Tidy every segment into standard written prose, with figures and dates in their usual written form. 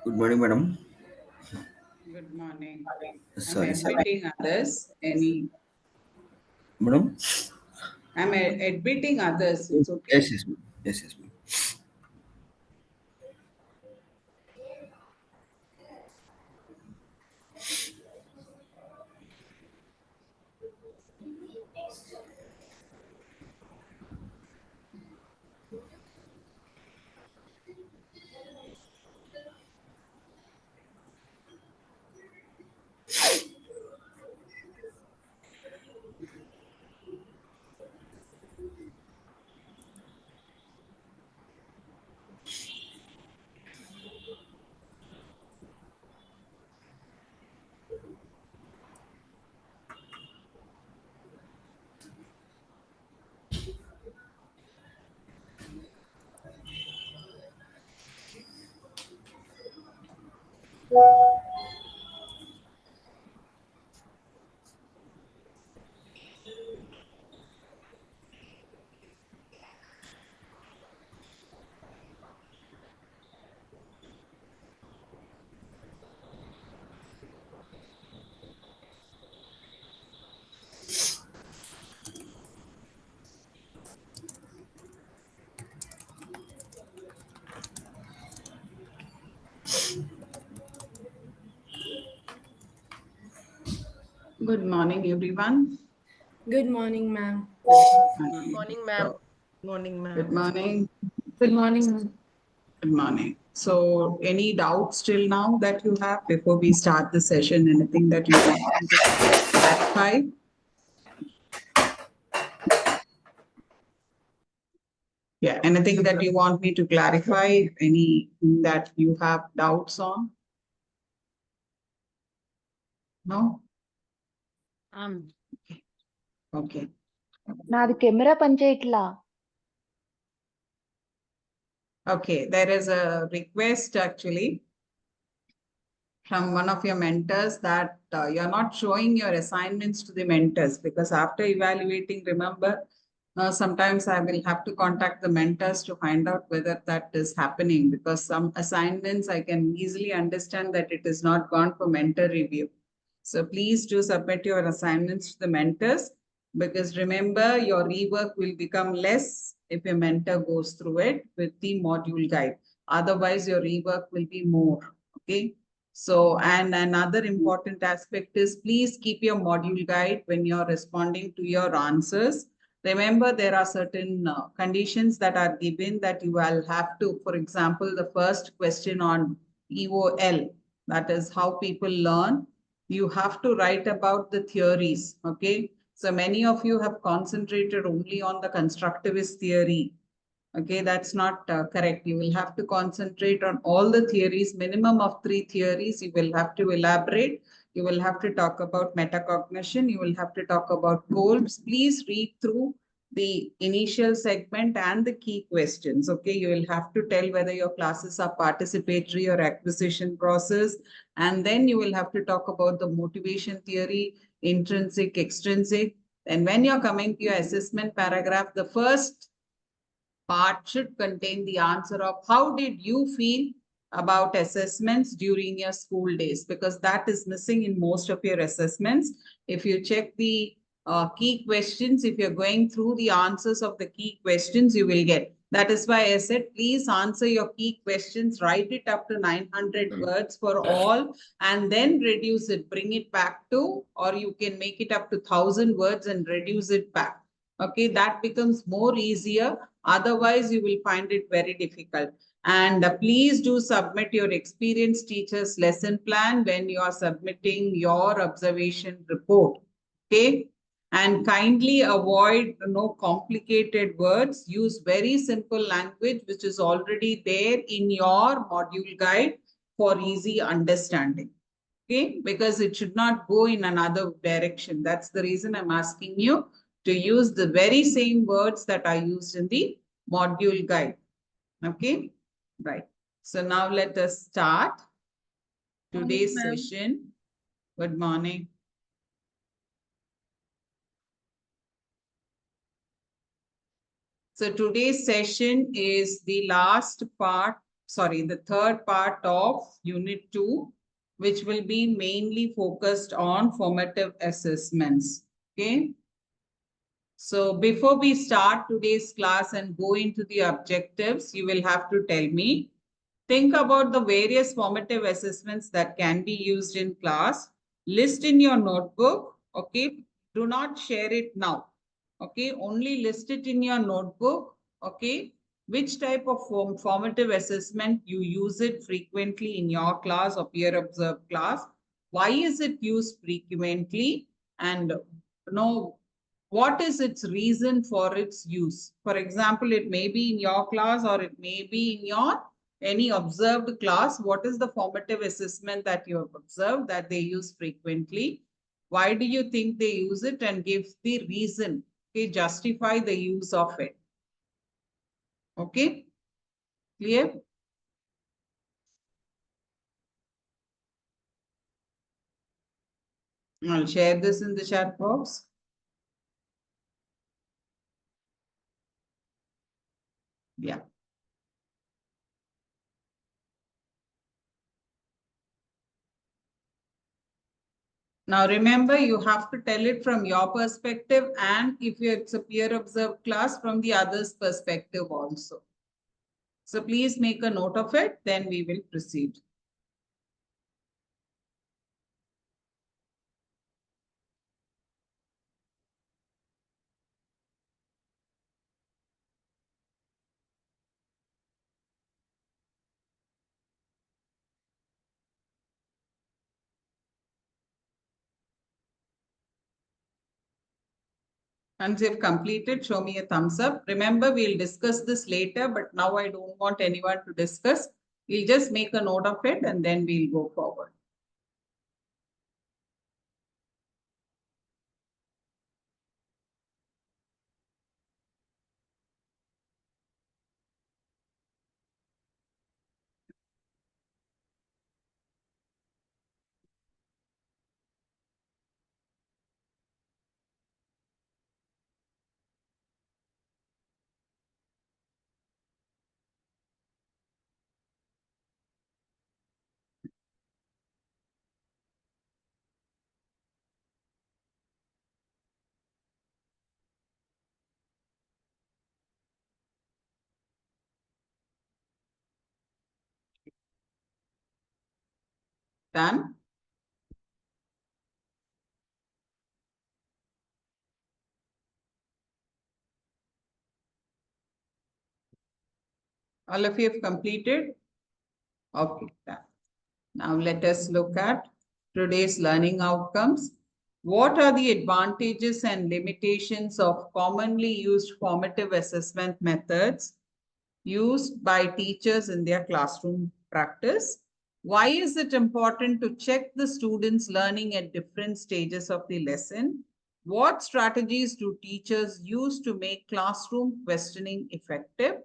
Good morning, madam. Good morning. I'm Sorry, sorry. admitting others. Madam? I'm admitting others. It's Yes, okay. yes, ma'am. Yes, yes, ma'am. Good morning, everyone. Good morning, ma'am. Morning, ma'am. So, Morning, good ma'am. morning. Good morning, ma'am. Good morning. So, any doubts till now that you have before we start the session? Anything that you want me to clarify? Yeah, anything that you want me to clarify? Anything that you have doubts on? No? Okay. నాది camera పనిచేయట్లా Okay, there is a request actually from one of your mentors that you're not showing your assignments to the mentors because after evaluating, remember, sometimes I will have to contact the mentors to find out whether that is happening because some assignments I can easily understand that it is not gone for mentor review. So please do submit your assignments to the mentors because remember your rework will become less if your mentor goes through it with the module guide. Otherwise, your rework will be more. Okay. So, and another important aspect is please keep your module guide when you're responding to your answers. Remember, there are certain conditions that are given that you will have to, for example, the first question on EOL, that is how people learn. You have to write about the theories, okay? So many of you have concentrated only on the constructivist theory. Okay, that's not correct. You will have to concentrate on all the theories, minimum of 3 theories. You will have to elaborate. You will have to talk about metacognition. You will have to talk about goals. Please read through the initial segment and the key questions. Okay, you will have to tell whether your classes are participatory or acquisition process. And then you will have to talk about the motivation theory, intrinsic, extrinsic. And when you're coming to your assessment paragraph, the first part should contain the answer of how did you feel about assessments during your school days, because that is missing in most of your assessments. If you check the key questions, if you're going through the answers of the key questions, you will get. That is why I said, please answer your key questions, write it up to 900 words for all, and then reduce it, bring it back to, or you can make it up to 1,000 words and reduce it back. Okay, that becomes more easier. Otherwise, you will find it very difficult. And please do submit your experienced teacher's lesson plan when you are submitting your observation report. Okay. And kindly avoid complicated words. Use very simple language, which is already there in your module guide for easy understanding. Okay, because it should not go in another direction. That's the reason I'm asking you to use the very same words that are used in the module guide. Okay, right. So now let us start today's session. Good morning. So today's session is the last part the third part of Unit 2, which will be mainly focused on formative assessments. Okay. So before we start today's class and go into the objectives, you will have to tell me, think about the various formative assessments that can be used in class. List in your notebook. Okay. Do not share it now. Okay. Only list it in your notebook. Okay. Which type of formative assessment you use it frequently in your class or peer observed class? Why is it used frequently? And what is its reason for its use? For example, it may be in your class or it may be in your any observed class. What is the formative assessment that you have observed that they use frequently? Why do you think they use it, and give the reason? Okay, justify the use of it. Okay, clear? I'll share this in the chat box. Yeah. Now remember, you have to tell it from your perspective, and if it's a peer observed class, from the other's perspective also. So please make a note of it, then we will proceed. Once you've completed, show me a thumbs up. Remember, we'll discuss this later, but now I don't want anyone to discuss. We'll just make a note of it and then we'll go forward. Done? All of you have completed? Okay, done. Now let us look at today's learning outcomes. What are the advantages and limitations of commonly used formative assessment methods used by teachers in their classroom practice? Why is it important to check the students' learning at different stages of the lesson? What strategies do teachers use to make classroom questioning effective?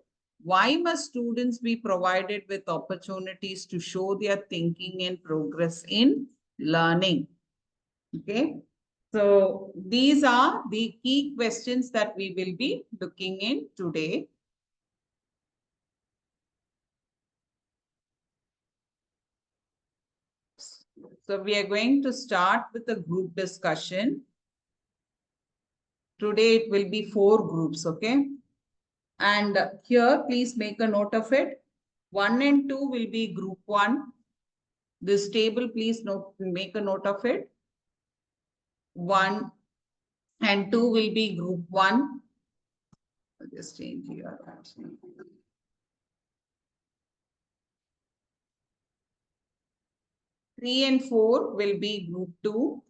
Why must students be provided with opportunities to show their thinking and progress in learning? Okay. So these are the key questions that we will be looking in today. So we are going to start with a group discussion. Today it will be 4 groups, okay? And here, please make a note of it. 1 and 2 will be group 1. This table, please make a note of it. 1 and 2 will be group 1. I'll just change here. 3 and 4 will be group 2.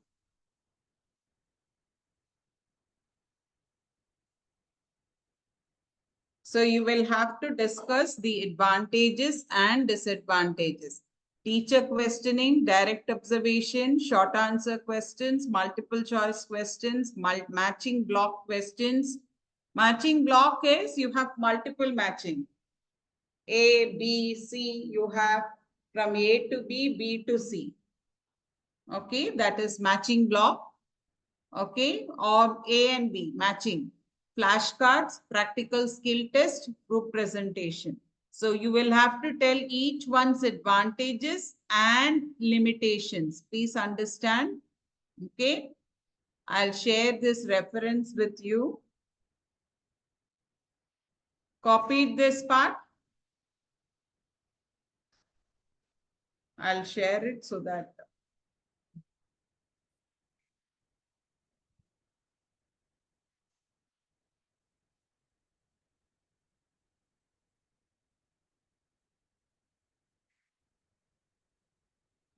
So you will have to discuss the advantages and disadvantages. Teacher questioning, direct observation, short answer questions, multiple choice questions, matching block questions. Matching block is you have multiple matching. A, B, C, you have from A to B, B to C. Okay, that is matching block. Okay, or A and B, matching. Flashcards, practical skill test, group presentation. So you will have to tell each one's advantages and limitations. Please understand. Okay. I'll share this reference with you. Copied this part. I'll share it so that.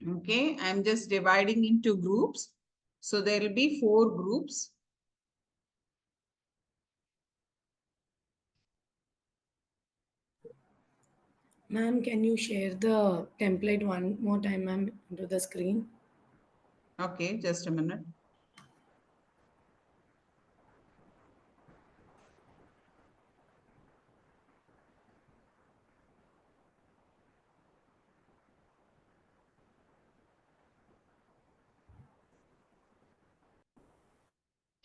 Okay, I'm just dividing into groups. So there will be 4 groups. Ma'am, can you share the template one more time, ma'am, into the screen? Okay, just a minute.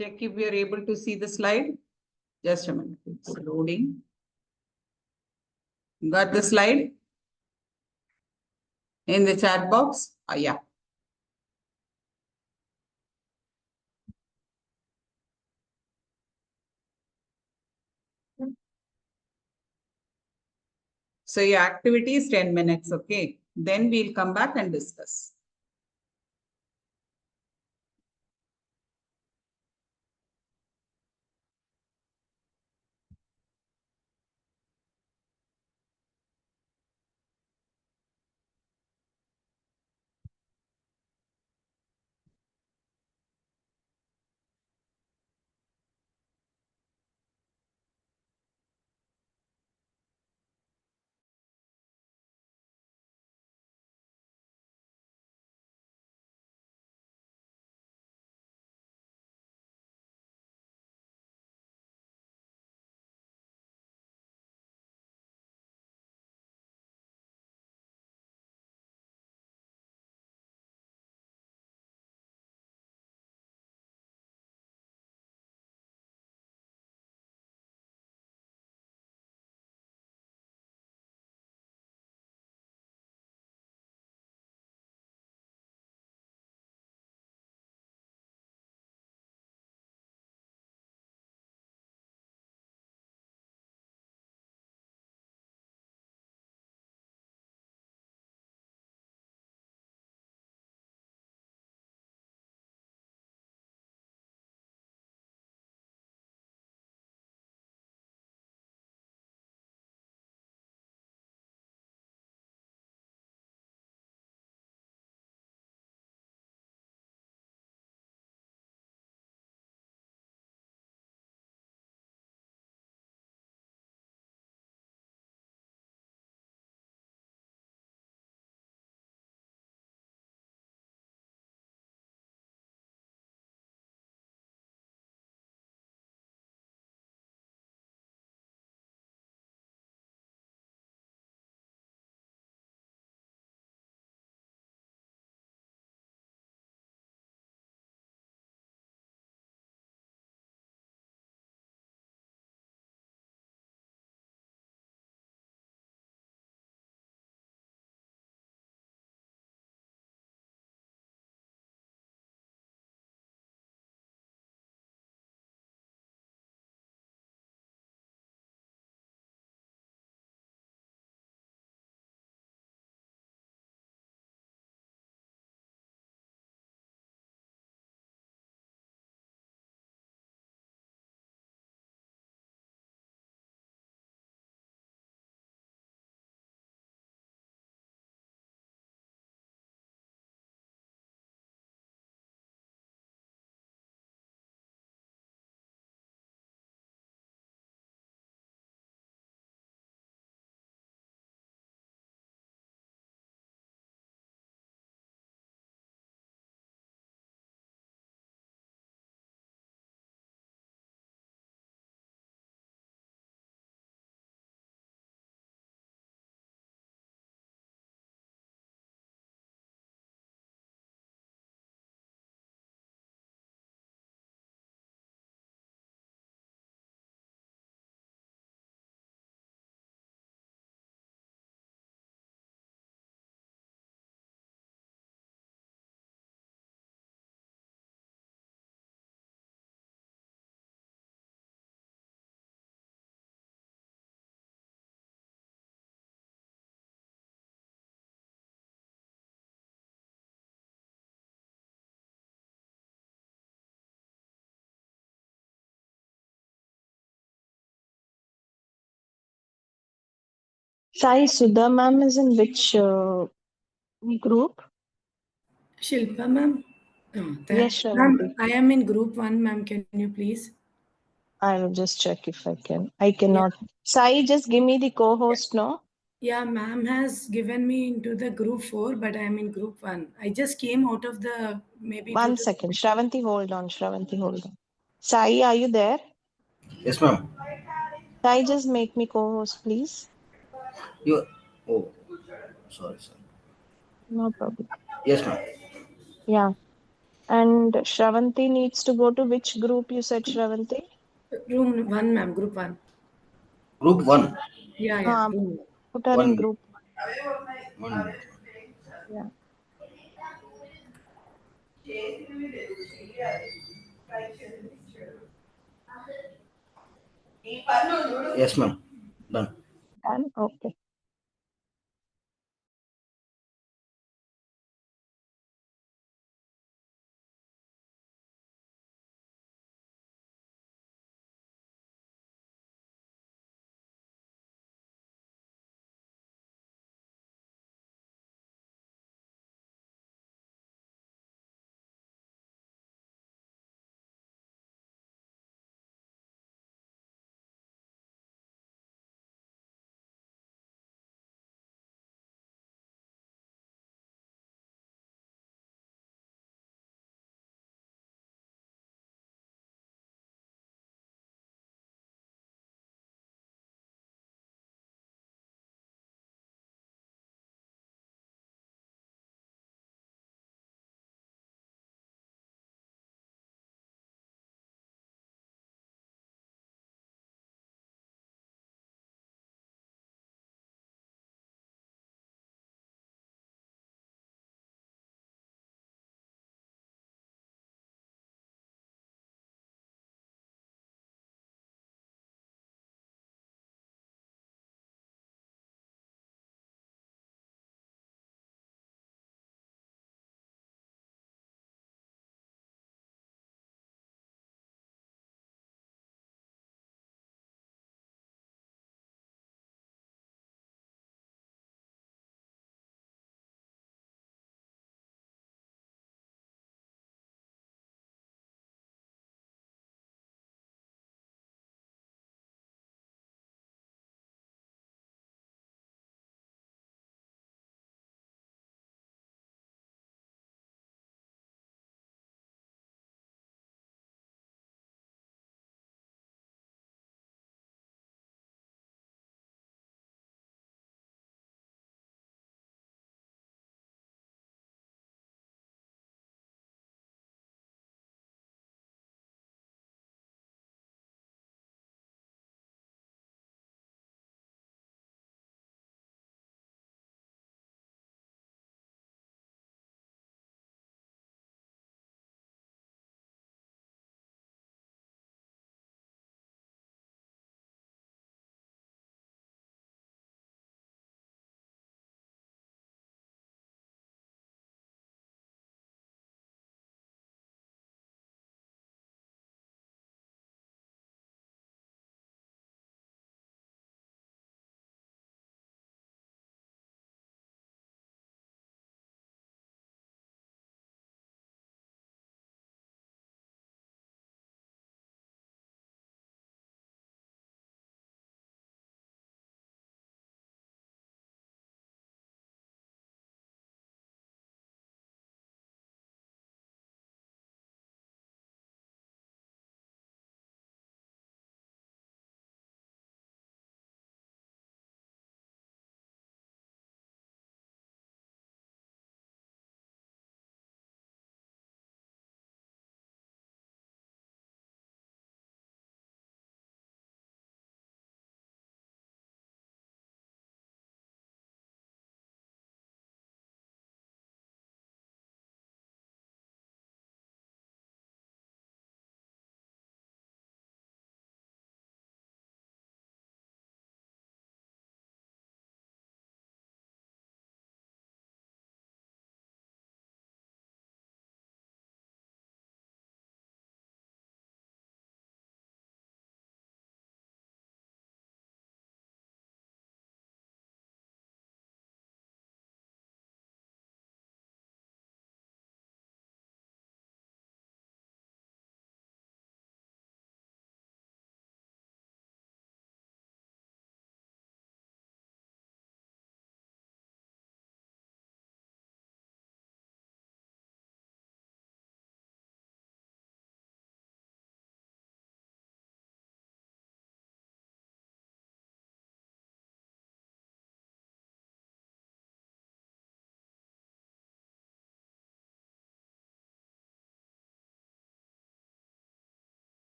Check if we are able to see the slide. Just a minute, it's loading. Got the slide in the chat box? Oh, yeah. So your activity is 10 minutes, okay? Then we'll come back and discuss. Sai Sudha ma'am is in which group? Shilpa ma'am. Oh, Yes, ma'am, Shravanti. I am in group 1, ma'am. Can you please? I will just check if I can. I Yeah. cannot. Sai, just give me the co-host, no? Yeah, ma'am has given me into the group 4, but I am in group 1. I just came out of the maybe due One to second. Shravanti, hold on. Shravanti, hold on. Sai, are you there? Yes, ma'am. Sai, just make me co-host, please. You. Oh, sorry, sir. No problem. Yes, ma'am. Yeah. And Shravanti needs to go to which group you said, Shravanti? room 1, ma'am, group 1. Group one. Yeah, Um, room. put her One in minute. group. One minute. Yeah. Yes, ma'am. Done. Done. Okay.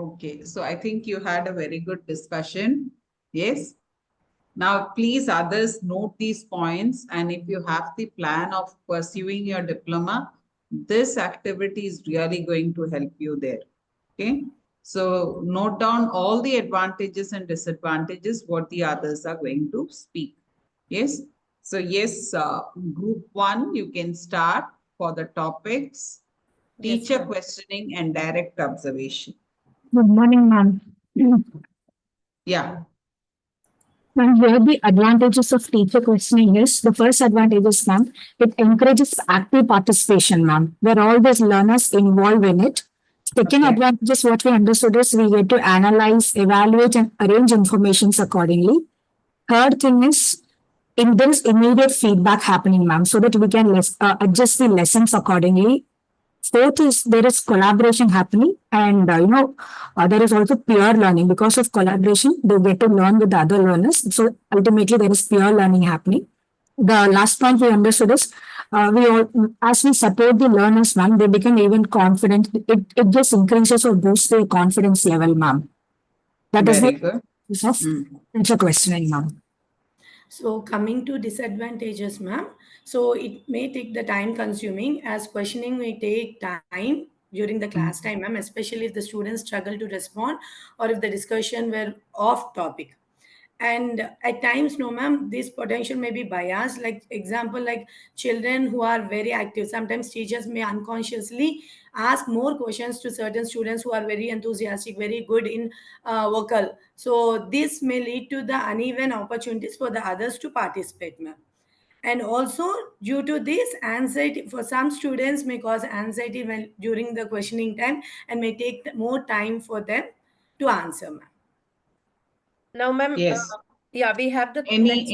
Okay, so I think you had a very good discussion. Yes. Now, please others note these points, and if you have the plan of pursuing your diploma, this activity is really going to help you there. Okay. So note down all the advantages and disadvantages, what the others are going to speak. Yes. So yes, group 1, you can start for the topics, Yes, teacher ma'am. questioning and direct observation. Good morning, ma'am. Yeah. Ma'am, here the advantages of teacher questioning is the first advantage is, ma'am, it encourages active participation, ma'am, where all these learners involved in it. Second Okay. advantage is what we understood is we get to analyze, evaluate, and arrange informations accordingly. Third thing is, there is immediate feedback happening, ma'am, so that we can adjust the lessons accordingly. Fourth is there is collaboration happening, and there is also peer learning. Because of collaboration, they get to learn with the other learners. So ultimately, there is peer learning happening. The last point we understood is we all, as we support the learners, ma'am, they become even confident. It just increases or boosts their confidence level, ma'am. That is Very the good. of Mm. teacher questioning, ma'am. So coming to disadvantages, ma'am. So it may take the time consuming as questioning may take time during the class time, ma'am, especially if the students struggle to respond or if the discussion were off topic. And at times, no, ma'am, this potential may be biased. Like example, like children who are very active. Sometimes teachers may unconsciously ask more questions to certain students who are very enthusiastic, very good in vocal. So this may lead to the uneven opportunities for the others to participate, ma'am. And also due to this anxiety for some students may cause anxiety when during the questioning time and may take more time for them to answer, ma'am. Now, ma'am, Yes. yeah, we have the next.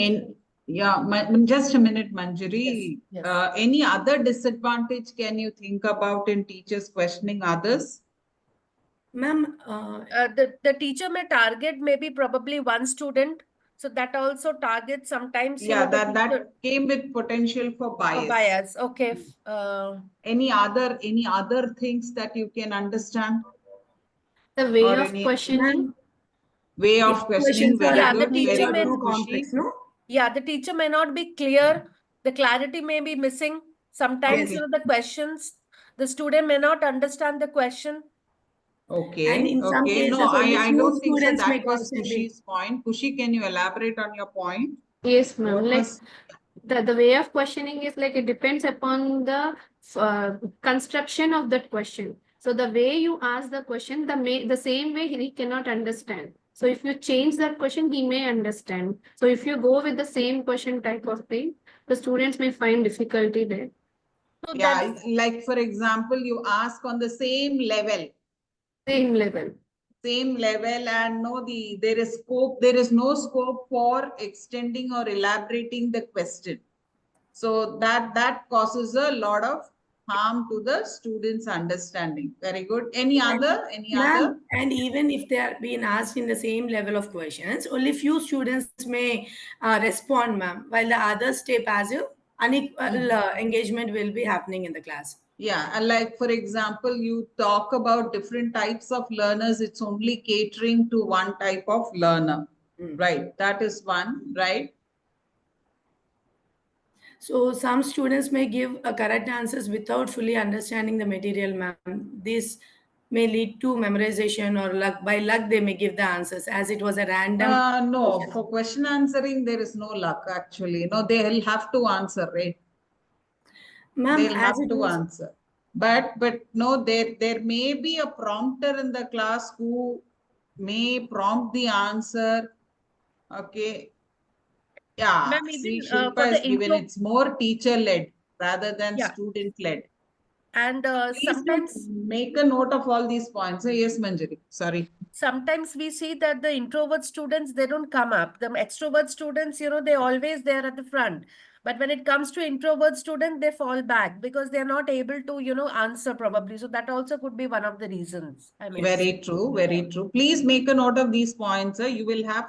Yeah, just a minute, Yes, Manjari. yes. Any other disadvantage can you think about in teachers questioning others? Ma'am, The teacher may target maybe probably one student. So that also targets sometimes, Yeah, the that teacher came with potential for for bias. bias. Okay. Any other things that you can understand? The way Or of any questioning. way if of questioning? questions are Very Yeah, the good, unclear teacher very or may, good, too Kushi. complex, no? yeah, the teacher may not be clear. The clarity may be missing. Sometimes, Yes. the questions, the student may not understand the question. And Okay, in some okay. No, cases, only I few don't think so. students may That was concentrate. Kushi's point. Kushi, can you elaborate on your point? Yes, ma'am. What Like was the way of questioning is like it depends upon the construction of that question. So the way you ask the question, the same way he cannot understand. So if you change that question, he may understand. So if you go with the same question type of thing, the students may find difficulty there. So that Yeah, like for example, you ask on the same level, Same level. and there is no scope for extending or elaborating the question. So that causes a lot of harm to the students' understanding. Very good. Any other? Any other? Ma'am, and even if they are being asked in the same level of questions, only few students may respond, ma'am, while the others stay passive. Unequal engagement will be happening in the class. Yeah, and like for example, you talk about different types of learners, it's only catering to one type of learner. Right. That is one, right? So some students may give correct answers without fully understanding the material, ma'am. This may lead to memorization or luck. By luck, they may give the answers as it was a random No, question. for question answering, there is no luck actually. No, they'll have to answer, right? Ma'am, They'll as have it to was, answer. But no, there may be a prompter in the class who may prompt the answer. Okay. Yeah, ma'am, see, even Shilpa for is the given intro, it's more teacher-led rather than yeah, student-led. and Please do make a note of all these points. Yes, Manjari. Sorry. sometimes we see that the introvert students, they don't come up. The extrovert students, they always there at the front. But when it comes to introvert students, they fall back because they're not able to, answer probably. So that also could be one of the reasons. I mean, Very true, very true. Please make a note of these points. You will have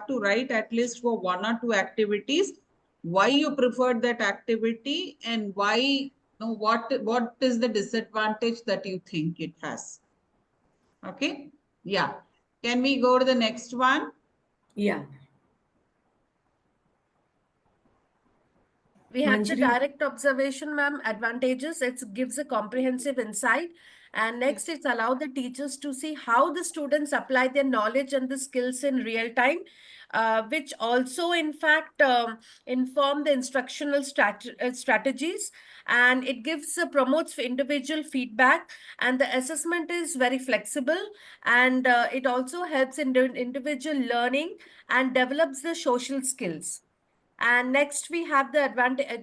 to write at least for one or two activities why you preferred that activity and why, what is the disadvantage that you think it has. Okay. Yeah. Can we go to the next one? Yeah. We have the Manjari. direct observation, ma'am, advantages. It gives a comprehensive insight. And next, it's allow the teachers to see how the students apply their knowledge and the skills in real time, which also, in fact, inform the instructional strategies. And it gives promotes individual feedback. And the assessment is very flexible. And it also helps in individual learning and develops the social skills. And next, we have the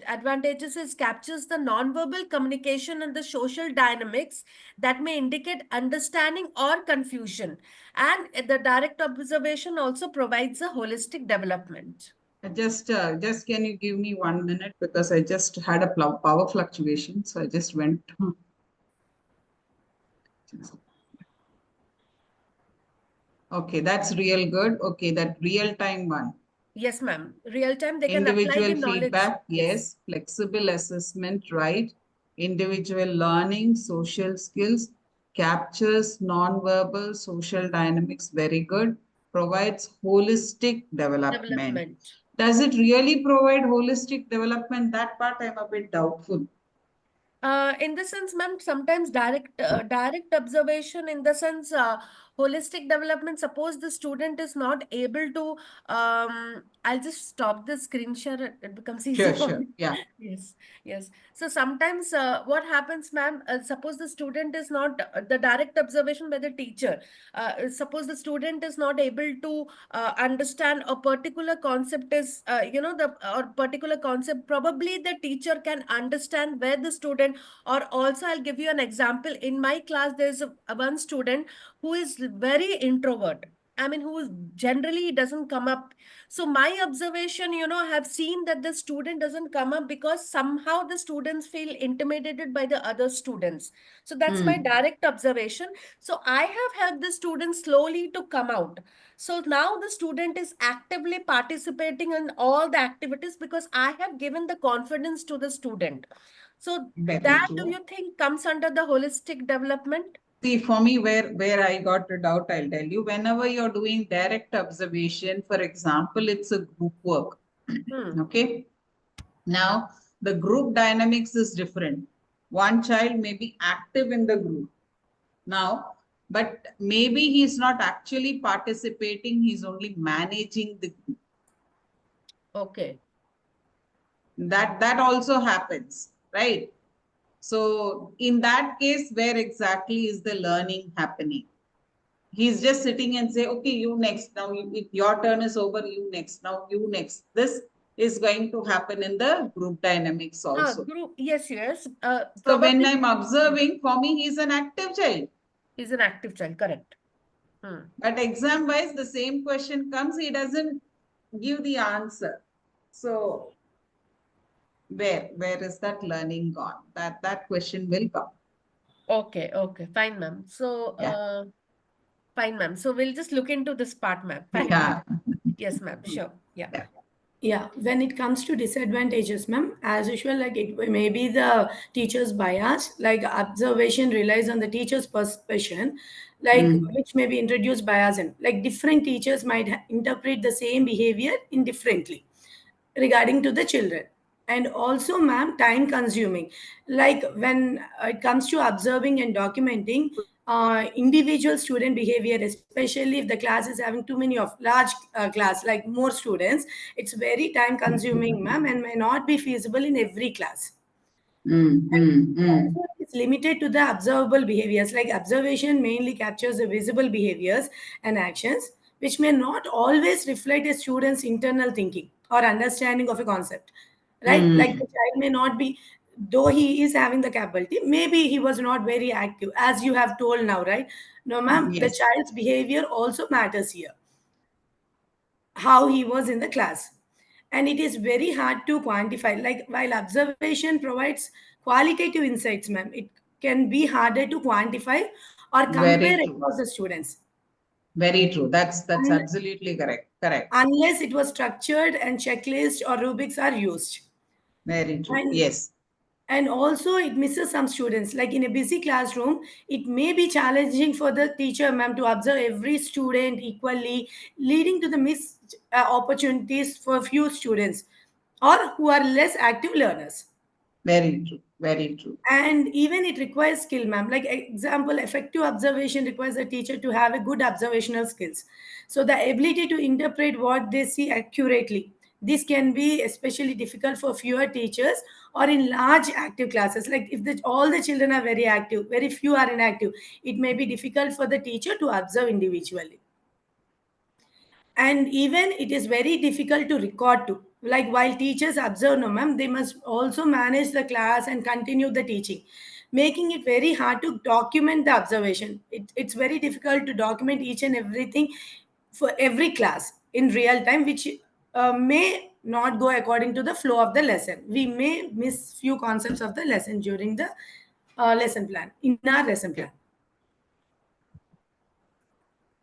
advantages is captures the nonverbal communication and the social dynamics that may indicate understanding or confusion. And the direct observation also provides a holistic development. Just can you give me 1 minute, because I just had a power fluctuation, so I just went. Okay, that's real good. Okay, that real time one. Yes, ma'am. Real time, they can apply Individual the knowledge. feedback, yes. Flexible assessment, right. Individual learning, social skills, captures non-verbal social dynamics, very good. Provides holistic development. Development. Does it really provide holistic development? That part I'm a bit doubtful. In the sense, ma'am, sometimes direct observation in the sense holistic development. Suppose the student is not able to. I'll just stop the screen share. It becomes easier for Sure. me. Yeah. Yes, yes. So sometimes what happens, ma'am? Suppose the student is not the direct observation by the teacher. Suppose the student is not able to understand a particular concept is the or particular concept. Probably the teacher can understand where the student. Or also, I'll give you an example. In my class, there's one student who is very introvert. I mean, who generally doesn't come up. So my observation, I have seen that the student doesn't come up because somehow the students feel intimidated by the other students. So that's my direct observation. So I have helped the student slowly to come out. So now the student is actively participating in all the activities because I have given the confidence to the student. So Very that, true. do you think, comes under the holistic development? See, for me, where I got a doubt, I'll tell you. Whenever you're doing direct observation, for example, it's a group work. Okay. Now, the group dynamics is different. One child may be active in the group. Now, but maybe he's not actually participating, he's only managing the group. Okay. That also happens, right? So in that case, where exactly is the learning happening? He's just sitting and say, okay, you next. Now your turn is over, you next. Now you next. This is going to happen in the group dynamics also. Group, yes, yes. So when Probably I'm observing, for me, he's an active child. he's an active child, correct. But exam wise, the same question comes, he doesn't give the answer. So where is that learning gone? That question will come. Okay, okay, fine, ma'am. So, Yeah. fine, ma'am. So we'll just look into this part, ma'am. Fine. Yeah. Yes, ma'am. Sure. Yeah. Yeah. Yeah, when it comes to disadvantages, ma'am, as usual, like it may be the teacher's bias, like observation relies on the teacher's perception, like which may be introduced bias in. Like different teachers might interpret the same behavior indifferently regarding to the children. And also, ma'am, time consuming. Like when it comes to observing and documenting individual student behavior, especially if the class is having too many of large class, like more students, it's very time consuming, ma'am, and may not be feasible in every class. Also, it's limited to the observable behaviors. Like observation mainly captures the visible behaviors and actions, which may not always reflect a student's internal thinking or understanding of a concept. Right? Like the child may not be, though he is having the capability, maybe he was not very active, as you have told now, right? No, ma'am, the Yes. child's behavior also matters here, how he was in the class. And it is very hard to quantify. Like while observation provides qualitative insights, ma'am, it can be harder to quantify or compare Very true. across the students. Very true. That's Un- absolutely correct. Correct. Unless it was structured and checklist or rubrics are used. Very true. And Yes. And also it misses some students. Like in a busy classroom, it may be challenging for the teacher, ma'am, to observe every student equally, leading to the missed opportunities for few students or who are less active learners. Very true. Very true. And even it requires skill, ma'am. Like example, effective observation requires a teacher to have a good observational skills, so the ability to interpret what they see accurately. This can be especially difficult for fewer teachers or in large active classes. Like if all the children are very active, very few are inactive, it may be difficult for the teacher to observe individually. And even it is very difficult to record too. Like while teachers observe, no ma'am, they must also manage the class and continue the teaching, making it very hard to document the observation. It's very difficult to document each and everything for every class in real time, which may not go according to the flow of the lesson. We may miss few concepts of the lesson during the lesson plan, in our lesson plan.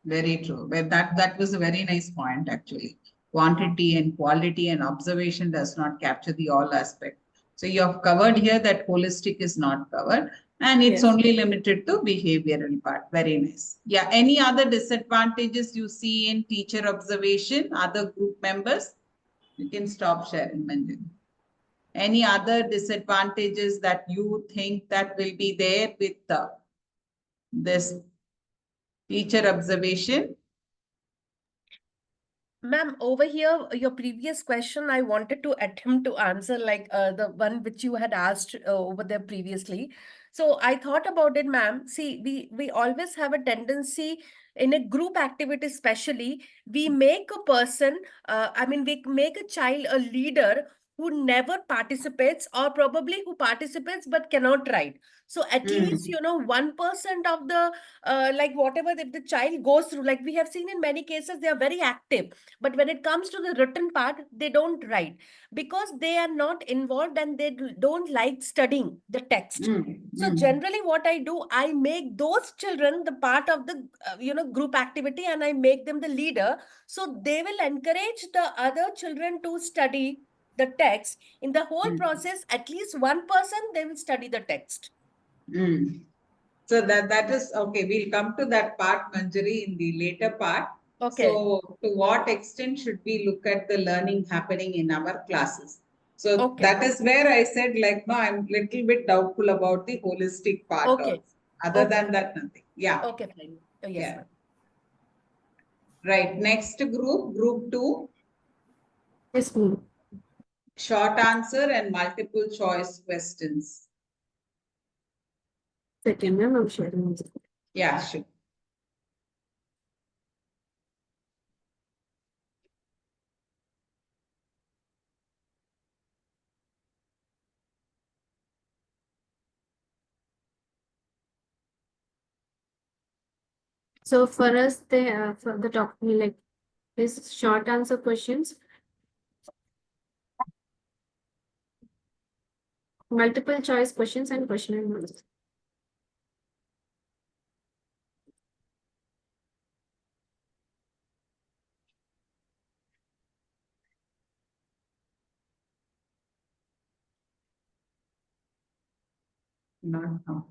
Very true. Well, that was a very nice point, actually. Quantity and quality and observation does not capture the all aspect. So you have covered here that holistic is not covered, and it's Yes. only limited to behavioral part. Very nice. Yeah. Any other disadvantages you see in teacher observation? Other group members? You can stop sharing, Manjini. Any other disadvantages that you think that will be there with this teacher observation? Ma'am, over here, your previous question, I wanted to attempt to answer like the one which you had asked over there previously. So I thought about it, ma'am. See, we always have a tendency in a group activity, especially, we make a person, we make a child a leader who never participates or probably who participates but cannot write. So at least, 1% of the, like whatever that the child goes through, like we have seen in many cases, they are very active, but when it comes to the written part, they don't write because they are not involved and they don't like studying the text. So generally what I do, I make those children the part of the group activity, and I make them the leader, so they will encourage the other children to study the text. In the whole process, at least one person, they will study the text. So that is okay. We'll come to that part, Manjari, in the later part. Okay. So to what extent should we look at the learning happening in our classes? So Okay. that is where I said, like, no, I'm little bit doubtful about the holistic part. Okay. Also. Other Okay. than that, nothing. Yeah. Okay, fine. Oh, yes, Yeah. ma'am. Right. Next group 2, Yes, ma'am. short answer and multiple choice questions. Second, ma'am, I'm sharing. Yeah, sure. So for us, for the top, like this short answer questions, multiple choice questions, and question and answer. Not now.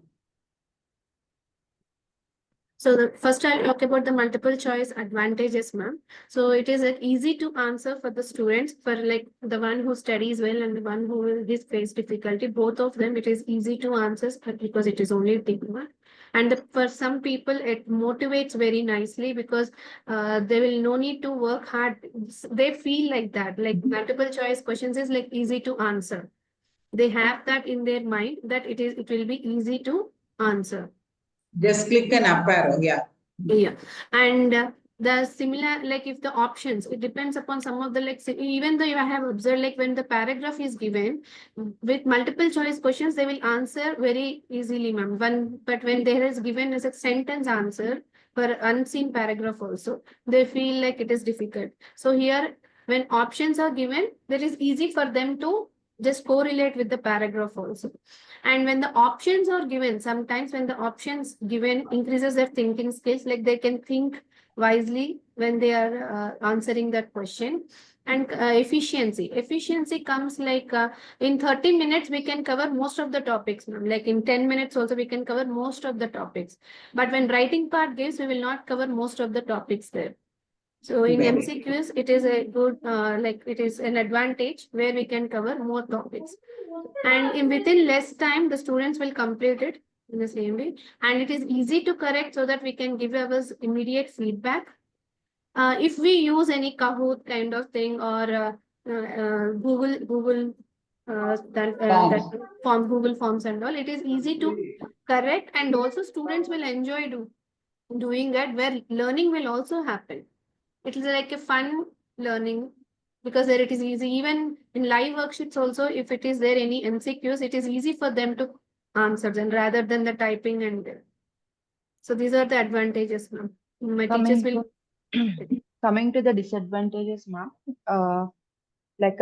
So the first I'll talk about the multiple choice advantages, ma'am. So it is easy to answer for the students, for like the one who studies well and the one who will face difficulty. Both of them, it is easy to answer because it is only one. And for some people, it motivates very nicely because they will no need to work hard. They feel like that, like multiple choice questions is like easy to answer. They have that in their mind that it will be easy to answer. Just click an up arrow. Yeah. Yeah, and the similar, like if the options, it depends upon some of the, like even though you have observed, like when the paragraph is given with multiple choice questions, they will answer very easily, ma'am. But when there is given as a sentence answer for unseen paragraph also, they feel like it is difficult. So here, when options are given, it is easy for them to just correlate with the paragraph also. And when the options are given, sometimes when the options given increases their thinking skills, like they can think wisely when they are answering that question. And efficiency comes like in 30 minutes we can cover most of the topics, ma'am. Like in 10 minutes also we can cover most of the topics. But when writing part gives, we will not cover most of the topics there. So in Very MCQs, it is a good, like it is an advantage where we can cover more topics. And in within less time, the students will complete it in the same way. And it is easy to correct so that we can give our immediate feedback. If we use any Kahoot kind of thing or Google that Forms. form Google Forms and all, it is easy to correct, and also students will enjoy doing that, where learning will also happen. It is like a fun learning because there it is easy. Even in live worksheets also, if it is there any MCQs, it is easy for them to answer them rather than the typing and so these are the advantages, ma'am. My teachers Coming will. to coming to the disadvantages, ma'am, like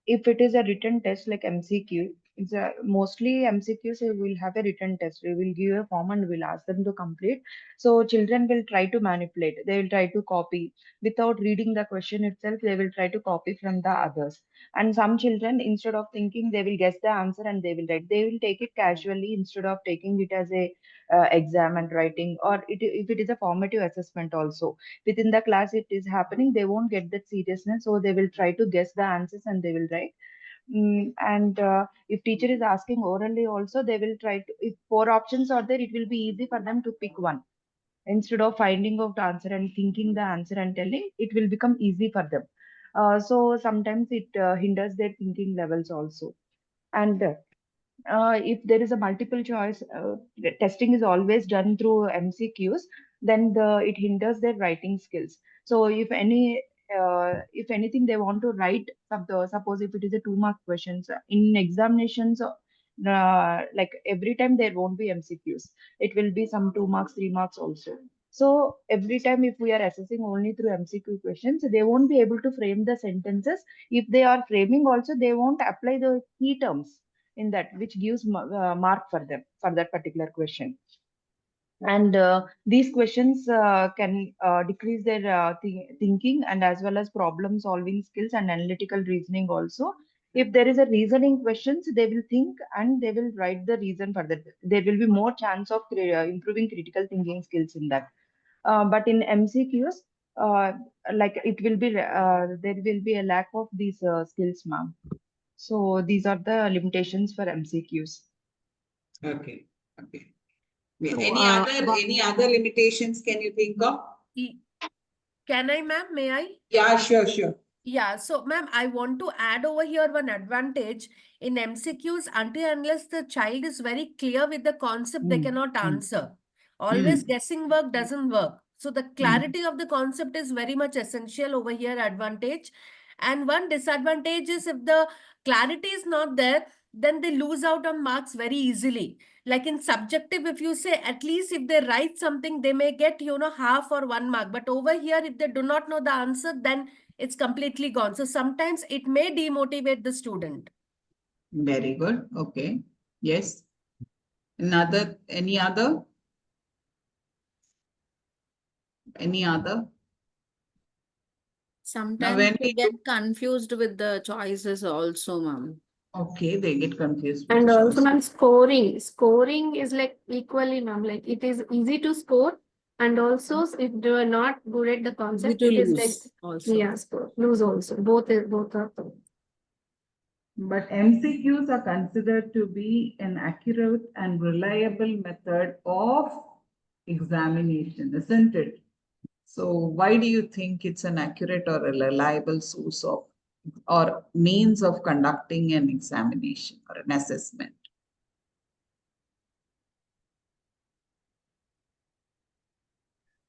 if it is a written test like MCQ, it's a, mostly MCQs will have a written test. We will give a form and we'll ask them to complete. So children will try to manipulate. They will try to copy without reading the question itself. They will try to copy from the others. And some children, instead of thinking, they will guess the answer and they will write. They will take it casually instead of taking it as a exam and writing. Or if it is a formative assessment also within the class it is happening, they won't get that seriousness, so they will try to guess the answers and they will write. And if teacher is asking orally also, they will try to, if four options are there, it will be easy for them to pick one instead of finding out the answer and thinking the answer and telling. It will become easy for them. So sometimes it hinders their thinking levels also. And if there is a multiple choice, the testing is always done through MCQs, then it hinders their writing skills. So if anything they want to write, suppose if it is a 2 mark questions in examinations, like every time there won't be MCQs. It will be some 2 marks, 3 marks also. So every time if we are assessing only through MCQ questions, they won't be able to frame the sentences. If they are framing also, they won't apply the key terms in that, which gives mark for them for that particular question. And these questions can decrease their thinking and as well as problem solving skills and analytical reasoning also. If there is a reasoning questions, they will think and they will write the reason for that. There will be more chance of improving critical thinking skills in that. But in MCQs, like it will be there will be a lack of these skills, ma'am. So these are the limitations for MCQs. Okay. Okay. So, Any other limitations can you think of? Can I, ma'am? May I? Yeah, sure, sure. Yeah, so ma'am, I want to add over here one advantage in MCQs. Until unless the child is very clear with the concept, they cannot answer. Always guessing work doesn't work. So the clarity of the concept is very much essential over here, advantage. And one disadvantage is if the clarity is not there, then they lose out on marks very easily. Like in subjective, if you say at least if they write something, they may get, half or 1 mark. But over here, if they do not know the answer, then it's completely gone. So sometimes it may demotivate the student. Very good. Okay. Yes. Any other? Any other? Sometimes when they we get confused with the choices also, ma'am. Okay, they get confused with And the also, choice. ma'am, scoring is like equally, ma'am, like it is easy to score, and also if you are not good at the Easy concept, to it is like lose also. lose also. Both are. But MCQs are considered to be an accurate and reliable method of examination, isn't it? So why do you think it's an accurate or a reliable source of or means of conducting an examination or an assessment?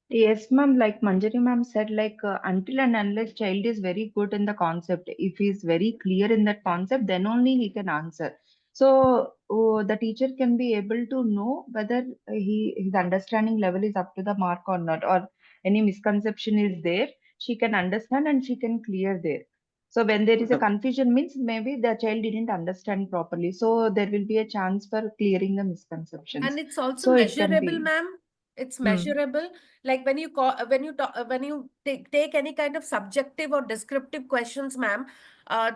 Yes, ma'am. Like Manjari ma'am said, like until and unless child is very good in the concept, if he is very clear in that concept, then only he can answer. So the teacher can be able to know whether his understanding level is up to the mark or not, or any misconception is there. She can understand and she can clear there. So when there is a Okay. confusion means maybe the child didn't understand properly. So there will be a chance for clearing the misconceptions. And it's also So it can measurable, be. ma'am. It's Hmm. measurable. Like when you call, when you take any kind of subjective or descriptive questions, ma'am,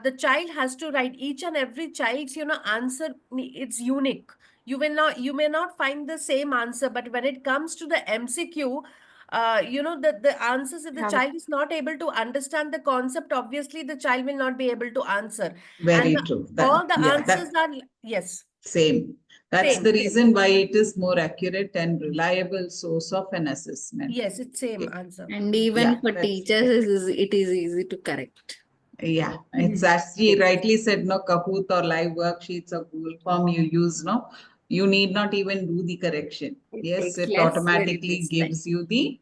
the child has to write each and every child's, answer. It's unique. You may not find the same answer, but when it comes to the MCQ, the answers, if the Have child is not able to understand the concept, obviously the child will not be able to answer. very And true. all the Yeah, answers that are, yes, same. That's same, the same. reason why it is more accurate and reliable source of an assessment. Yes, it's same Okay. answer. And even Yeah, for that's teachers, it is easy to correct. yeah. It's as she rightly said, no, Kahoot or live worksheets or Google Form you use, no, you need not even do the correction. It Yes, takes it very automatically less time. gives you the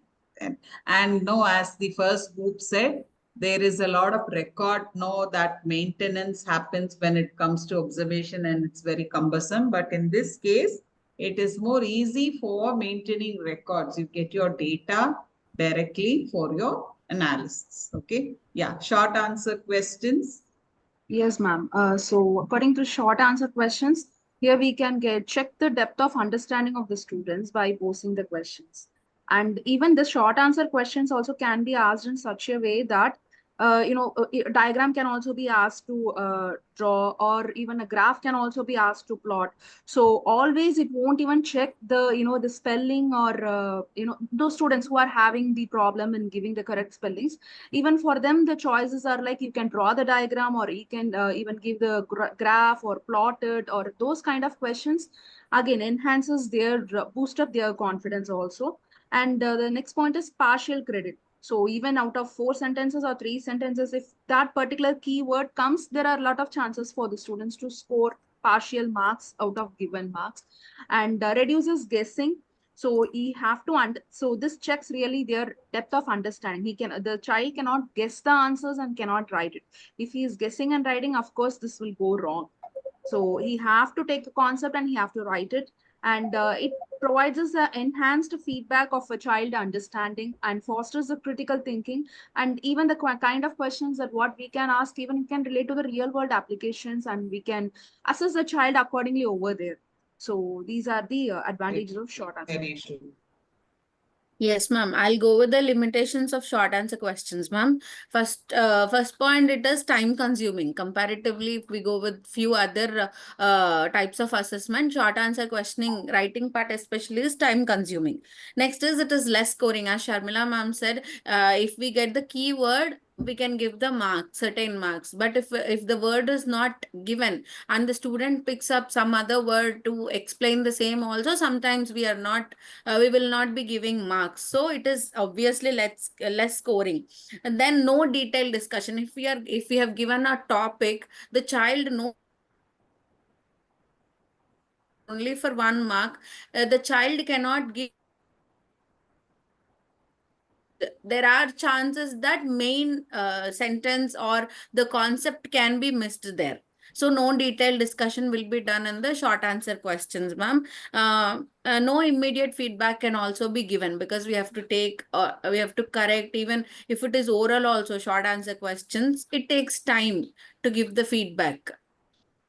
and no, as the first group said, there is a lot of record, no, that maintenance happens when it comes to observation and it's very cumbersome. But in this case, it is more easy for maintaining records. You get your data directly for your analysis. Okay. Yeah. Short answer questions. Yes, ma'am. So according to short answer questions, here we can check the depth of understanding of the students by posing the questions. And even the short answer questions also can be asked in such a way that, a diagram can also be asked to draw, or even a graph can also be asked to plot. So always it won't even check the spelling, or, those students who are having the problem in giving the correct spellings. Even for them, the choices are like you can draw the diagram, or you can even give the graph or plot it, or those kind of questions again enhances their boost up their confidence also. And the next point is partial credit. So even out of 4 sentences or 3 sentences, if that particular keyword comes, there are a lot of chances for the students to score partial marks out of given marks, and reduces guessing. So he have to so this checks really their depth of understanding. The child cannot guess the answers and cannot write it. If he is guessing and writing, of course this will go wrong. So he have to take a concept and he have to write it. And it provides us the enhanced feedback of a child understanding, and fosters the critical thinking. And even the kind of questions that what we can ask, even we can relate to the real world applications, and we can assess the child accordingly over there. So these are the advantages of short answer. Very true. Yes, ma'am. I'll go with the limitations of short answer questions, ma'am. First point, it is time consuming. Comparatively, if we go with few other types of assessment, short answer questioning, writing part especially is time consuming. Next is it is less scoring. As Sharmila ma'am said, if we get the keyword, we can give the marks, certain marks. But if the word is not given and the student picks up some other word to explain the same, also sometimes we will not be giving marks. So it is obviously less scoring. And then no detailed discussion. If we have given a topic, the child knows only for 1 mark. The child cannot give. There are chances that main sentence or the concept can be missed there. So no detailed discussion will be done in the short answer questions, ma'am. No immediate feedback can also be given, because we have to correct. Even if it is oral also, short answer questions, it takes time to give the feedback.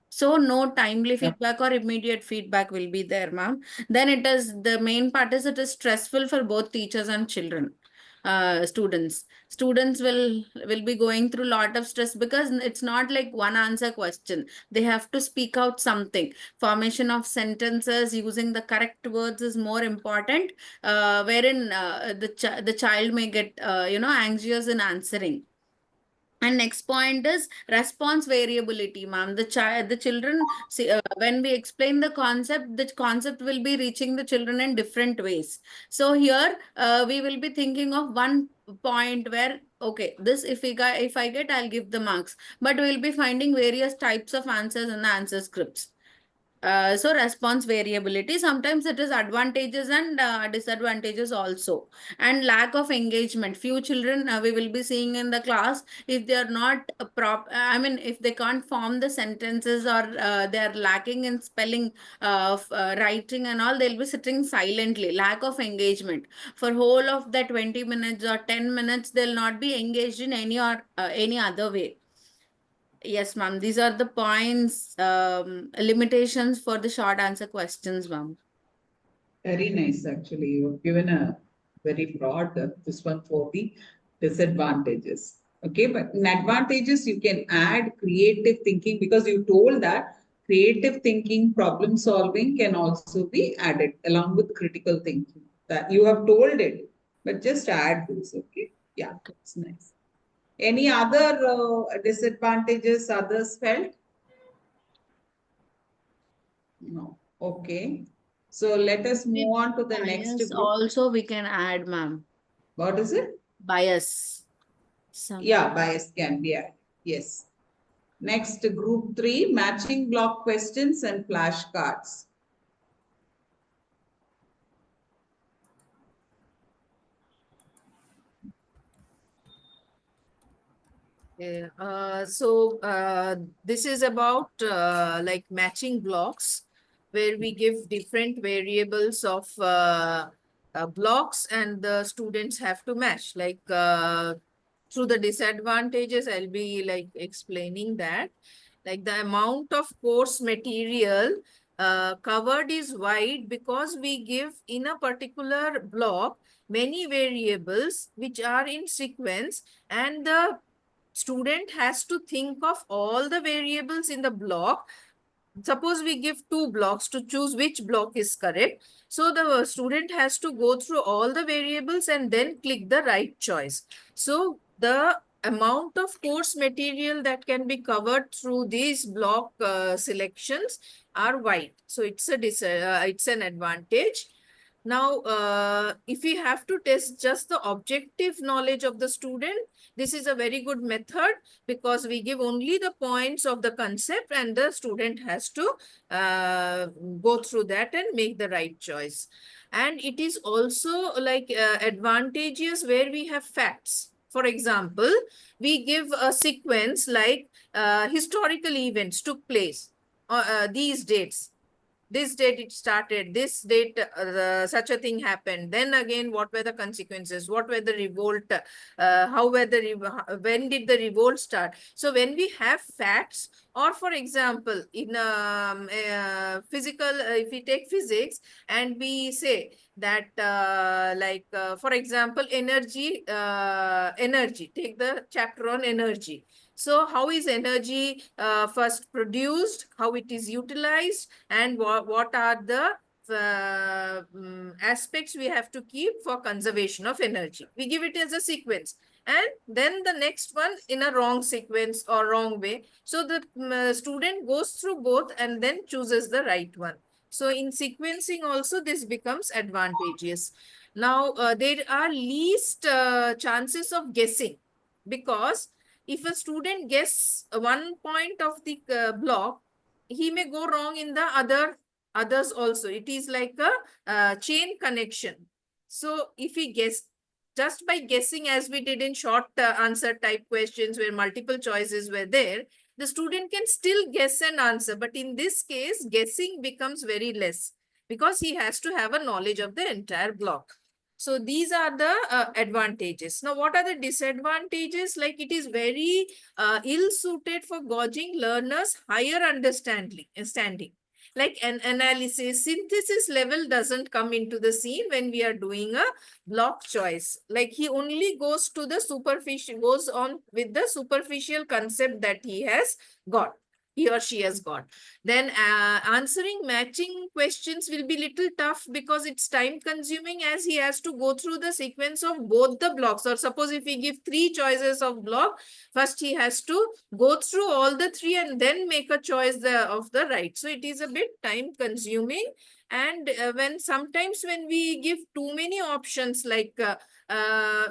So no timely Yep. feedback or immediate feedback will be there, ma'am. Then the main part is it is stressful for both teachers and children. Students will be going through a lot of stress, because it's not like one answer question. They have to speak out something. Formation of sentences using the correct words is more important, wherein the child may get anxious in answering. And next point is response variability, ma'am. The children, see, when we explain the concept will be reaching the children in different ways. So here, we will be thinking of one point where, okay, this if I get, I'll give the marks. But we'll be finding various types of answers in the answer scripts. So response variability, sometimes it is advantages and disadvantages also. And lack of engagement. Few children we will be seeing in the class, if they are not I mean, if they can't form the sentences, or they are lacking in spelling, writing and all, they'll be sitting silently. Lack of engagement. For whole of the 20 minutes or 10 minutes, they'll not be engaged in any other way. Yes, ma'am. These are the points, limitations for the short answer questions, ma'am. Very nice, actually. You've given a very broad this one for the disadvantages. Okay, but in advantages, you can add creative thinking because you told that creative thinking, problem solving can also be added along with critical thinking. That you have told it, but just add this. Okay, yeah, it's nice. Any other disadvantages others felt? No. Okay. So let us move on to the next Bias group. also we can add, ma'am. What is it? Bias. Some. Yeah, bias can be added. Yes. Next, group 3, matching block questions and flashcards. Yeah. This is about like matching blocks where we give different variables of blocks and the students have to match. Like through the disadvantages, I'll be like explaining that. Like the amount of course material covered is wide because we give in a particular block many variables which are in sequence, and the student has to think of all the variables in the block. Suppose we give two blocks to choose which block is correct. So the student has to go through all the variables and then click the right choice. So the amount of course material that can be covered through these block selections are wide. So it's an advantage. Now, if we have to test just the objective knowledge of the student, this is a very good method because we give only the points of the concept and the student has to go through that and make the right choice. And it is also like advantageous where we have facts. For example, we give a sequence like historical events took place, these dates. This date it started, this date such a thing happened, then again what were the consequences, what were the revolt, how were when did the revolt start. So when we have facts, or for example in physical, if we take physics and we say that for example energy, take the chapter on energy. So how is energy first produced, how it is utilized, and what are the aspects we have to keep for conservation of energy. We give it as a sequence. And then the next one in a wrong sequence or wrong way. So the student goes through both and then chooses the right one. So in sequencing also this becomes advantageous. Now there are least chances of guessing, because if a student guess one point of the block, he may go wrong in the others also. It is like a chain connection. So if he guess just by guessing, as we did in short answer type questions where multiple choices were there, the student can still guess an answer. But in this case, guessing becomes very less because he has to have a knowledge of the entire block. So these are the advantages. Now, what are the disadvantages? Like it is very ill-suited for gauging learners' higher understanding. Like an analysis, synthesis level doesn't come into the scene when we are doing a block choice. Like he only goes to the superficial, goes on with the superficial concept that he has got, he or she has got. Then answering matching questions will be little tough because it's time consuming, as he has to go through the sequence of both the blocks. Or suppose if we give 3 choices of block, first he has to go through all the 3 and then make a choice of the right. So it is a bit time consuming. And when sometimes when we give too many options, like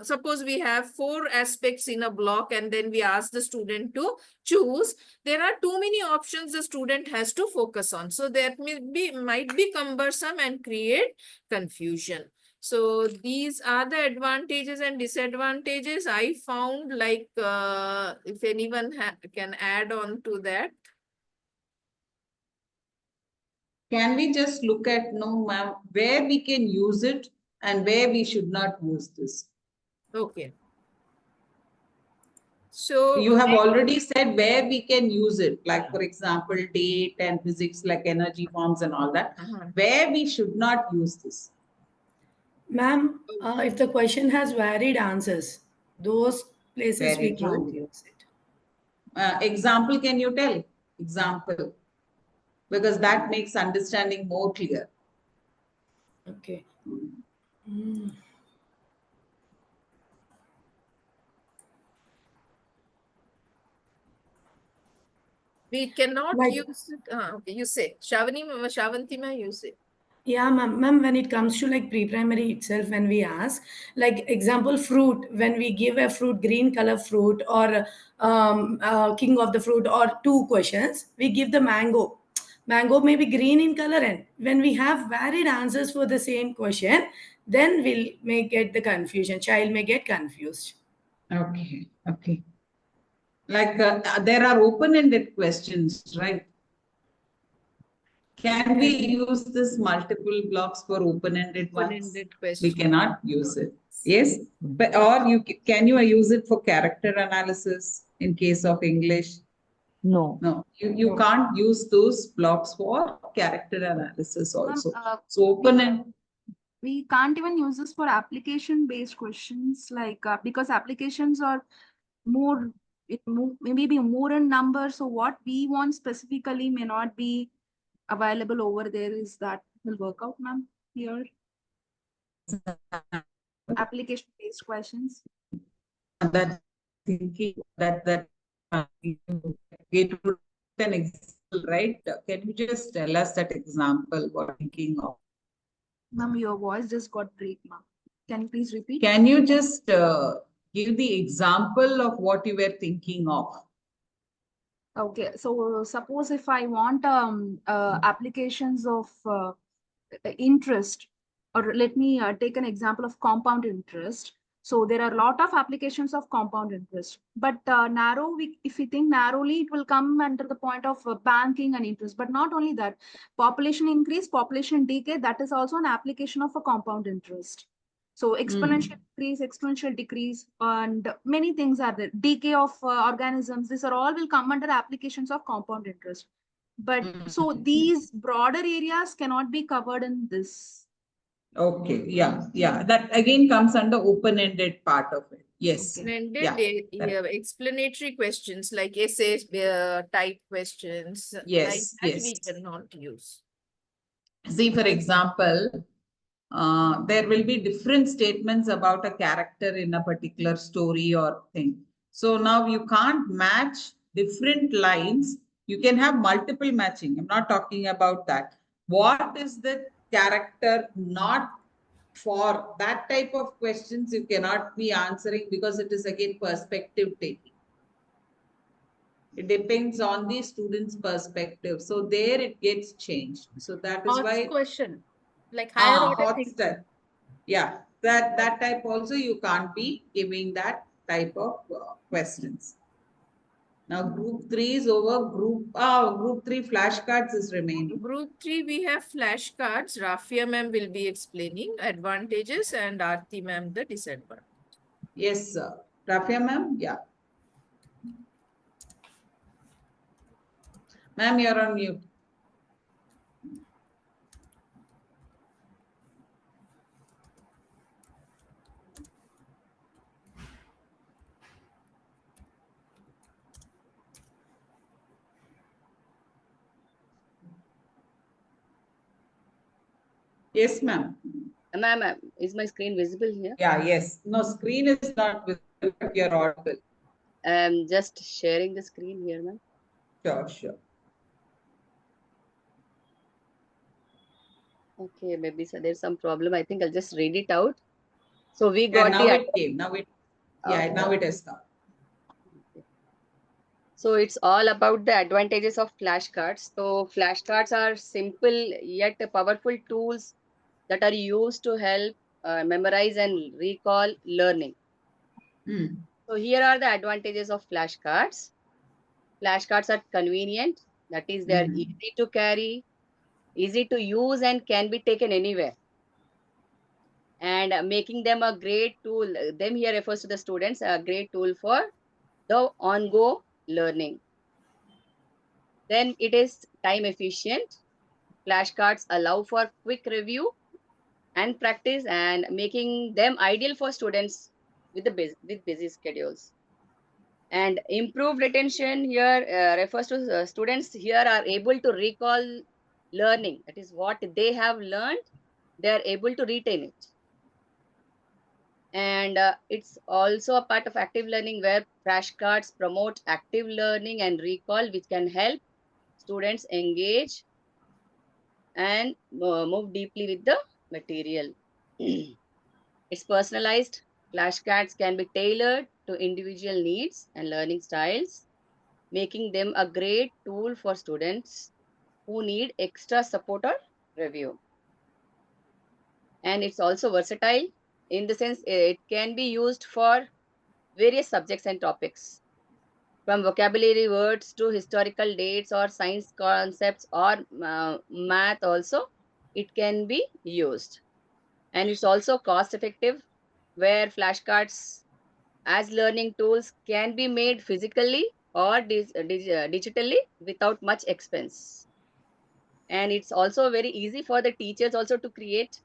suppose we have 4 aspects in a block and then we ask the student to choose, there are too many options the student has to focus on. So that might be cumbersome and create confusion. So these are the advantages and disadvantages I found. Like if anyone can add on to that. Can we just look at, no ma'am, where we can use it and where we should not use this? Okay. So You have already said where we can use it, like for example, date and physics, like energy forms and all that, where we should not use this. Ma'am, if the question has varied answers, those places Very we can't true. use it. Example, can you tell? Example. Because that makes understanding more clear. Okay. we cannot Like- use it. Okay, you say. Shavanti ma, you say. Yeah, ma'am, when it comes to like pre-primary itself, when we ask, like example, fruit, when we give a fruit, green color fruit or king of the fruit or two questions, we give the mango. Mango may be green in color, and when we have varied answers for the same question, then we'll may get the confusion. Child may get confused. Okay, okay. Like there are open-ended questions, right? Can we use this multiple blocks for open-ended ones? Open-ended We question. cannot use it. Yes, but or can you use it for character analysis in case of English? No. No, you can't use those blocks for character analysis also. So open and We can't even use this for application based questions, like because applications are more, maybe more in number. So what we want specifically may not be available over there. Is that will work out, ma'am? Here, application based questions. that thinking that it would be an example, right? Can you just tell us that example? What you're thinking of? Ma'am, your voice just got break, ma'am. Can you please repeat? Can you just give the example of what you were thinking of? Okay, so suppose if I want applications of interest, or let me take an example of compound interest. So there are a lot of applications of compound interest, but if we think narrowly, it will come under the point of banking and interest. But not only that, population increase, population decay, that is also an application of a compound interest. So exponential increase, exponential decrease, and many things are there. Decay of organisms, these are all will come under applications of compound interest. But so these broader areas cannot be covered in this. Okay, yeah. That again comes under open-ended part of it. Yes. Open-ended explanatory questions like essays, type questions. Yes, like that yes. we cannot use. See, for example, there will be different statements about a character in a particular story or thing. So now you can't match different lines. You can have multiple matching. I'm not talking about that. What is the character not for that type of questions you cannot be answering because it is again perspective taking. It depends on the student's perspective. So there it gets changed. So that is why question, like higher order hot things. style. Yeah, that type also you can't be giving that type of questions. Now group 3 is over. Group 3 flashcards is remaining. Group 3, we have flashcards. Rafia ma'am will be explaining advantages and Aarti ma'am the disadvantage. Yes, sir. Rafia ma'am, yeah. Ma'am, you're on mute. Yes, ma'am. Ma'am, is my screen visible here? Yeah, yes. No, screen is not visible, but you're audible. I'm just sharing the screen here, ma'am. Sure. Okay, maybe so there's some problem. I think I'll just read it out. So we Yeah, got now the it came. Now it has come. So it's all about the advantages of flashcards. So flashcards are simple yet powerful tools that are used to help memorize and recall learning. So here are the advantages of flashcards. Flashcards are convenient. That is, they are easy to carry, easy to use, and can be taken anywhere. And making them a great tool. Them here refers to the students, a great tool for the on-go learning. Then it is time efficient. Flashcards allow for quick review and practice and making them ideal for students with busy schedules. And improved retention here refers to students here are able to recall learning. That is what they have learned, they are able to retain it. And it's also a part of active learning where flashcards promote active learning and recall, which can help students engage and move deeply with the material. It's personalized. Flashcards can be tailored to individual needs and learning styles, making them a great tool for students who need extra support or review. And it's also versatile in the sense it can be used for various subjects and topics, from vocabulary words to historical dates or science concepts or math also, it can be used. And it's also cost effective, where flashcards as learning tools can be made physically or digitally without much expense. And it's also very easy for the teachers also to create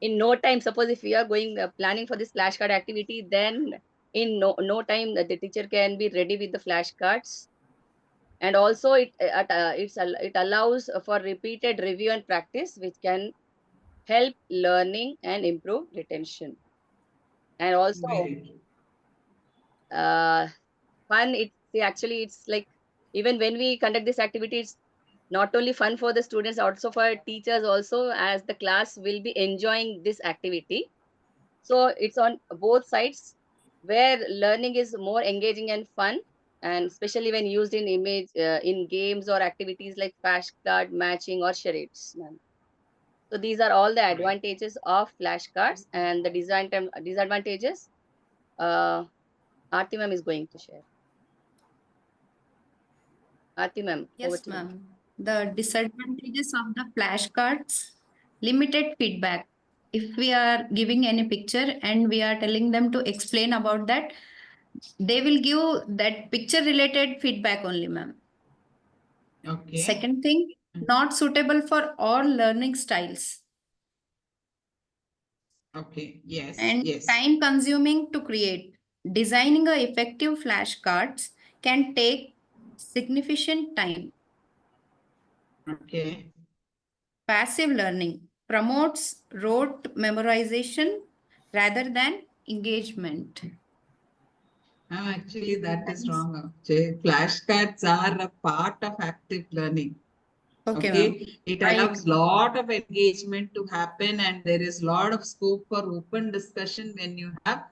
in no time. Suppose if we are going planning for this flashcard activity, then in no time the teacher can be ready with the flashcards. And also it allows for repeated review and practice, which can help learning and improve retention. And also fun, it's like, even when we conduct this activity, it's not only fun for the students, also for teachers also, as the class will be enjoying this activity. So it's on both sides, where learning is more engaging and fun, and especially when used in in games or activities like flashcard matching or charades. So these are all the advantages of flashcards, and the disadvantages Aarti ma'am is going to share. Aarti ma'am, over Yes, to you. ma'am. The disadvantages of the flashcards, limited feedback. If we are giving any picture and we are telling them to explain about that, they will give that picture related feedback only, ma'am. Okay. Second thing, not suitable for all learning styles. Okay. Yes. And Yes. time consuming to create. Designing a effective flashcards can take significant time. Okay. Passive learning promotes rote memorization rather than engagement. Actually, that is wrong. Flashcards are a part of active learning. Okay, ma'am. It allows lot of engagement to happen, and there is lot of scope for open discussion when you have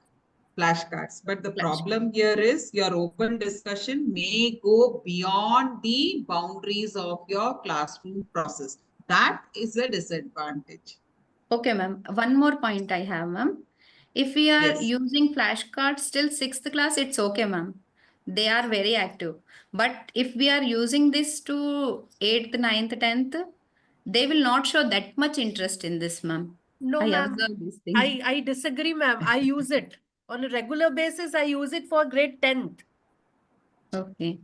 flashcards. But the problem here is your open discussion may go beyond the boundaries of your classroom process. That is a disadvantage. Okay, ma'am. One more point I have, ma'am. If we are Yes. using flashcards till 6th class, it's okay, ma'am. They are very active. But if we are using this to 8th, 9th, 10th, they will not show that much interest in this, ma'am. No, I ma'am. observe this thing. I disagree, ma'am. I use it on a regular basis. I use it for grade 10th. Okay.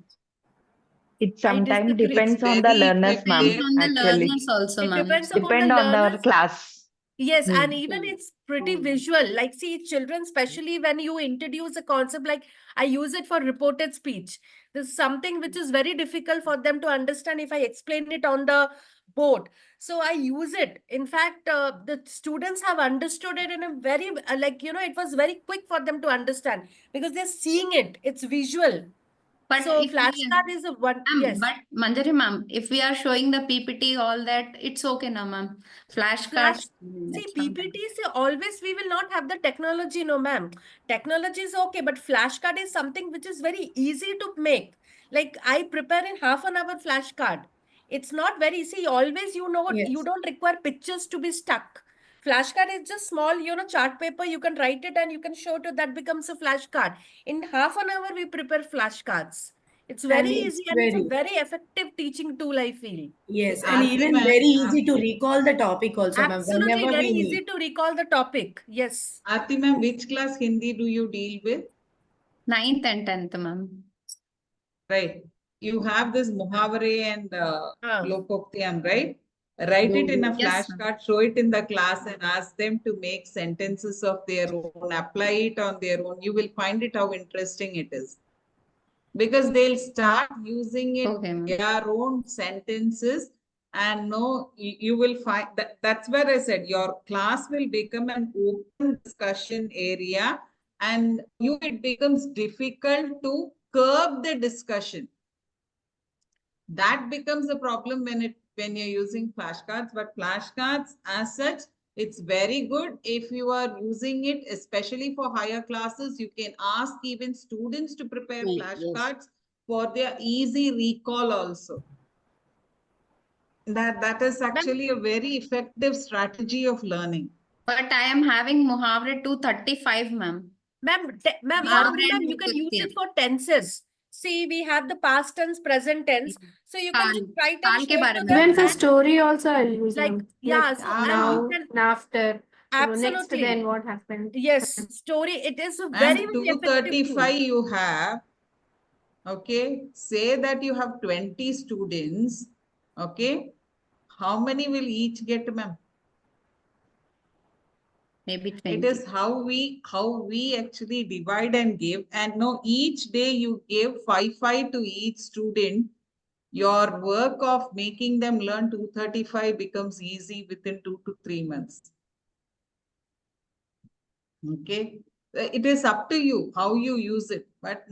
It I sometimes disagree. depends on the learners, Depends ma'am, on the actually. learners also, It ma'am. depends upon the Depend on the learners. class. Yes, and Hmm. even it's pretty visual. Like, see, children, especially when you introduce a concept like I use it for reported speech. This is something which is very difficult for them to understand if I explain it on the board. So I use it. In fact, the students have understood it in a very, it was very quick for them to understand because they're seeing it. It's visual. But So if we, flashcard is a one, yes. but Manjari ma'am, if we are showing the PPT, all that, it's okay now, ma'am. Flashcards. See, PPTs always we will not have the technology, no, ma'am. Technology is okay, but flashcard is something which is very easy to make. Like I prepare in half an hour flashcard. It's not very easy. Always, you Yes. don't require pictures to be stuck. Flashcard is just small, chart paper. You can write it and you can show it. That becomes a flashcard. In half an hour, we prepare flashcards. It's very And easy it's and it's a very, very effective teaching tool, I feel. yes, and Aarti even ma'am, very easy to recall the topic also, ma'am, Absolutely whenever very we easy need. to recall the topic. Yes. Aarti ma'am, which class Hindi do you deal with? 9th and 10th, ma'am. Right. You have this Muhavare and Lokoktyam, right? Write it in a Yes, ma'am. flashcard, show it in the class and ask them to make sentences of their own, apply it on their own. You will find it how interesting it is. Because they'll start using it their own sentences, and you will find that's where I said your class will become an open discussion area, and it becomes difficult to curb the discussion. That becomes a problem when you're using flashcards. But flashcards as such, it's very good if you are using it, especially for higher classes. You can ask even students to prepare flashcards for their easy recall also. That is actually a very effective strategy of learning. But I am having Muhavre 235, ma'am. Ma'am, you can use it for tenses. See, we have the past tense, present tense. So you can just write and show it to them. Even for story also I'll use like, them. yeah, Like, so now, after, absolutely. next then what happened. Yes, story, it is a And very, very effective 235 tool. you have, okay, say that you have 20 students, okay, how many will each get, ma'am? Maybe 20. It is how we actually divide and give, and each day you give 5 to each student. Your work of making them learn 235 becomes easy within 2 to 3 months. Okay, it is up to you how you use it, but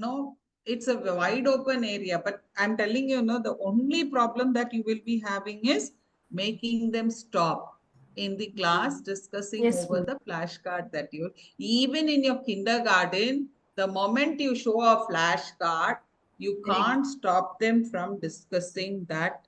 it's a wide open area. But I'm telling you, the only problem that you will be having is making them stop in the class discussing over the flashcard that even in your kindergarten, the moment you show a flashcard, you can't stop them from discussing that.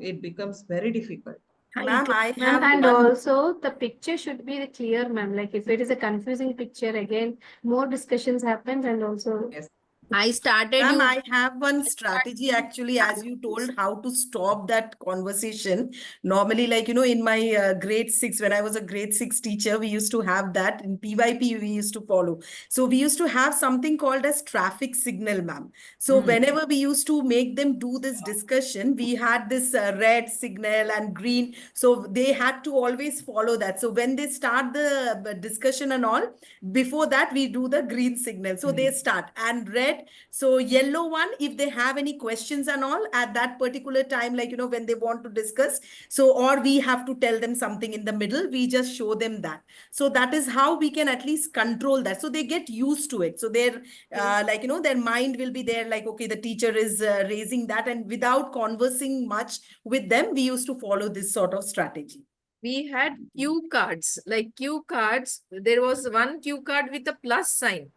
It becomes very difficult. Ma'am, I Ma'am, have and one. also the picture should be clear, ma'am. Like if it is a confusing picture, again, more discussions happen, and also. Yes. I started Ma'am, I have one strategy actually, as you told, how to stop that conversation. Normally, like, in my grade 6, when I was a grade 6 teacher, we used to have that in PYP, we used to follow. So we used to have something called as traffic signal, ma'am. So whenever we used to make them do this discussion, we had this red signal and green. So they had to always follow that. So when they start the discussion and all, before that, we do the green signal. So they start, and red. So yellow one, if they have any questions and all at that particular time, like, when they want to discuss. So, or we have to tell them something in the middle, we just show them that. So that is how we can at least control that. So they get used to it. So their, their mind will be there like, okay, the teacher is raising that. And without conversing much with them, we used to follow this sort of strategy. We had cue cards, like cue cards. There was one cue card with a plus sign.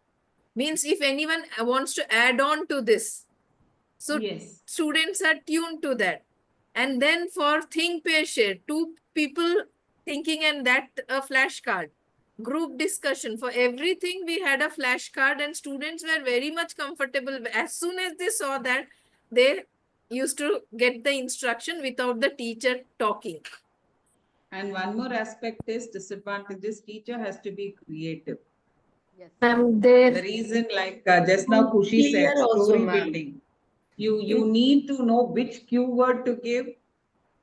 Means if anyone wants to add on to this. So students are tuned to that. And then for think, pair, share, 2 people thinking and that a flashcard. Group discussion. For everything we had a flashcard, and students were very much comfortable. As soon as they saw that, they used to get the instruction without the teacher talking. And one more aspect is disadvantages. Teacher has to be creative. Yes. The reason, like just now Kushi said, Clear also, story ma'am. building. You need to know which keyword to give,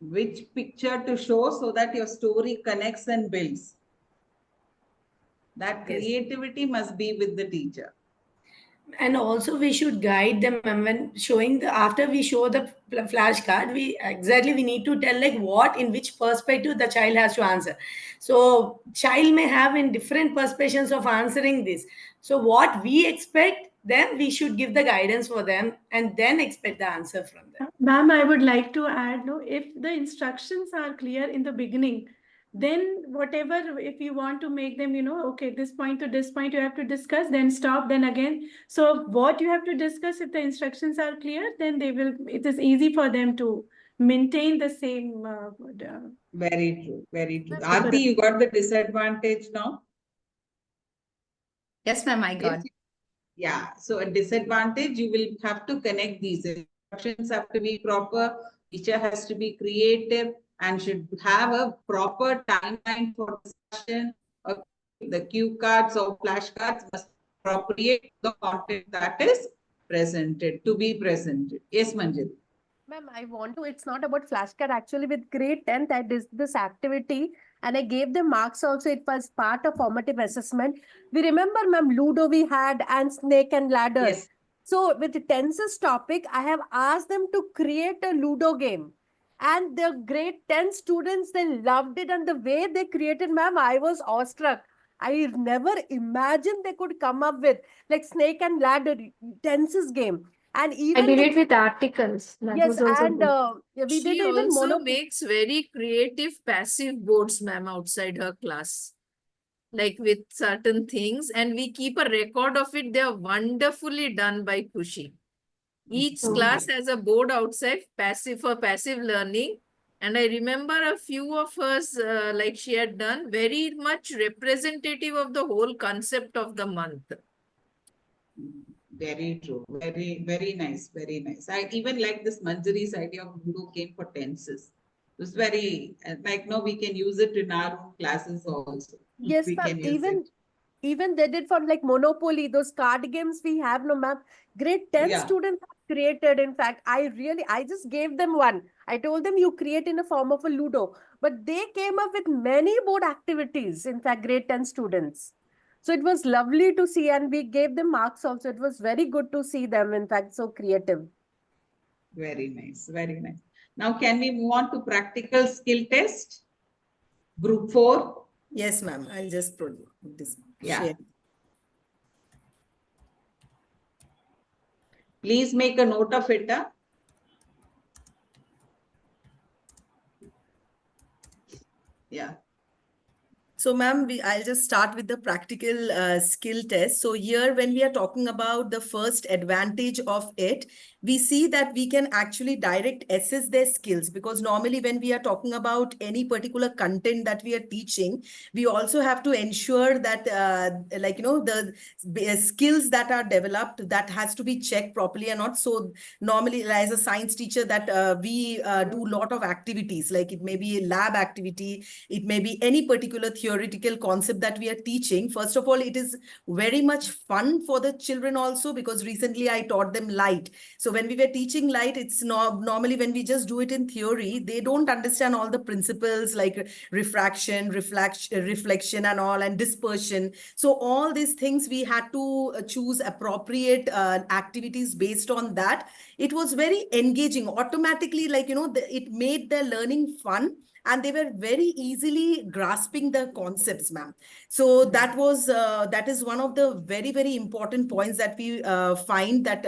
which picture to show, so that your story connects and builds. That creativity must be with the teacher. And also we should guide them, and when showing after we show the flashcard, we need to tell like what, in which perspective the child has to answer. So child may have in different perspectives of answering this. So what we expect, then we should give the guidance for them and then expect the answer from them. Ma'am, I would like to add, if the instructions are clear in the beginning, then whatever, if you want to make them, okay, this point to this point you have to discuss, then stop, then again. So what you have to discuss, if the instructions are clear, then it is easy for them to maintain the same. Very true, very true. Aarti, you got the disadvantage now? Yes, ma'am, I got. Yeah, so a disadvantage, you will have to connect these. Instructions have to be proper, teacher has to be creative and should have a proper timeline for discussion. Okay. The cue cards or flashcards must appropriate the content that is presented, to be presented. Yes, Manjari. Ma'am, I want to, it's not about flashcard. Actually, with grade 10th, I did this activity and I gave them marks also. It was part of formative assessment. We remember, ma'am, Ludo we had and Snake and Ladder. Yes. So with the tenses topic, I have asked them to create a Ludo game. And the grade 10 students, they loved it. And the way they created, ma'am, I was awestruck. I never imagined they could come up with like Snake and Ladder tenses game. And I even did the it with articles. That yes, was also and good. yeah, we did She even also mono. makes very creative passive boards, ma'am, outside her class. Like with certain things, and we keep a record of it. They are wonderfully done by Kushi. Each class has a board outside for passive learning. And I remember a few of hers, like she had done, very much representative of the whole concept of the month. Very true. Very, very nice. Very nice. I even like this Manjari's idea of Ludo game for tenses. It was very, like, no, we can use it in our own classes also. Yes, We ma'am. can use it. Even they did for like Monopoly, those card games we have, no, ma'am. Grade 10 Yeah. students have created. In fact, I just gave them one. I told them you create in a form of a Ludo. But they came up with many board activities, in fact, grade 10 students. So it was lovely to see, and we gave them marks also. It was very good to see them, in fact, so creative. Very nice. Very nice. Now, can we move on to practical skill test? Group 4. Yes, ma'am. I'll just put this. Yeah. Share. Please make a note of it. Yeah. So, ma'am, I'll just start with the practical skill test. So here, when we are talking about the first advantage of it, we see that we can actually direct assess their skills, because normally when we are talking about any particular content that we are teaching, we also have to ensure that, the skills that are developed, that has to be checked properly or not. So normally, as a science teacher, that we do a lot of activities, like it may be a lab activity, it may be any particular theoretical concept that we are teaching. First of all, it is very much fun for the children also, because recently I taught them light. So when we were teaching light, it's normally when we just do it in theory, they don't understand all the principles like refraction, reflection and all, and dispersion. So all these things we had to choose appropriate activities based on that. It was very engaging automatically, like, it made their learning fun, and they were very easily grasping the concepts, ma'am. So that is one of the very, very important points that we find, that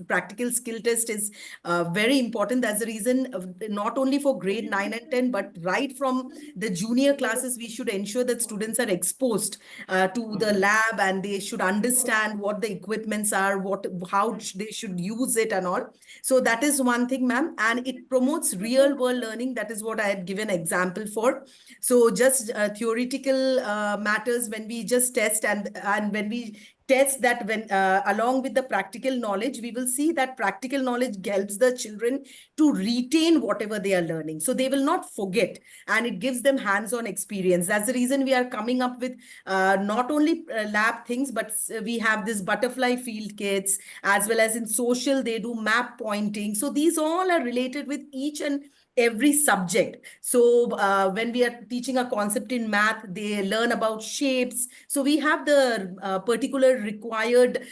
practical skill test is very important. That's the reason, not only for grade 9 and 10, but right from the junior classes, we should ensure that students are exposed to the lab, and they should understand what the equipments are, how they should use it and all. So that is one thing, ma'am. And it promotes real world learning. That is what I had given example for. So just theoretical matters, when we just test, and when we test that, when along with the practical knowledge, we will see that practical knowledge helps the children to retain whatever they are learning. So they will not forget, and it gives them hands-on experience. That's the reason we are coming up with not only lab things, but we have this butterfly field kits, as well as in social, they do map pointing. So these all are related with each and every subject. So when we are teaching a concept in math, they learn about shapes. So we have the particular required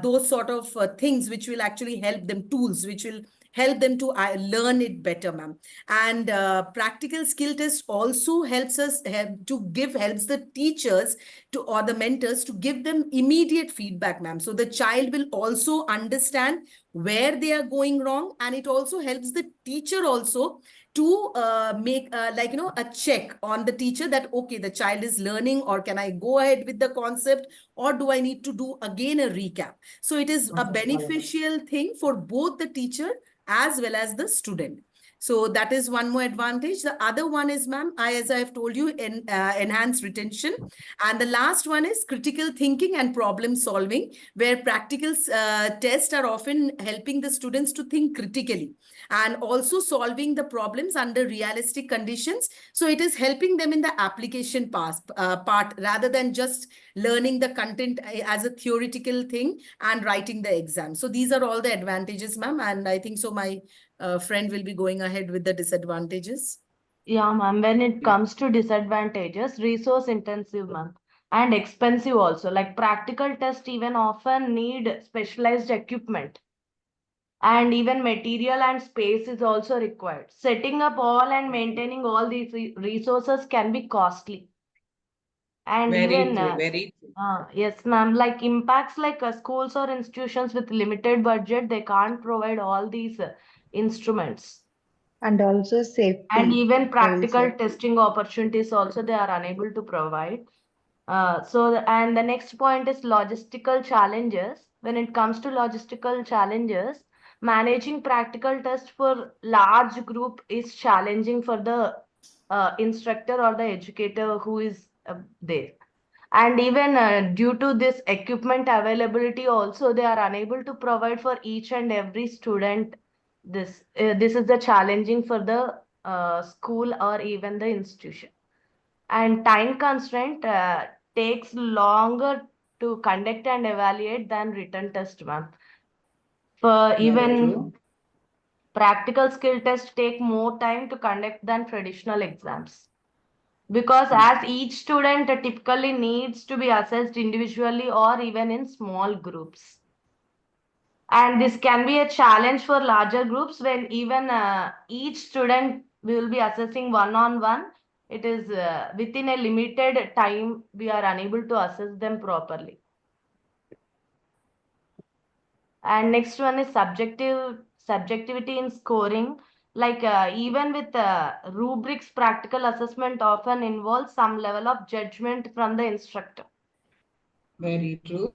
those sort of things which will actually help them, tools which will help them to learn it better, ma'am. And practical skill test also helps helps the teachers or the mentors to give them immediate feedback, ma'am. So the child will also understand where they are going wrong, and it also helps the teacher also to make a check on the teacher, that okay, the child is learning, or can I go ahead with the concept, or do I need to do again a recap? So it is a beneficial thing for both the teacher as well as the student. So that is one more advantage. The other one is, ma'am, as I have told you, enhance retention. And the last one is critical thinking and problem solving, where practical tests are often helping the students to think critically and also solving the problems under realistic conditions. So it is helping them in the application part rather than just learning the content as a theoretical thing and writing the exam. So these are all the advantages, ma'am. And I think so my friend will be going ahead with the disadvantages. Yeah, ma'am. When it comes to disadvantages, resource intensive, ma'am, and expensive also. Like practical tests even often need specialized equipment, and even material and space is also required. Setting up all and maintaining all these resources can be costly. And Very even true, very true. yes, ma'am, like impacts like schools or institutions with limited budget, they can't provide all these instruments. And also And safety, even I will practical say. testing opportunities also they are unable to provide. And the next point is logistical challenges. When it comes to logistical challenges, managing practical tests for large group is challenging for the instructor or the educator who is there. And even due to this equipment availability also, they are unable to provide for each and every student. This is the challenging for the school or even the institution. And time constraint takes longer to conduct and evaluate than written test, ma'am. For Very even true. practical skill tests take more time to conduct than traditional exams. Because as each student typically needs to be assessed individually or even in small groups. And this can be a challenge for larger groups when even each student will be assessing one-on-one. It is within a limited time, we are unable to assess them properly. And next one is subjectivity in scoring. Like even with rubrics, practical assessment often involves some level of judgment from the instructor, Very true.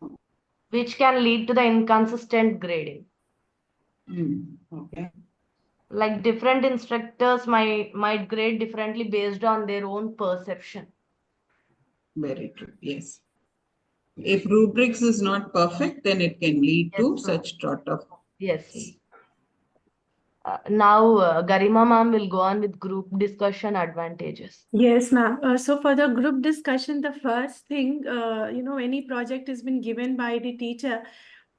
which can lead to the inconsistent grading. Okay. Like different instructors might grade differently based on their own perception. Very true. Yes. If rubrics is not perfect, then it can lead Yes, to ma'am. such sort of. Yes. Now Garima ma'am will go on with group discussion advantages. Yes, ma'am. So for the group discussion, the first thing, any project has been given by the teacher.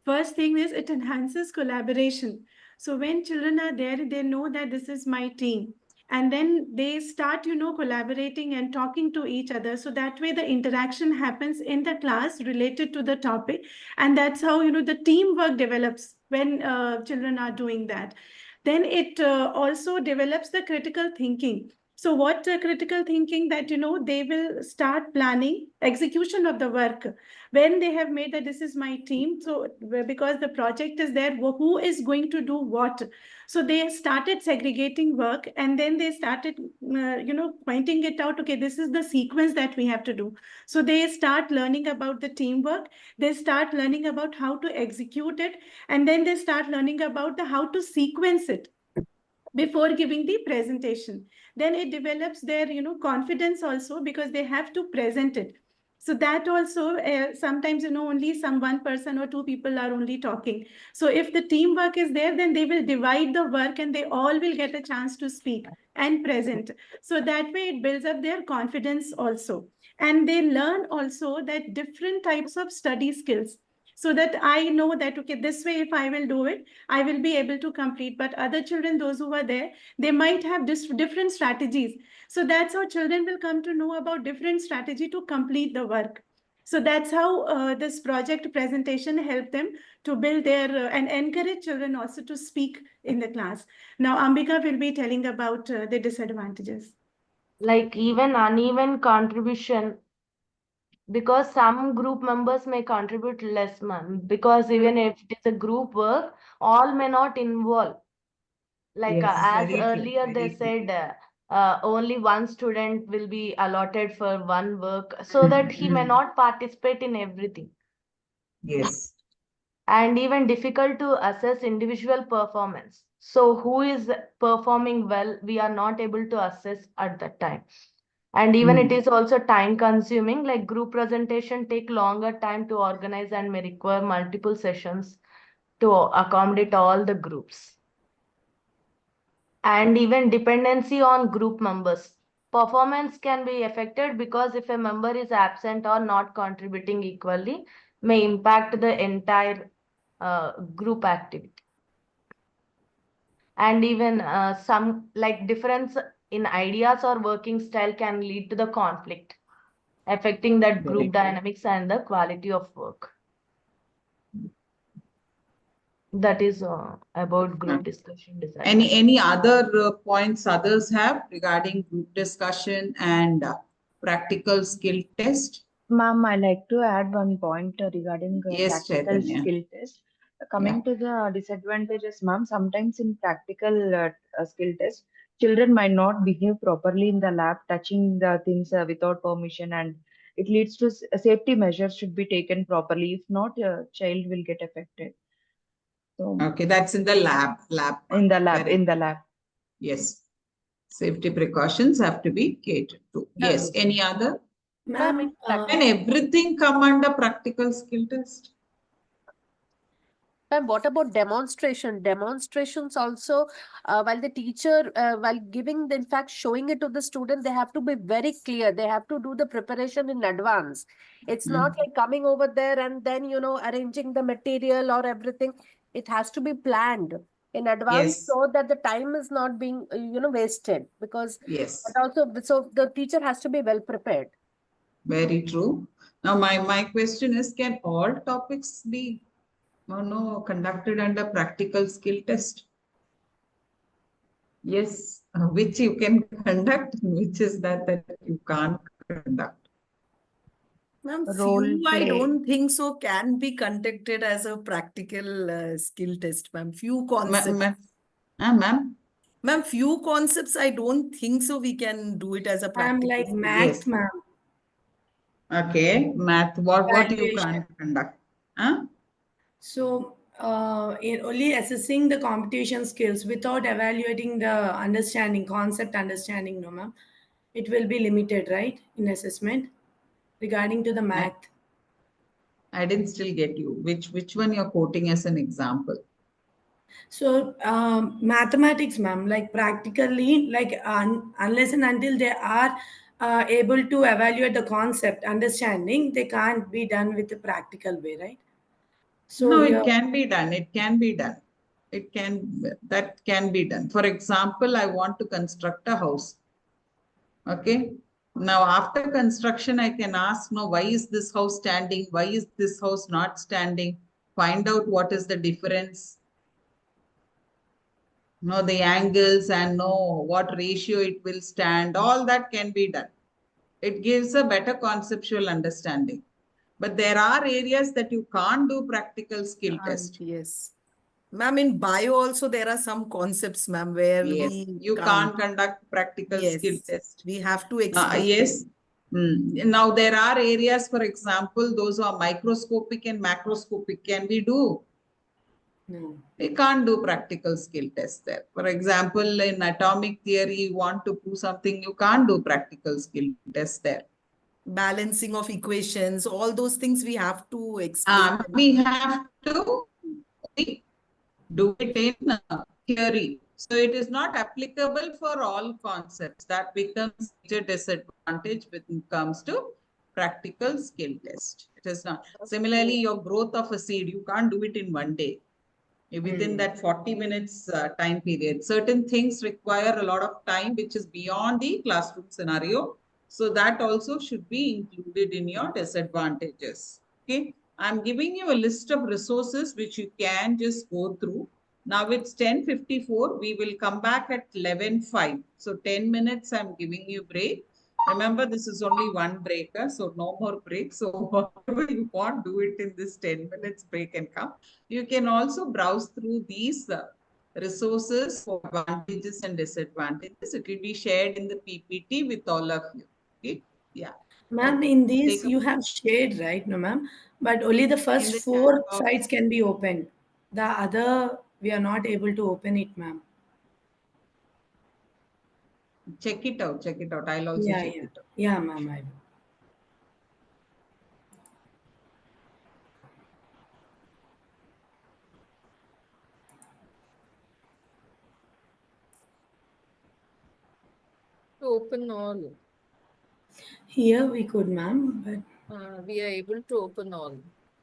First thing is it enhances collaboration. So when children are there, they know that this is my team. And then they start, collaborating and talking to each other. So that way the interaction happens in the class related to the topic. And that's how, the teamwork develops when children are doing that. Then it also develops the critical thinking. So what critical thinking that, they will start planning execution of the work when they have made that this is my team. So because the project is there, who is going to do what? So they started segregating work and then they started, pointing it out. Okay, this is the sequence that we have to do. So they start learning about the teamwork. They start learning about how to execute it. And then they start learning about the how to sequence it before giving the presentation. Then it develops their confidence also because they have to present it. So that also sometimes only one person or two people are only talking. So if the teamwork is there, then they will divide the work and they all will get a chance to speak and present. So that way it builds up their confidence also. And they learn also that different types of study skills, so that I know that, okay, this way, if I will do it, I will be able to complete. But other children, those who are there, they might have different strategies. So that's how children will come to know about different strategy to complete the work. So that's how this project presentation helped them to build their and encourage children also to speak in the class. Now, Ambika will be telling about the disadvantages. Like even uneven contribution, because some group members may contribute less, ma'am. Because even if it is a group work, all may not involve. Like Yes, as very true, earlier they very true. said, only one student will be allotted for one work, so that he may not participate in everything. Yes. And even difficult to assess individual performance. So who is performing well, we are not able to assess at that time. And even it is also time consuming, like group presentation take longer time to organize and may require multiple sessions to accommodate all the groups. And even dependency on group members. Performance can be affected because if a member is absent or not contributing equally, may impact the entire group activity. And even some like difference in ideas or working style can lead to the conflict, affecting that group dynamics and the quality of work. That is about group discussion design. Any other points others have regarding group discussion and practical skill test? Ma'am, I like to add one point regarding Yes, practical Chaitanya. skill test. Coming to the disadvantages, ma'am, sometimes in practical skill test, children might not behave properly in the lab, touching the things without permission, and it leads to safety measures should be taken properly. If not, a child will get affected. So, okay, that's in the lab. In the lab. Yes. Safety precautions have to be catered to. Yes. Any other? Ma'am, Can everything come under practical skill test? And what about demonstration? Demonstrations also, while the teacher, while giving, in fact, showing it to the student, they have to be very clear. They have to do the preparation in advance. It's not like coming over there and then, arranging the material or everything. It has to be planned in advance so that the time is not being, wasted. Because but also, so the teacher has to be well prepared. Very true. Now, my question is, can all topics be conducted under practical skill test? Yes, which you can conduct, which is that you can't conduct. Ma'am, Role few I play. don't think so can be conducted as a practical skill test, ma'am. Few concepts. Ma'am? Ma'am, few concepts I don't think so we can do it as a practical. like math, ma'am. Okay, math. What you Evaluation. can't conduct? Huh? So only assessing the competition skills without evaluating the understanding, concept understanding, no ma'am. It will be limited, right, in assessment regarding to the math. I didn't still get you. Which one you're quoting as an example? So mathematics, ma'am, like practically, like unless and until they are able to evaluate the concept, understanding, they can't be done with the practical way, right? So no, here, it can be done. It can be done. That can be done. For example, I want to construct a house. Okay. Now, after construction, I can ask, no, why is this house standing? Why is this house not standing? Find out what is the difference. Know the angles and know what ratio it will stand. All that can be done. It gives a better conceptual understanding. But there are areas that you can't do practical skill test. Yes. Ma'am, in bio also there are some concepts, ma'am, where you can't conduct practical skill test. We have to explain. Yes. Now there are areas, for example, those are microscopic and macroscopic. Can we do? No. We can't do practical skill test there. For example, in atomic theory, you want to prove something, you can't do practical skill test there. Balancing of equations, all those things we have to explain. We have to do it in theory. So it is not applicable for all concepts. That becomes a disadvantage when it comes to practical skill test. It is not. Similarly, your growth of a seed, you can't do it in one day. Within that 40 minutes time period. Certain things require a lot of time, which is beyond the classroom scenario. So that also should be included in your disadvantages. Okay. I'm giving you a list of resources which you can just go through. Now it's 10:54. We will come back at 11:05. So 10 minutes I'm giving you break. Remember, this is only one breaker, so no more break. So whatever you want, do it in this 10 minutes break and come. You can also browse through these resources for advantages and disadvantages. It will be shared in the PPT with all of you. Okay? Yeah. Ma'am, in these you have shared, right? No, ma'am. But only the first four sites can be opened. The other We are not able to open it, ma'am. Check it out. Check it out. I'll also Yeah, check yeah. it out. Yeah, ma'am, I will. To open all. Here we could, ma'am, but We are able to open all.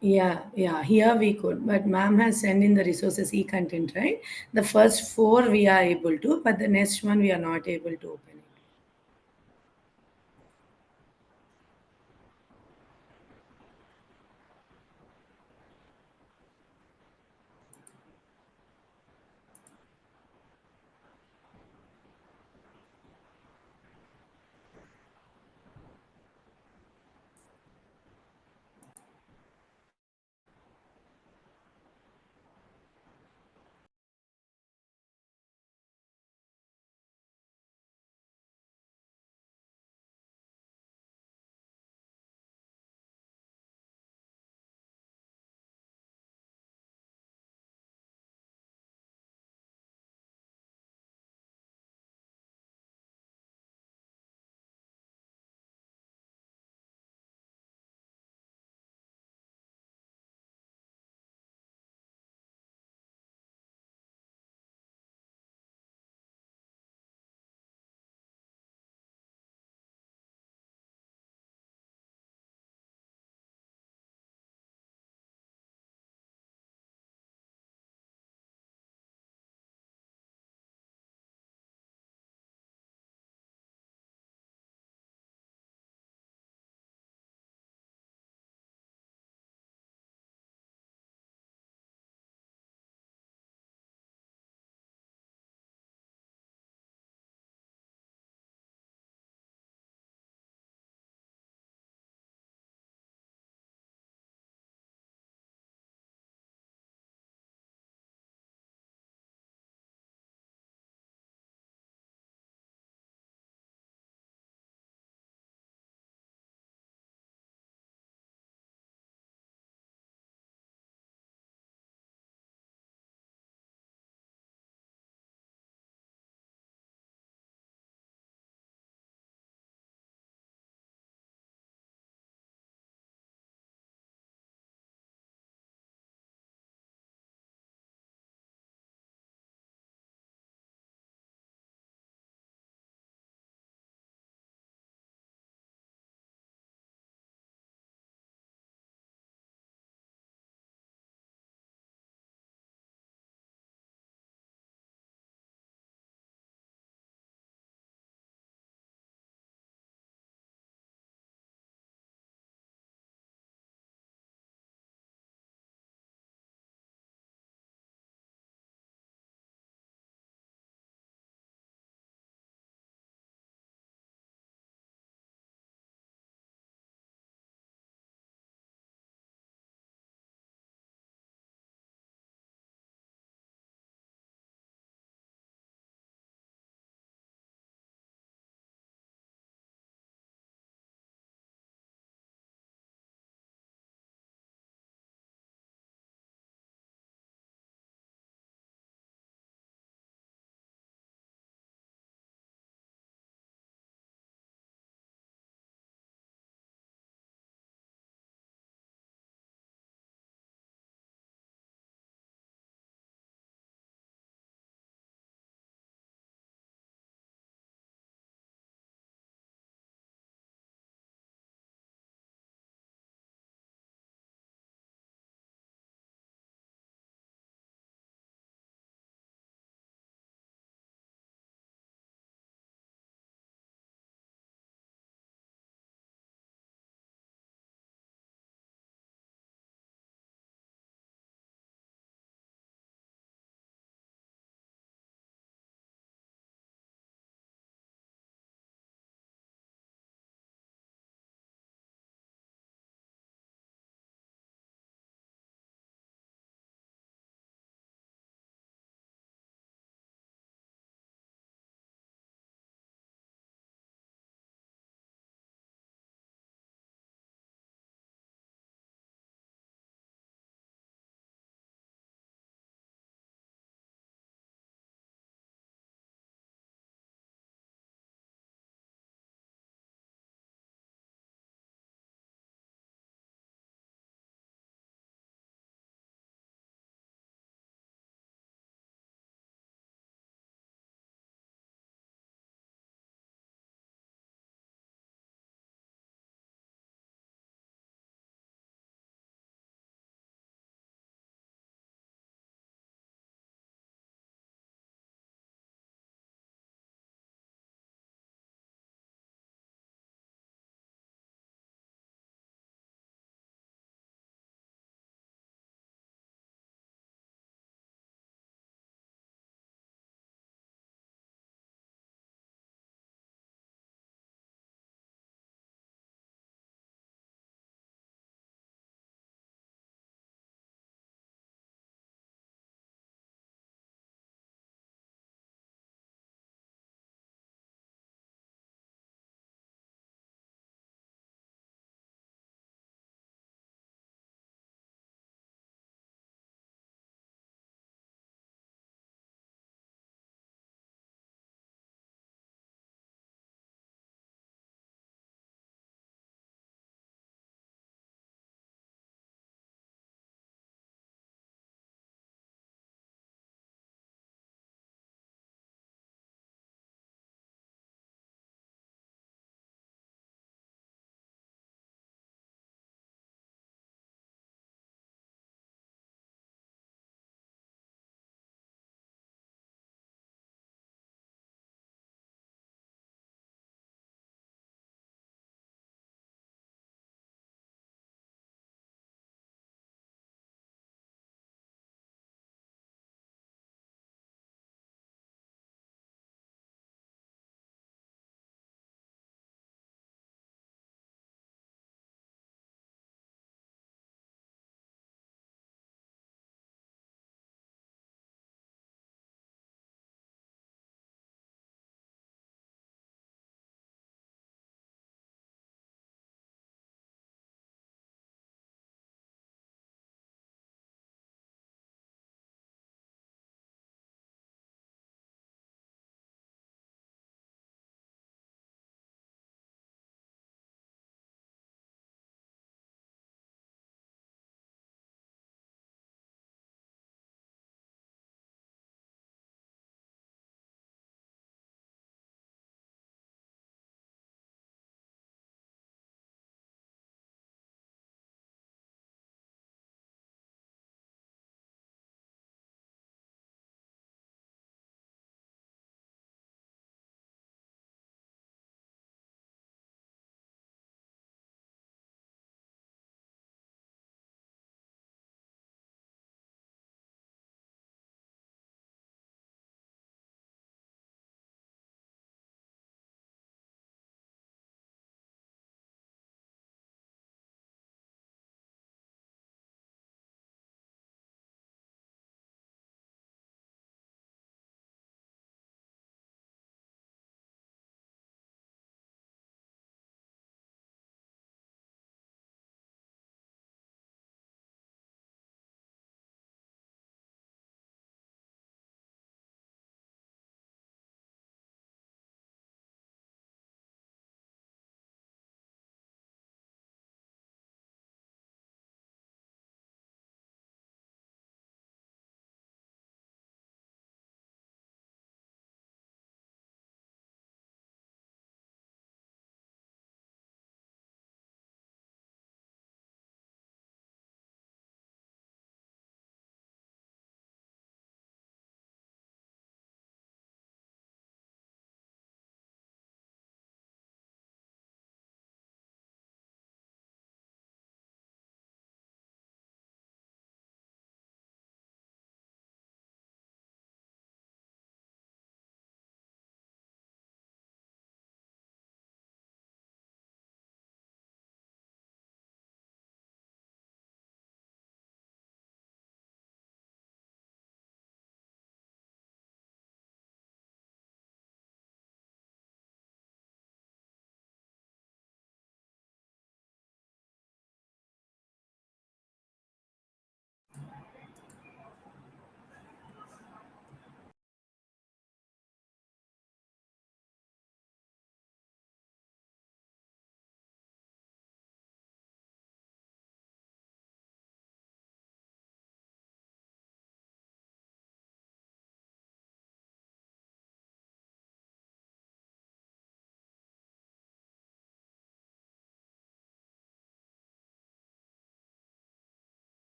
yeah, here we could. But ma'am has sent in the resources e-content, right? The first four we are able to, but the next one we are not able to open it.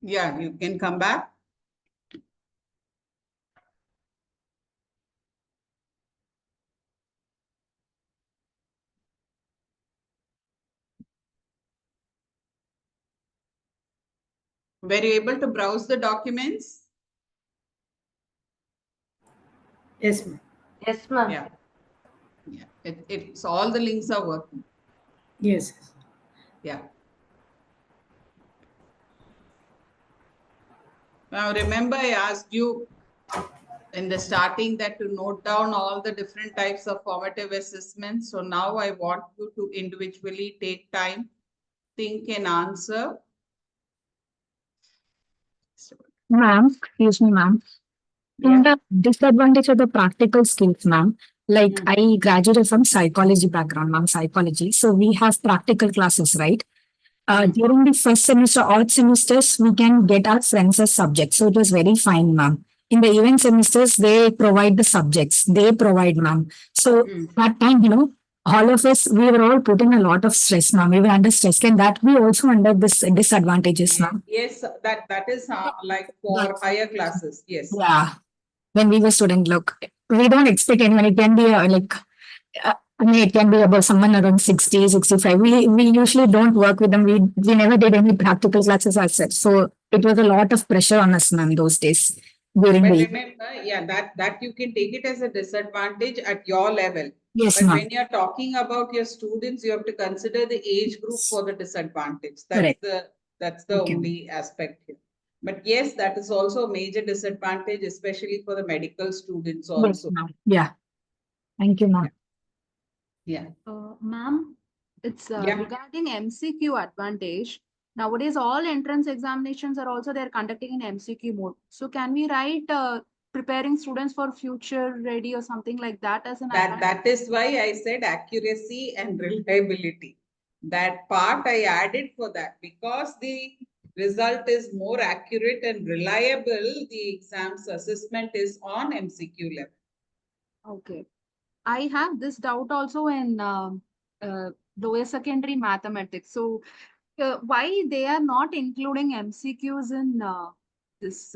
Yeah, you can come back. Were you able to browse the documents? Yes, ma'am. Yes, ma'am. Yeah. Yeah. It's all the links are working. Yes. Yeah. Now remember, I asked you in the starting that to note down all the different types of formative assessments. So now I want you to individually take time, think and answer. Ma'am, excuse me, ma'am. In the disadvantage of the practical skills, ma'am, like I graduated from psychology background, ma'am, psychology. So we have practical classes, right? During the first semester, odd semesters, we can get our friends as subjects. So it was very fine, ma'am. In the event semesters, they provide the subjects. They provide, ma'am. So that time, all of us, we were all putting a lot of stress, ma'am. We were under stress. Can that be also under this disadvantages, ma'am? Yes, that is like for higher classes. Yes. Yeah. When we were student, look, we don't expect anyone. It can be I mean, it can be about someone around 60, 65. We usually don't work with them. We never did any practical classes as such. So it was a lot of pressure on us, ma'am, those days during But the. remember, yeah, that you can take it as a disadvantage at your level. Yes, But ma'am. when you're talking about your students, you have to consider the age group for the disadvantage. Correct. That's the only aspect here. But yes, that is also a major disadvantage, especially for the medical students Yes, also. ma'am. Yeah. Thank you, ma'am. Yeah. Ma'am, it's Yeah. regarding MCQ advantage. Nowadays, all entrance examinations are also they're conducting in MCQ mode. So can we write preparing students for future ready or something like that as an advantage? That is why I said accuracy and reliability. That part I added for that because the result is more accurate and reliable. The exam's assessment is on MCQ level. Okay. I have this doubt also in lower secondary mathematics. So why they are not including MCQs in this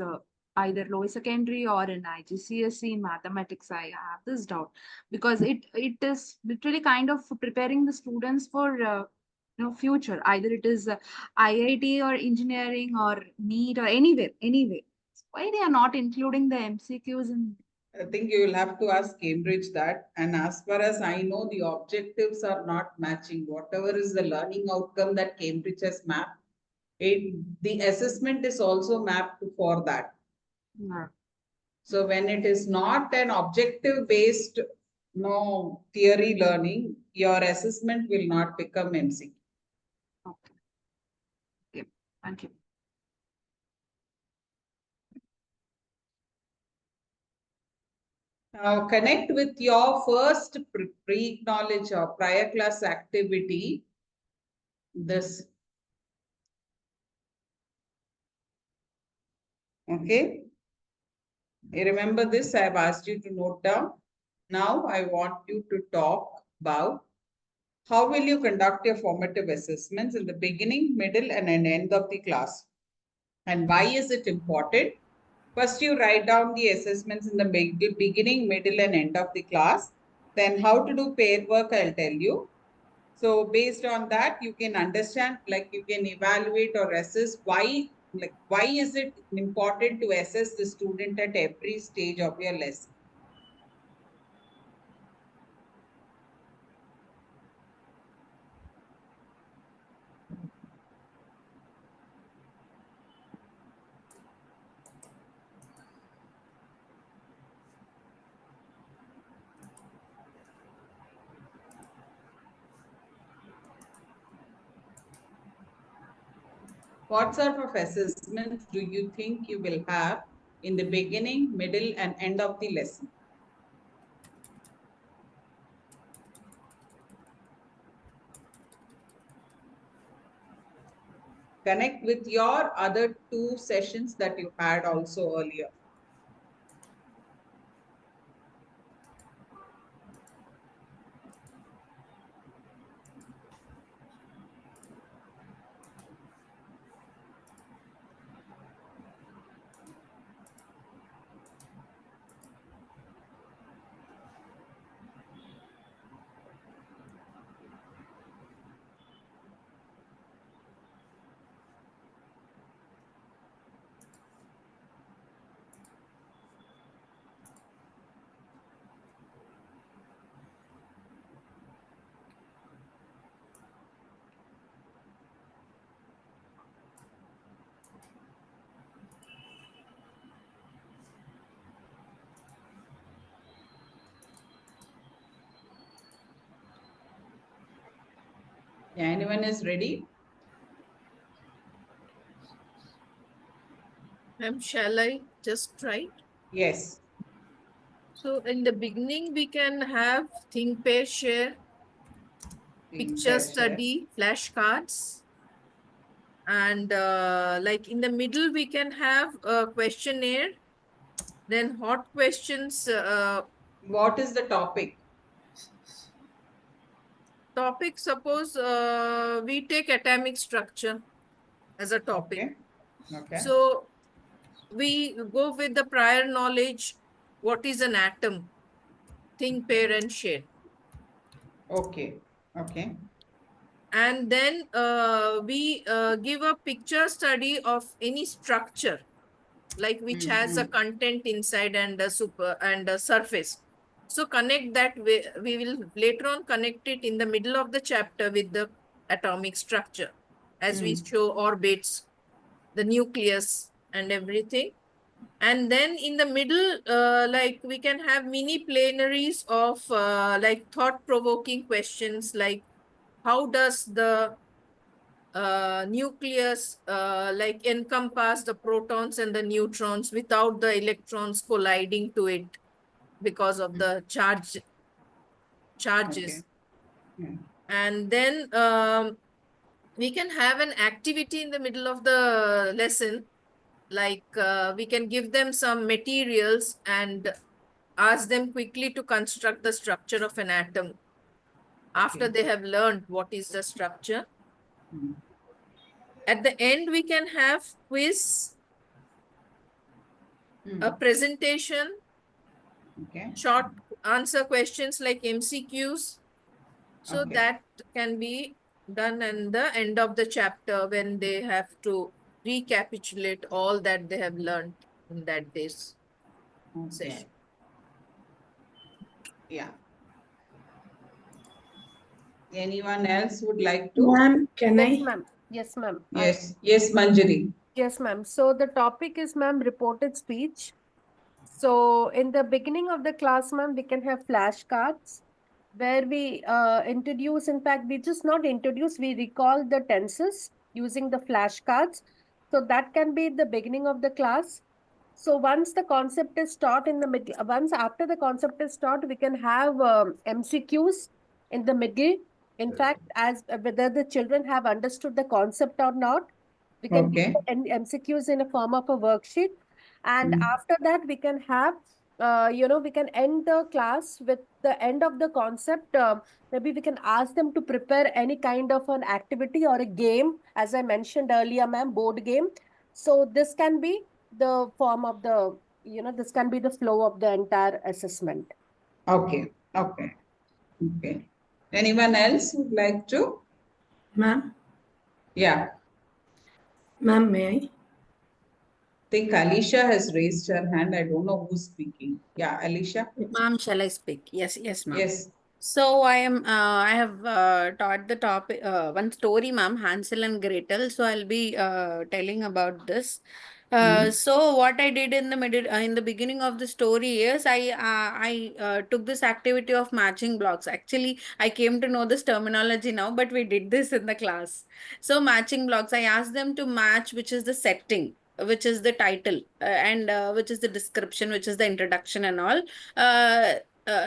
either lower secondary or in IGCSE mathematics? I have this doubt because it is literally kind of preparing the students for future. Either it is IIT or engineering or NEET or anywhere, anyway. Why they are not including the MCQs in? I think you will have to ask Cambridge that. And as far as I know, the objectives are not matching. Whatever is the learning outcome that Cambridge has mapped, the assessment is also mapped for that. So when it is not an objective based, no theory learning, your assessment will not become MCQ. Okay. Thank you. Now connect with your first pre-knowledge or prior class activity. This. Okay. You remember this? I have asked you to note down. Now I want you to talk about how will you conduct your formative assessments in the beginning, middle, and an end of the class. And why is it important? First, you write down the assessments in the beginning, middle, and end of the class. Then how to do pair work, I'll tell you. So based on that, you can understand, like you can evaluate or assess why is it important to assess the student at every stage of your lesson. What sort of assessments do you think you will have in the beginning, middle, and end of the lesson? Connect with your other two sessions that you had also earlier. Yeah, anyone is ready? Ma'am, shall I just try? Yes. So in the beginning, we can have think, pair, share, picture Pair share. study, flashcards. And like in the middle, we can have a questionnaire, then hot questions. What is the topic? Topic, suppose we take atomic structure as a topic. Okay. Okay. So we go with the prior knowledge. What is an atom? Think, pair, and share. Okay. Okay. And then we give a picture study of any structure, like which has a content inside and a super and a surface. So connect that, we will later on connect it in the middle of the chapter with the atomic structure, as we show orbits, the nucleus and everything. And then in the middle, like we can have mini plenaries of like thought-provoking questions, like how does the nucleus like encompass the protons and the neutrons without the electrons colliding to it because of the charges. Okay. And then we can have an activity in the middle of the lesson, like we can give them some materials and ask them quickly to construct the structure of an atom after they have learned what is the structure. At the end, we can have quiz, a presentation, Okay. short answer questions like MCQs. So Okay. that can be done in the end of the chapter when they have to recapitulate all that they have learned in that day's session. Yeah. Anyone else would like to? Ma'am, can Yes, I? ma'am. Yes, ma'am. Yes. Yes, Manjari. Yes, ma'am. So the topic is, ma'am, reported speech. So in the beginning of the class, ma'am, we can have flashcards where we introduce, in fact, we just not introduce, we recall the tenses using the flashcards. So that can be the beginning of the class. So once the concept is taught in the middle, once after the concept is taught, we can have MCQs in the middle. In fact, as whether the children have understood the concept or not, we can give Okay. the MCQs in a form of a worksheet. And after that, we can have, we can end the class with the end of the concept. Maybe we can ask them to prepare any kind of an activity or a game, as I mentioned earlier, ma'am, board game. So this can be the form of the, this can be the flow of the entire assessment. Okay. Okay. Okay. Anyone else would like to? Ma'am, Yeah. ma'am, may I? Think Alicia has raised her hand. I don't know who's speaking. Yeah, Alicia. Ma'am, shall I speak? Yes, yes, ma'am. Yes. So I have taught the topic, one story, ma'am, Hansel and Gretel. So I'll be telling about this. So what I did in the middle, in the beginning of the story is I took this activity of matching blocks. Actually, I came to know this terminology now, but we did this in the class. So matching blocks, I asked them to match which is the setting, which is the title, and which is the description, which is the introduction and all. Uh,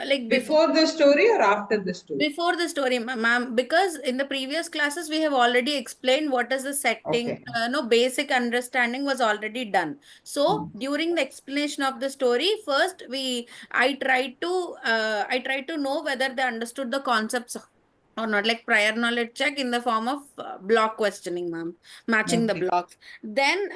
like Before the story or after the story? before the story, ma'am, because in the previous classes we have already explained what is the setting. Okay. No, basic understanding was already done. So during the explanation of the story, first I tried to know whether they understood the concepts or not, like prior knowledge check in the form of block questioning, ma'am, matching the Okay. blocks. Then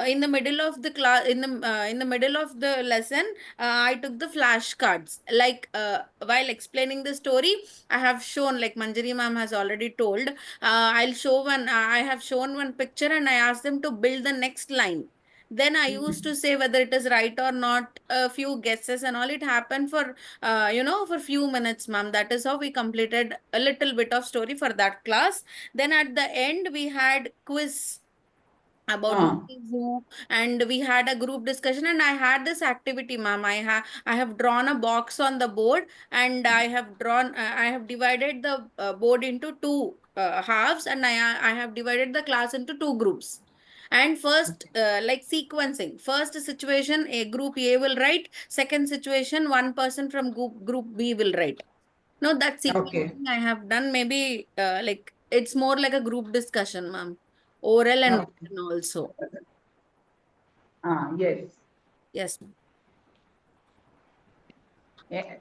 in the middle of the class, in the middle of the lesson, I took the flashcards. Like while explaining the story, I have shown, like Manjari ma'am has already told, I have shown one picture and I asked them to build the next line. Then I used to say whether it is right or not, a few guesses and all. It happened for, for few minutes, ma'am. That is how we completed a little bit of story for that class. Then at the end, we had quiz. about Ah, who is who, and we had a group discussion, and I had this activity, ma'am. I have drawn a box on the board, and I have divided the board into two halves, and I have divided the class into two groups. And first, like sequencing, first situation, a group A will write, second situation, one person from group B will write. No, that okay. sequencing I have done, maybe like it's more like a group discussion, ma'am. Oral and Okay. written also. Yes. Yes, ma'am. Eh,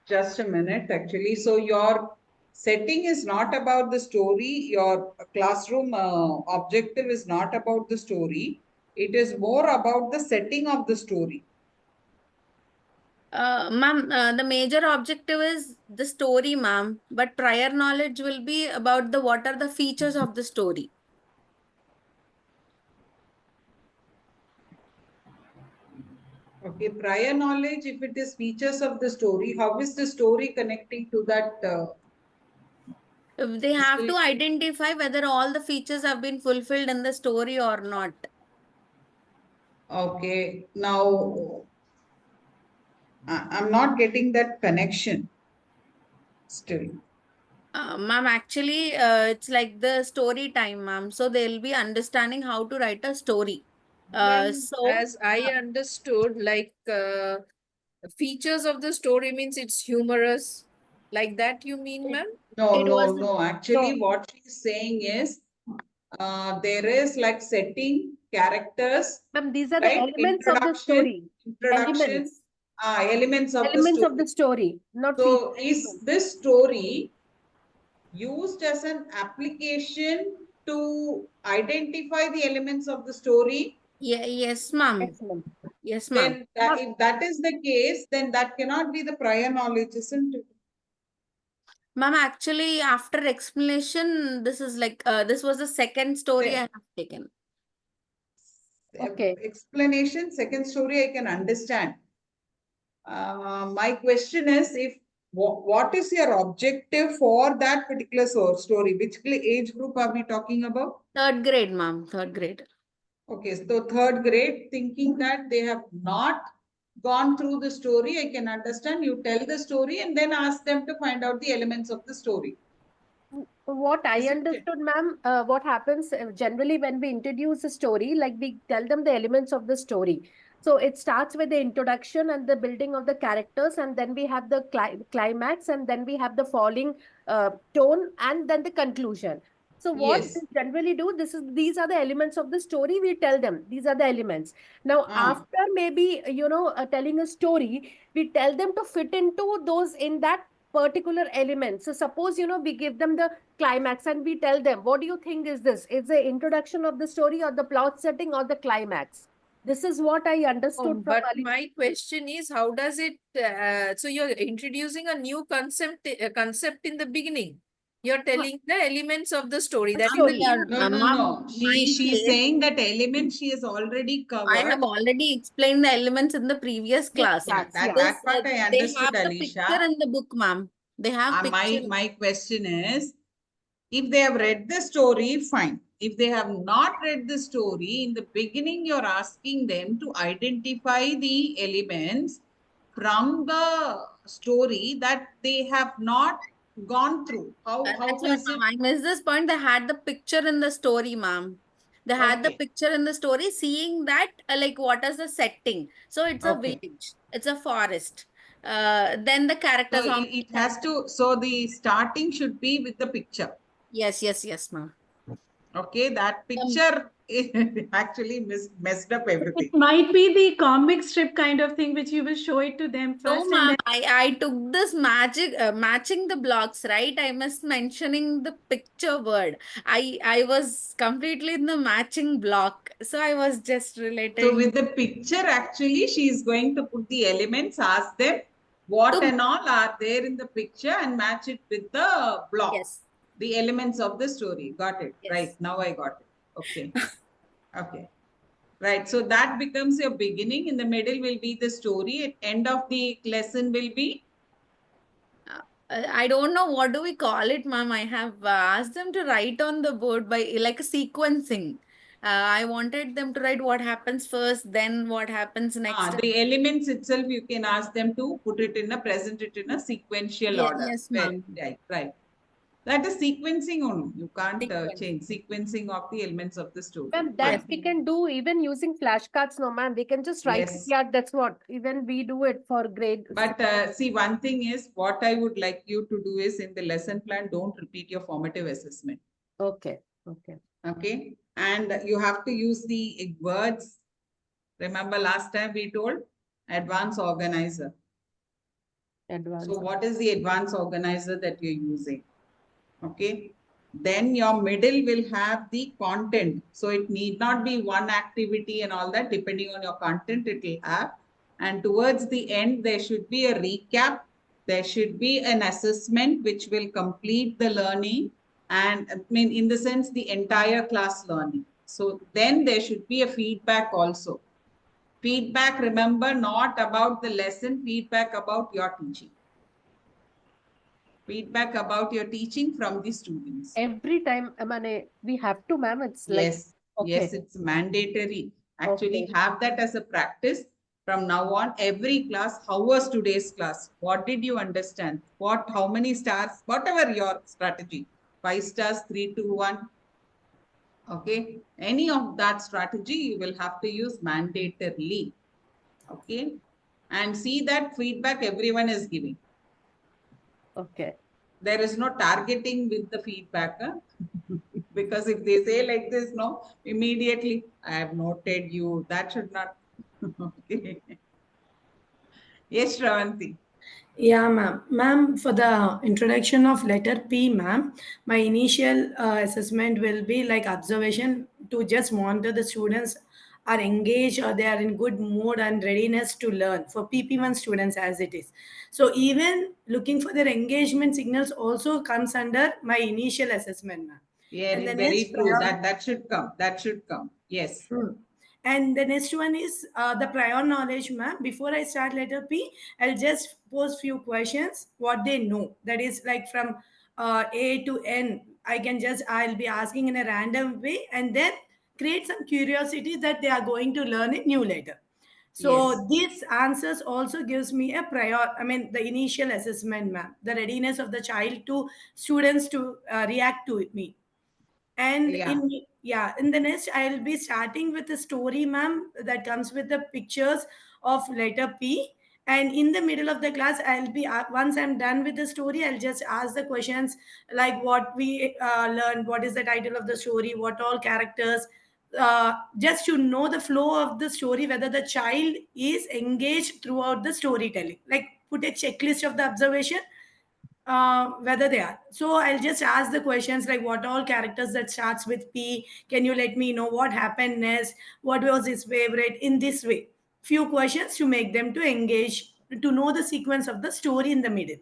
Just a minute, actually. So your setting is not about the story. Your classroom objective is not about the story. It is more about the setting of the story. Ma'am, the major objective is the story, ma'am. But prior knowledge will be about the what are the features of the story. Okay, prior knowledge, if it is features of the story, how is the story connecting to that? They have to identify whether all the features have been fulfilled in the story or not. Okay, now I'm not getting that connection still. Ma'am, actually, it's like the story time, ma'am. So they'll be understanding how to write a story. Ma'am, So as I understood, like features of the story means it's humorous. Like that you mean, ma'am? No, it no, was no. no. Actually, what she's saying is there is like setting characters, Ma'am, these are the right? elements of the story. Introduction, Elements. elements of the Elements of the story. story, not So features. is this story used as an application to identify the elements of the story? Yeah, yes, ma'am. Excellent. Yes, ma'am. Then that, if that is the case, then that cannot be the prior knowledge, isn't it? Ma'am, actually, after explanation, this is like this was the second story I Then have taken. Okay. explanation, second story, I can understand. My question is, if what is your objective for that particular story? Which age group are we talking about? Third grade, ma'am. Third grade. Okay, so third grade, thinking that they have not gone through the story, I can understand. You tell the story and then ask them to find out the elements of the story. What I Isn't it? understood, ma'am, what happens generally when we introduce a story, like we tell them the elements of the story. So it starts with the introduction and the building of the characters, and then we have the climax, and then we have the falling tone, and then the conclusion. So what Yes. we generally do, these are the elements of the story. We tell them these are the elements. Now, after maybe telling a story, we tell them to fit into those in that particular element. So suppose we give them the climax and we tell them, what do you think is this? Is the introduction of the story or the plot setting or the climax? This is what I understood from But Ali. my question is, how does it? So you're introducing a new concept in the beginning. You're telling the elements of the story. That is the Story. new. No, no, Ma'am, no. She's case, saying that element she has already I covered. have already explained the elements in the previous Yes, class. Yeah, yeah. that part I They understood, have the picture Alisha. in the book, ma'am. They have picture. My question is, if they have read the story, fine. If they have not read the story, in the beginning, you're asking them to identify the elements from the story that they have not gone through. How That's what, is ma'am. it? I missed this point. They had the picture in the story, ma'am. They had the Okay. picture in the story, seeing that, like, what is the setting? So it's a Okay. village, it's a forest. Then the So characters, how many it has characters? to, so the starting should be with the picture. Yes, yes, yes, ma'am. Okay, that picture actually messed up It everything. might be the comic strip kind of thing which you will show it to them No, first and ma'am. then I took this magic matching the blocks, right? I must mentioning the picture word. I was completely in the matching block, so I was just So relating with the picture, actually, she is going to put the elements, ask them what to and all are there in the picture and match it with the block, yes, the elements of the story. Got it. Right. yes. Now I got it. Okay. Okay. Right. So that becomes your beginning. In the middle will be the story. At end of the lesson will be. I don't know what do we call it, ma'am. I have asked them to write on the board by like a sequencing. I wanted them to write what happens first, then what happens next. The elements itself, you can ask them to present it in a sequential order. Yes, ma'am. Right, right. That is sequencing only. You can't Sequence. change sequencing of the elements of the story. Ma'am, that we can do even using flashcards, no, ma'am. We can just write, Yes. yeah, that's what. Even we do it for grade. But see, one thing is what I would like you to do is in the lesson plan, don't repeat your formative assessment. Okay, okay. Okay. And you have to use the words. Remember last time we told advanced organizer. Advanced. So what is the advanced organizer that you're using? Okay. Then your middle will have the content. So it need not be one activity and all that. Depending on your content, it will have. And towards the end, there should be a recap. There should be an assessment which will complete the learning. And I mean, in the sense, the entire class learning. So then there should be a feedback also. Feedback, remember, not about the lesson, feedback about your teaching. Feedback about your teaching from the students. Every time, we have to, ma'am. It's like, Yes, okay. yes, it's mandatory. Actually, have that as a practice from now on. Every class, how was today's class? What did you understand? How many stars? Whatever your strategy, 5 stars, 3, 2, 1. Okay, any of that strategy you will have to use mandatorily. Okay, and see that feedback everyone is giving. Okay. There is no targeting with the feedback. Because if they say like this, no, immediately, I have noted you. That should not. Okay. Yes, Shravanti. Yeah, ma'am. Ma'am, for the introduction of letter P, ma'am, my initial assessment will be like observation to just monitor the students are engaged or they are in good mood and readiness to learn for PP1 students as it is. So even looking for their engagement signals also comes under my initial assessment, ma'am. Yeah, And the very next true. That should come. That should come. Yes. And the next one is the prior knowledge, ma'am. Before I start letter P, I'll just pose few questions, what they know. That is like from A to N. I'll be asking in a random way and then create some curiosity that they are going to learn a new letter. So Yes. these answers also gives me a the initial assessment, ma'am, the readiness of the child to students to react to me. And Yeah. in the next, I'll be starting with a story, ma'am, that comes with the pictures of letter P. And in the middle of the class, I'll be once I'm done with the story, I'll just ask the questions like what we learned, what is the title of the story, what all characters, just to know the flow of the story, whether the child is engaged throughout the storytelling. Like put a checklist of the observation whether they are. So I'll just ask the questions like what all characters that starts with P. Can you let me know what happened next? What was his favorite? In this way, few questions to make them to engage, to know the sequence of the story in the middle.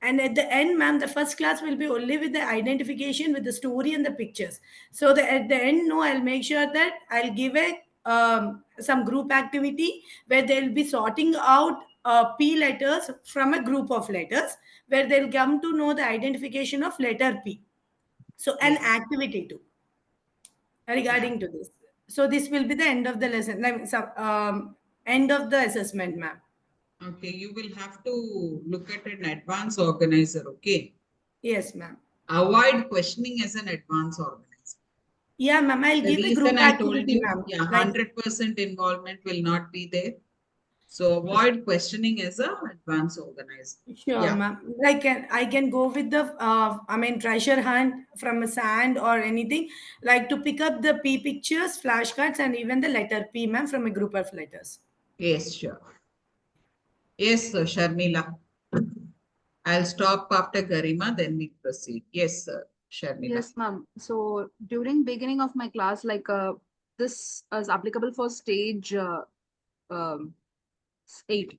And at the end, ma'am, the first class will be only with the identification with the story and the pictures. So at the end, no, I'll make sure that I'll give a some group activity where they'll be sorting out P letters from a group of letters, where they'll come to know the identification of letter P. So an activity too regarding to this. So this will be the end of the lesson, end of the assessment, ma'am. Okay, you will have to look at an advanced organizer. Okay. Yes, ma'am. Avoid questioning as an advanced organizer. Yeah, ma'am. I'll The give a group reason I told activity, you, ma'am. yeah, 100% involvement will not be there. So avoid questioning as a advanced organizer. Sure, Yeah. ma'am. I can go with the treasure hunt from a sand or anything, like to pick up the P pictures, flashcards, and even the letter P, ma'am, from a group of letters. Yes, sure. Yes, sir, Sharmila. I'll stop after Garima, then we proceed. Yes, sir, Sharmila. Yes, ma'am. So during beginning of my class, this is applicable for stage um, 8.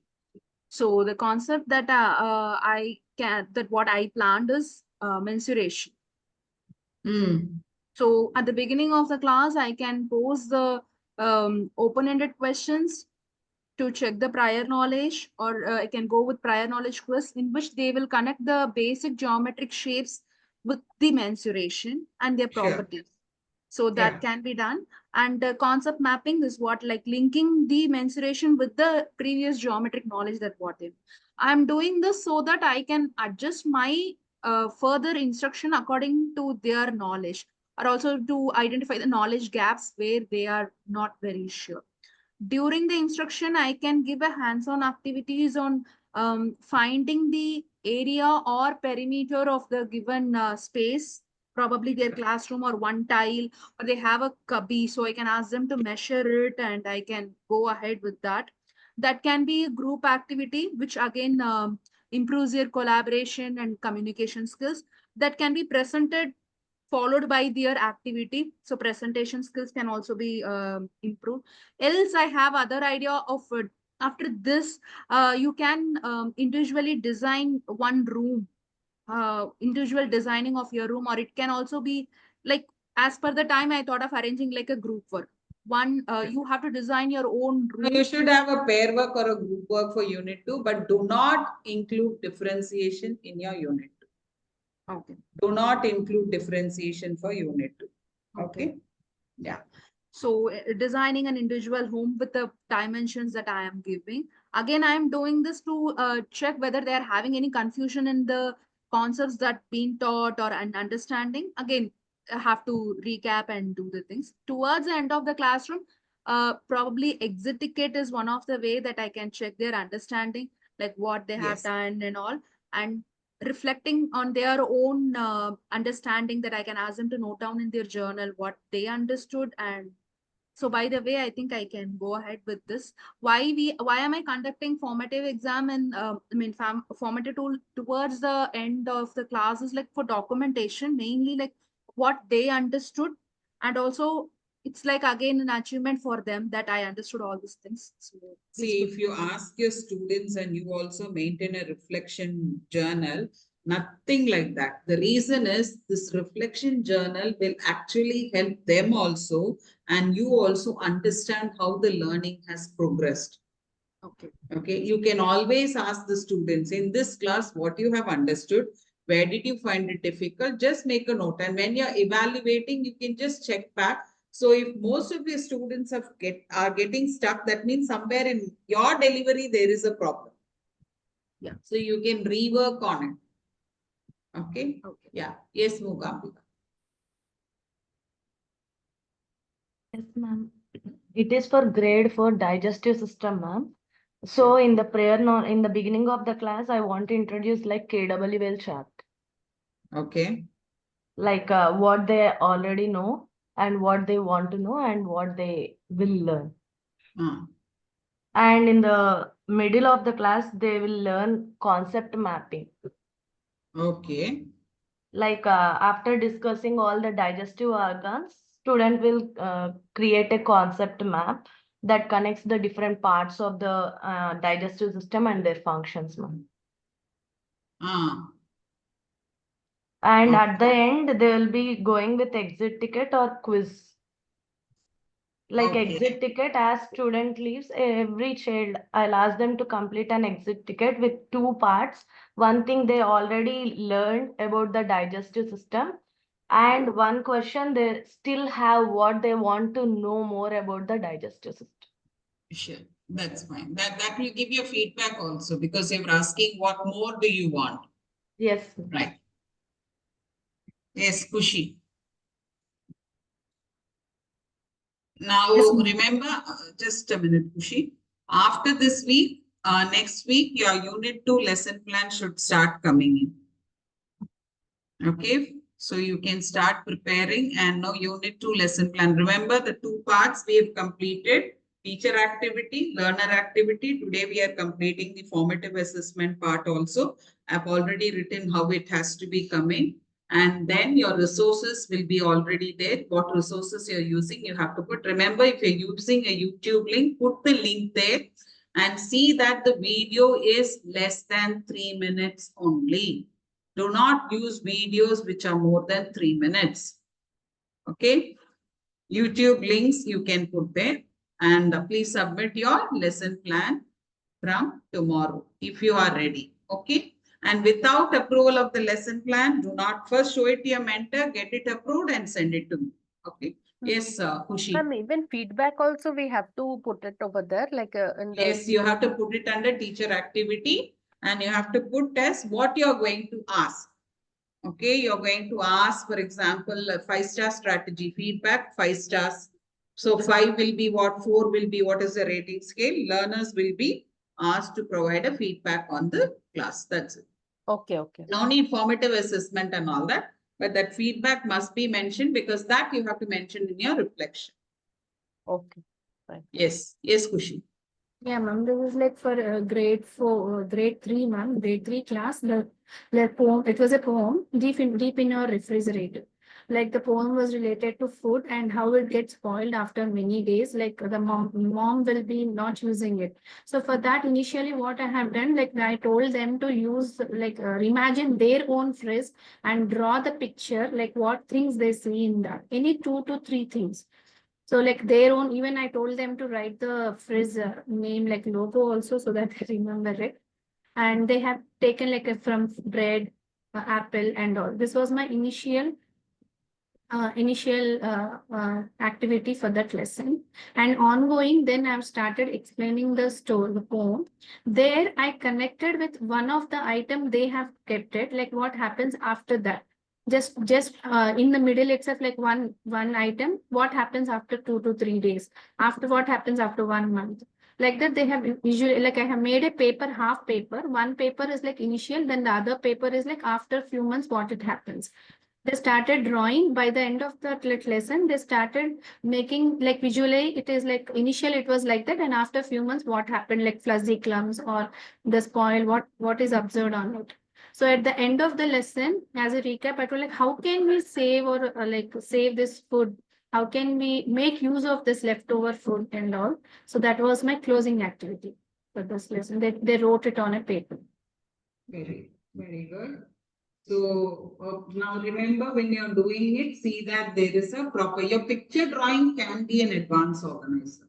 So the concept that what I planned is mensuration. So at the beginning of the class, I can pose the open-ended questions to check the prior knowledge, or I can go with prior knowledge quiz in which they will connect the basic geometric shapes with the mensuration and their properties. So that Yeah. can be done. And concept mapping is what, like linking the mensuration with the previous geometric knowledge that what in. I'm doing this so that I can adjust my further instruction according to their knowledge, or also to identify the knowledge gaps where they are not very sure. During the instruction, I can give a hands-on activities on finding the area or perimeter of the given space, probably their classroom or one tile, or they have a cubby, so I can ask them to measure it and I can go ahead with that. That can be a group activity, which again improves their collaboration and communication skills. That can be presented followed by their activity. So presentation skills can also be improved. Else, I have other idea of after this, you can individually design one room, individual designing of your room, or it can also be like, as per the time, I thought of arranging like a group work. One, you have to design your own room. You should have a pair work or a group work for unit 2, but do not include differentiation in your unit 2. Okay. Do not include differentiation for unit 2. Okay. Yeah. So designing an individual home with the dimensions that I am giving. Again, I am doing this to check whether they are having any confusion in the concepts that being taught or an understanding. Again, I have to recap and do the things. Towards the end of the classroom, probably exit ticket is one of the way that I can check their understanding, like what they have done and all. And reflecting on their own understanding, that I can ask them to note down in their journal what they understood. And so by the way, I think I can go ahead with this. Why am I conducting formative exam and formative tool towards the end of the classes, like for documentation, mainly like what they understood. And also it's like again an achievement for them that I understood all these things. So see, if you ask your students and you also maintain a reflection journal, nothing like that. The reason is this reflection journal will actually help them also, and you also understand how the learning has progressed. Okay. Okay, you can always ask the students in this class what you have understood, where did you find it difficult, just make a note, and when you're evaluating you can just check back. So if most of your students are getting stuck, that means somewhere in your delivery there is a problem. Yeah. So you can rework on it. Okay. Okay. Yeah. Yes, Mugambika. Yes, ma'am. It is for grade 4 digestive system, ma'am. So in the in the beginning of the class, I want to introduce like KWL chart. Okay. Like what they already know and what they want to know and what they will learn. And in the middle of the class, they will learn concept mapping. Okay. Like after discussing all the digestive organs, student will create a concept map that connects the different parts of the digestive system and their functions, ma'am. And at the end, they will be going with exit ticket or quiz. Like exit ticket, as student leaves, every child, I'll ask them to complete an exit ticket with 2 parts. One thing they already learned about the digestive system, and one question they still have what they want to know more about the digestive system. Sure, that's fine. That will give you feedback also, because you're asking what more do you want. Yes. Right. Yes, Kushi. Now, remember, just a minute, Kushi. After this week, next week, your unit 2 lesson plan should start coming in. Okay. So you can start preparing, and now unit 2 lesson plan. Remember the 2 parts we have completed: teacher activity, learner activity. Today we are completing the formative assessment part also. I've already written how it has to be coming. And then your resources will be already there. What resources you're using, you have to put. Remember, if you're using a YouTube link, put the link there and see that the video is less than 3 minutes only. Do not use videos which are more than 3 minutes. Okay. YouTube links you can put there, and please submit your lesson plan from tomorrow if you are ready. Okay. And without approval of the lesson plan, do not first show it to your mentor, get it approved and send it to me. Okay. Yes, Khushi. Even feedback also we have to put it over there, like in the. Yes, you have to put it under teacher activity and you have to put as what you're going to ask. Okay, you're going to ask, for example, a 5-star strategy feedback, 5 stars. So 5 will be what, 4 will be what is the rating scale. Learners will be asked to provide a feedback on the class. That's it. Okay, okay. No need formative assessment and all that, but that feedback must be mentioned because that you have to mention in your reflection. Okay, right. Yes, yes, Kushi. Yeah, ma'am. This is like for grade 4, grade 3, ma'am. Grade 3 class. The poem. It was a poem deep in your refrigerator. Like the poem was related to food and how it gets spoiled after many days. Like the mom will be not using it. So for that, initially, what I have done, like I told them to use like imagine their own fridge and draw the picture, like what things they see in that. Any 2 to 3 things. So like their own, even I told them to write the frizz name like logo also so that they remember it. And they have taken like a from bread, apple and all. This was my initial activity for that lesson. And ongoing, then I've started explaining the story, the poem. There I connected with one of the item they have kept it, like what happens after that. Just in the middle itself, like one item, what happens after 2 to 3 days, after what happens after 1 month. Like that, they have usually, like I have made a paper, half paper. One paper is like initial, then the other paper is like after few months, what it happens. They started drawing. By the end of that lesson, they started making like visually, it is like initial it was like that, and after few months what happened, like fuzzy clumps or the spoil, what is observed on it. So at the end of the lesson, as a recap, I told like how can we save or like save this food, how can we make use of this leftover food and all. So that was my closing activity for this lesson. They wrote it on a paper. Very good. So now remember when you're doing it, see that there is a proper, your picture drawing can be an advanced organizer.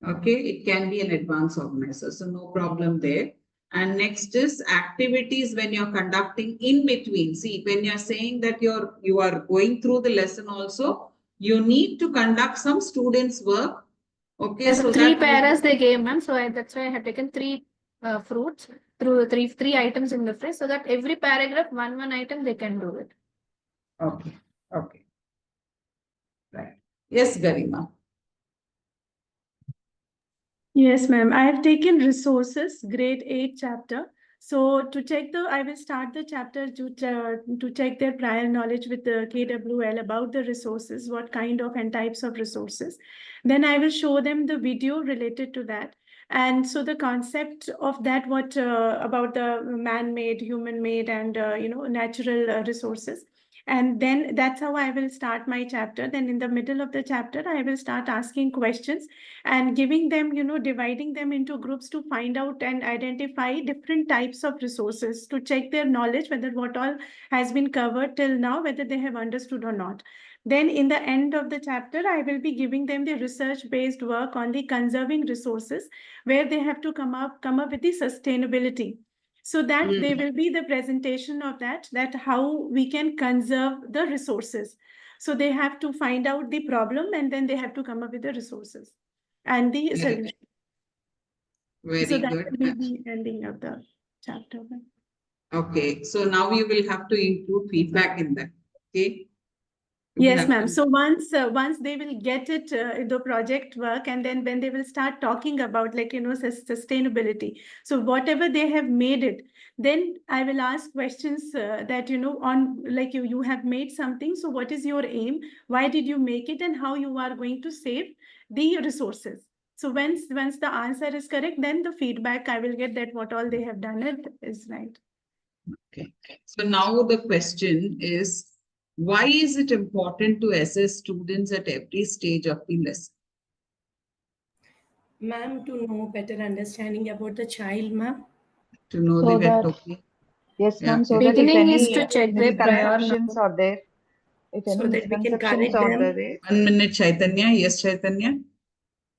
Okay, it can be an advanced organizer, so no problem there. And next is activities when you're conducting in between. See, when you're saying that you are going through the lesson also, you need to conduct some students' work. Okay, There's so 3 that paras they gave, ma'am. So that's why I have taken 3 fruits through three items in the fridge, so that every paragraph one item they can do it. Okay, okay. Right. Yes, Garima. Yes, ma'am. I have taken resources, grade 8 chapter. So to check I will start the chapter to check their prior knowledge with the KWL about the resources, what kind of and types of resources. Then I will show them the video related to that. And so the concept of that, what about the man-made, human-made, and natural resources. And then that's how I will start my chapter. Then in the middle of the chapter, I will start asking questions and giving them, dividing them into groups to find out and identify different types of resources to check their knowledge, whether what all has been covered till now, whether they have understood or not. Then in the end of the chapter, I will be giving them the research-based work on the conserving resources, where they have to come up with the sustainability. So that they will be the presentation of that how we can conserve the resources. So they have to find out the problem and then they have to come up with the resources and the solution. Very so that good. will be the ending of the chapter. Okay, so now you will have to include feedback in that. Okay. Yes, ma'am. So once they will get it, the project work, and then when they will start talking about like, sustainability. So whatever they have made it, then I will ask questions that, on like you have made something. So what is your aim? Why did you make it? And how you are going to save the resources? So once the answer is correct, then the feedback I will get that what all they have done it is right. Okay. So now the question is, why is it important to assess students at every stage of the lesson? Ma'am, to know better understanding about the child, ma'am. To know So the that, okay. yes, Yeah. ma'am, so that if Beginning is any to check their prior misconceptions are there, if any So that we can misconceptions correct are them. there, 1 minute, Chaitanya. Yes, Chaitanya.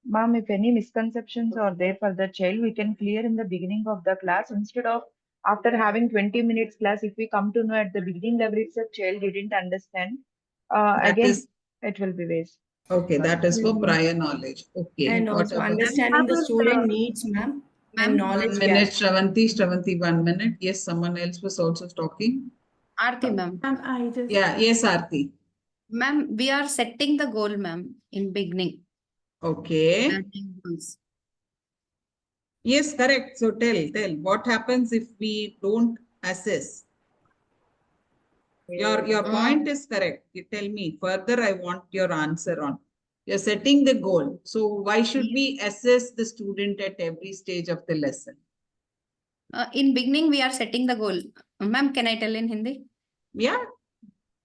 ma'am, if any misconceptions are there for the child, we can clear in the beginning of the class instead of after having 20 minutes class. If we come to know at the beginning level itself, child didn't understand, That Again, is it will be waste. okay. That is for prior knowledge. Okay. And What also about understanding the student needs, ma'am, and Ma'am, knowledge 1 minute, gaps. Shravanti, 1 minute. Yes, someone else was also talking. Aarti, ma'am. Ma'am, I just. Yeah, yes, Aarti. Ma'am, we are setting the goal, ma'am, in beginning. Okay. Setting goals. Yes, correct. So tell, what happens if we don't assess? Your point is correct. You tell me further. I want your answer on. You're setting the goal. So why should we assess the student at every stage of the lesson? In beginning, we are setting the goal. Ma'am, can I tell in Hindi? Yeah.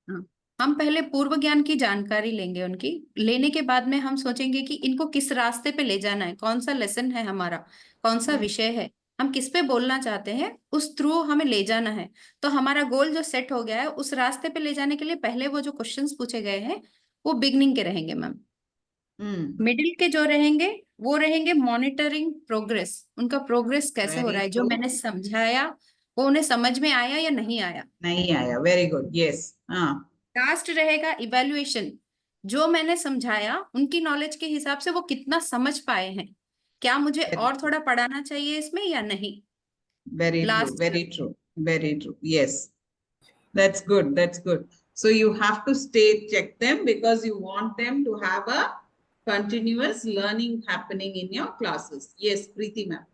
हाँ, हम पहले पूर्व ज्ञान की जानकारी लेंगे उनकी। लेने के बाद में हम सोचेंगे कि इनको किस रास्ते पे ले जाना है, कौन सा लेसन है हमारा, कौन सा विषय है, हम किस पे बोलना चाहते हैं, उस थ्रू हमें ले जाना है। तो हमारा गोल जो सेट हो गया है, उस रास्ते पे ले जाने के लिए पहले वो जो क्वेश्चंस पूछे गए हैं वो बिगनिंग के रहेंगे मैम। मिडिल के जो रहेंगे वो रहेंगे मॉनिटरिंग प्रोग्रेस, उनका प्रोग्रेस कैसे हो रहा है, जो मैंने समझाया वो उन्हें समझ में आया या नहीं आया। नहीं आया, वेरी गुड, यस। हाँ। लास्ट रहेगा इवैल्यूएशन, जो मैंने समझाया उनकी नॉलेज के हिसाब से वो कितना समझ पाए हैं, क्या मुझे और थोड़ा पढ़ाना चाहिए इसमें या नहीं। Very true, very true, very true. Yes, that's good, that's good. So you have to check them because you want them to have a continuous learning happening in your classes. Yes, Preeti ma'am.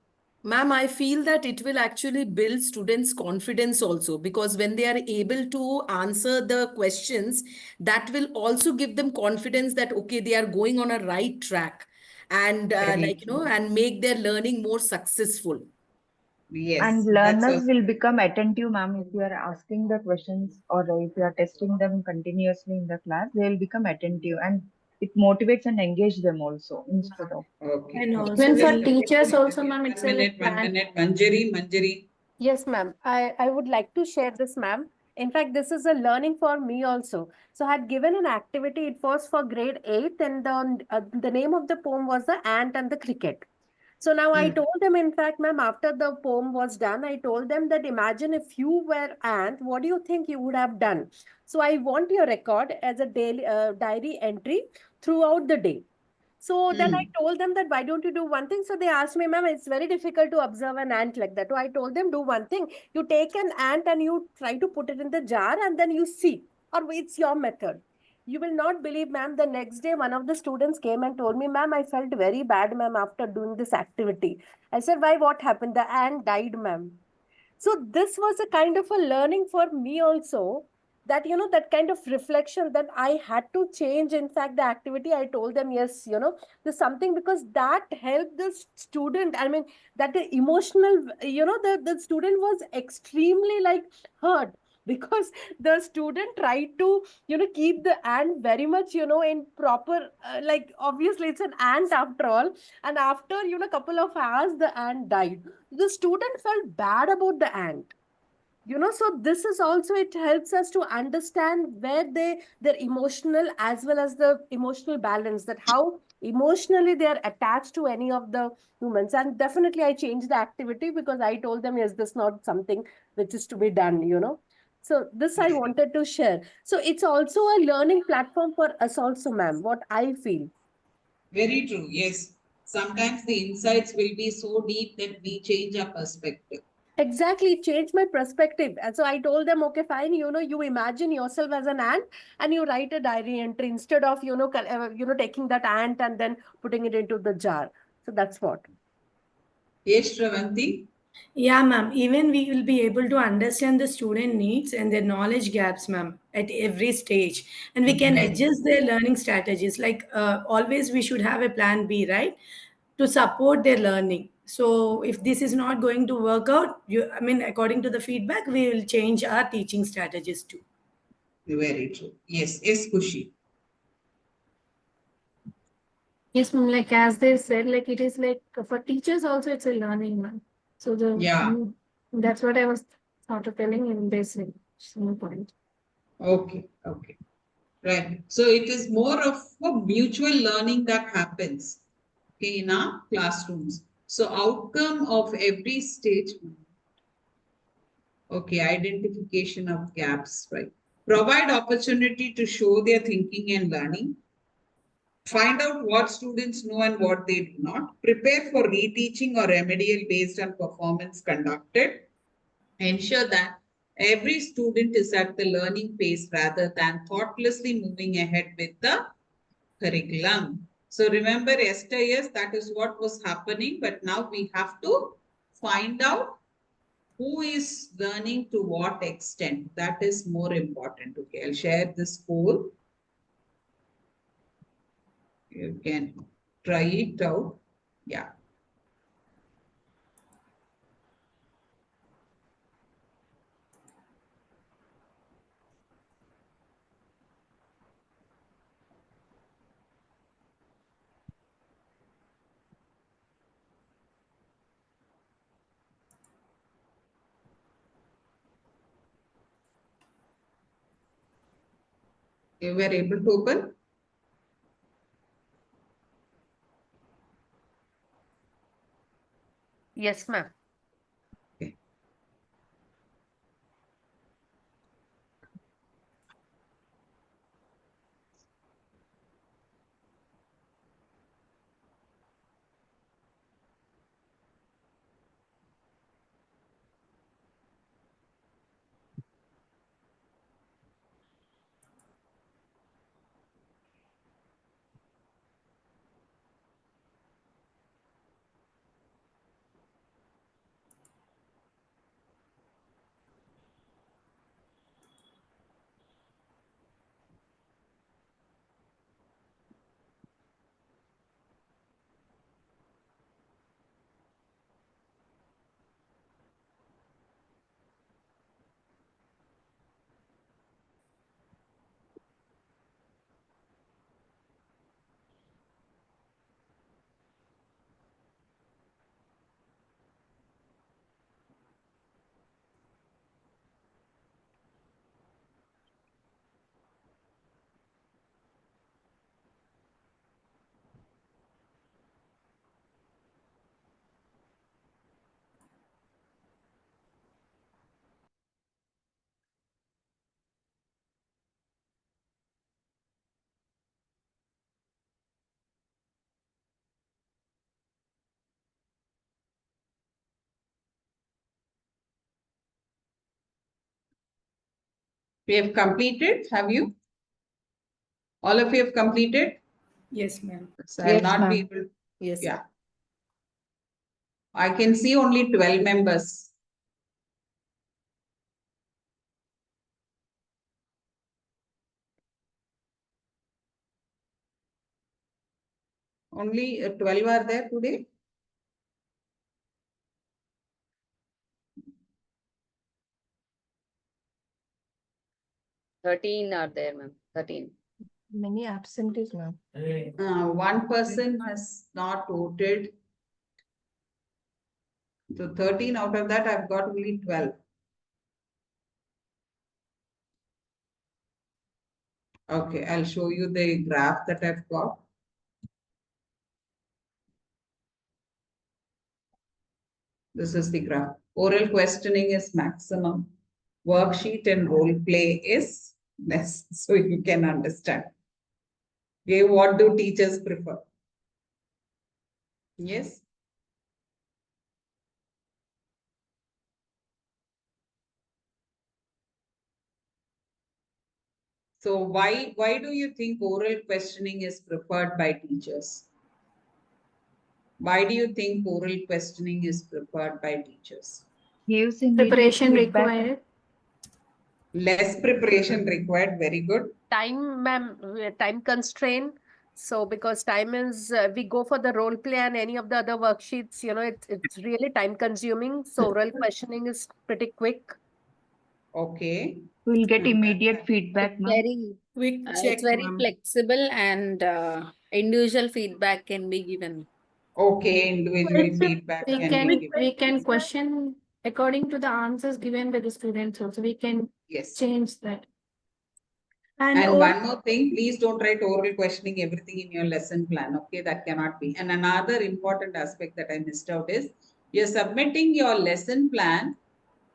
Ma'am, I feel that it will actually build students' confidence also, because when they are able to answer the questions, that will also give them confidence that, okay, they are going on a right track, and and make their learning more successful. Yes. And learners will become attentive, ma'am, if you are asking the questions or if you are testing them continuously in the class, they will become attentive, and it motivates and engage them also instead of. Okay. And also Even for we'll- teachers also, ma'am, it's a 1 minute, like 1 minute. Manjari. Yes, ma'am. I would like to share this, ma'am. In fact, this is a learning for me also. So I had given an activity. It was for grade 8, and the name of the poem was The Ant and the Cricket. So now I told them, in fact, ma'am, after the poem was done, I told them that imagine if you were ant, what do you think you would have done? So I want your record as a daily diary entry throughout the day. So then I told them that why don't you do one thing? So they asked me, ma'am, it's very difficult to observe an ant like that. So I told them, do one thing. You take an ant and you try to put it in the jar and then you see, or it's your method. You will not believe, ma'am, the next day one of the students came and told me, ma'am, I felt very bad, ma'am, after doing this activity. I said, why, what happened? The ant died, ma'am. So this was a kind of a learning for me also, that that kind of reflection that I had to change. In fact, the activity, I told them, yes, there's something, because that helped the student. I mean, that the emotional, the student was extremely like hurt, because the student tried to keep the ant very much in proper, like obviously it's an ant after all, and after couple of hours the ant died. The student felt bad about the ant. So this is also, it helps us to understand where their emotional as well as the emotional balance, that how emotionally they are attached to any of the humans. And definitely I changed the activity, because I told them, yes, this is not something which is to be done. So this I wanted to share. So it's also a learning platform for us also, ma'am, what I feel. Very true. Yes. Sometimes the insights will be so deep that we change our perspective. Exactly, it changed my perspective. And so I told them, okay, fine, you imagine yourself as an ant and you write a diary entry instead of, taking that ant and then putting it into the jar. So that's what. Yes, Shravanti. Yeah, ma'am. Even we will be able to understand the student needs and their knowledge gaps, ma'am, at every stage. And we can adjust their learning strategies. Like always, we should have a plan B, right? To support their learning. So if this is not going to work out, according to the feedback, we will change our teaching strategies too. Very true. Yes, Kushi. Yes, ma'am, like as they said, like it is like for teachers also it's a learning, ma'am. So that's what I was sort of telling in basic some point. Okay. Right. So it is more of a mutual learning that happens, okay, in our classrooms. So outcome of every stage. Okay, identification of gaps, right? Provide opportunity to show their thinking and learning. Find out what students know and what they do not. Prepare for reteaching or remedial based on performance conducted. Ensure that every student is at the learning pace rather than thoughtlessly moving ahead with the curriculum. So remember, Esther, yes, that is what was happening, but now we have to find out who is learning to what extent. That is more important. Okay, I'll share this poll. You can try it out. Yeah. You were able to open? Yes, ma'am. Okay. We have completed. Have you? All of you have completed? Yes, ma'am. So I'll Yes, not be ma'am. able. Yes. Yeah. I can see only 12 members. Only 12 are there today. Thirteen are there, ma'am. 13. Many absentees, ma'am. One person has not voted. So 13 out of that, I've got only 12. Okay, I'll show you the graph that I've got. This is the graph. Oral questioning is maximum. Worksheet and role play is less. So you can understand. Okay, what do teachers prefer? Yes. So why do you think oral questioning is preferred by teachers? Why do you think oral questioning is preferred by teachers? Gives immediate Preparation feedback. required. Less preparation required. Very good. Time, ma'am, time constraint. So because time is, we go for the role play and any of the other worksheets, it's really time consuming. So oral questioning is pretty quick. Okay. We'll get immediate feedback, ma'am. Very, Quick it's check, very ma'am. flexible and individual feedback can be given. Okay, individual It's a feedback We can can be given. we can question according to the answers given by the students also. We can Yes. change that. And And or one more thing, please don't write oral questioning everything in your lesson plan. Okay, that cannot be. And another important aspect that I missed out is you're submitting your lesson plan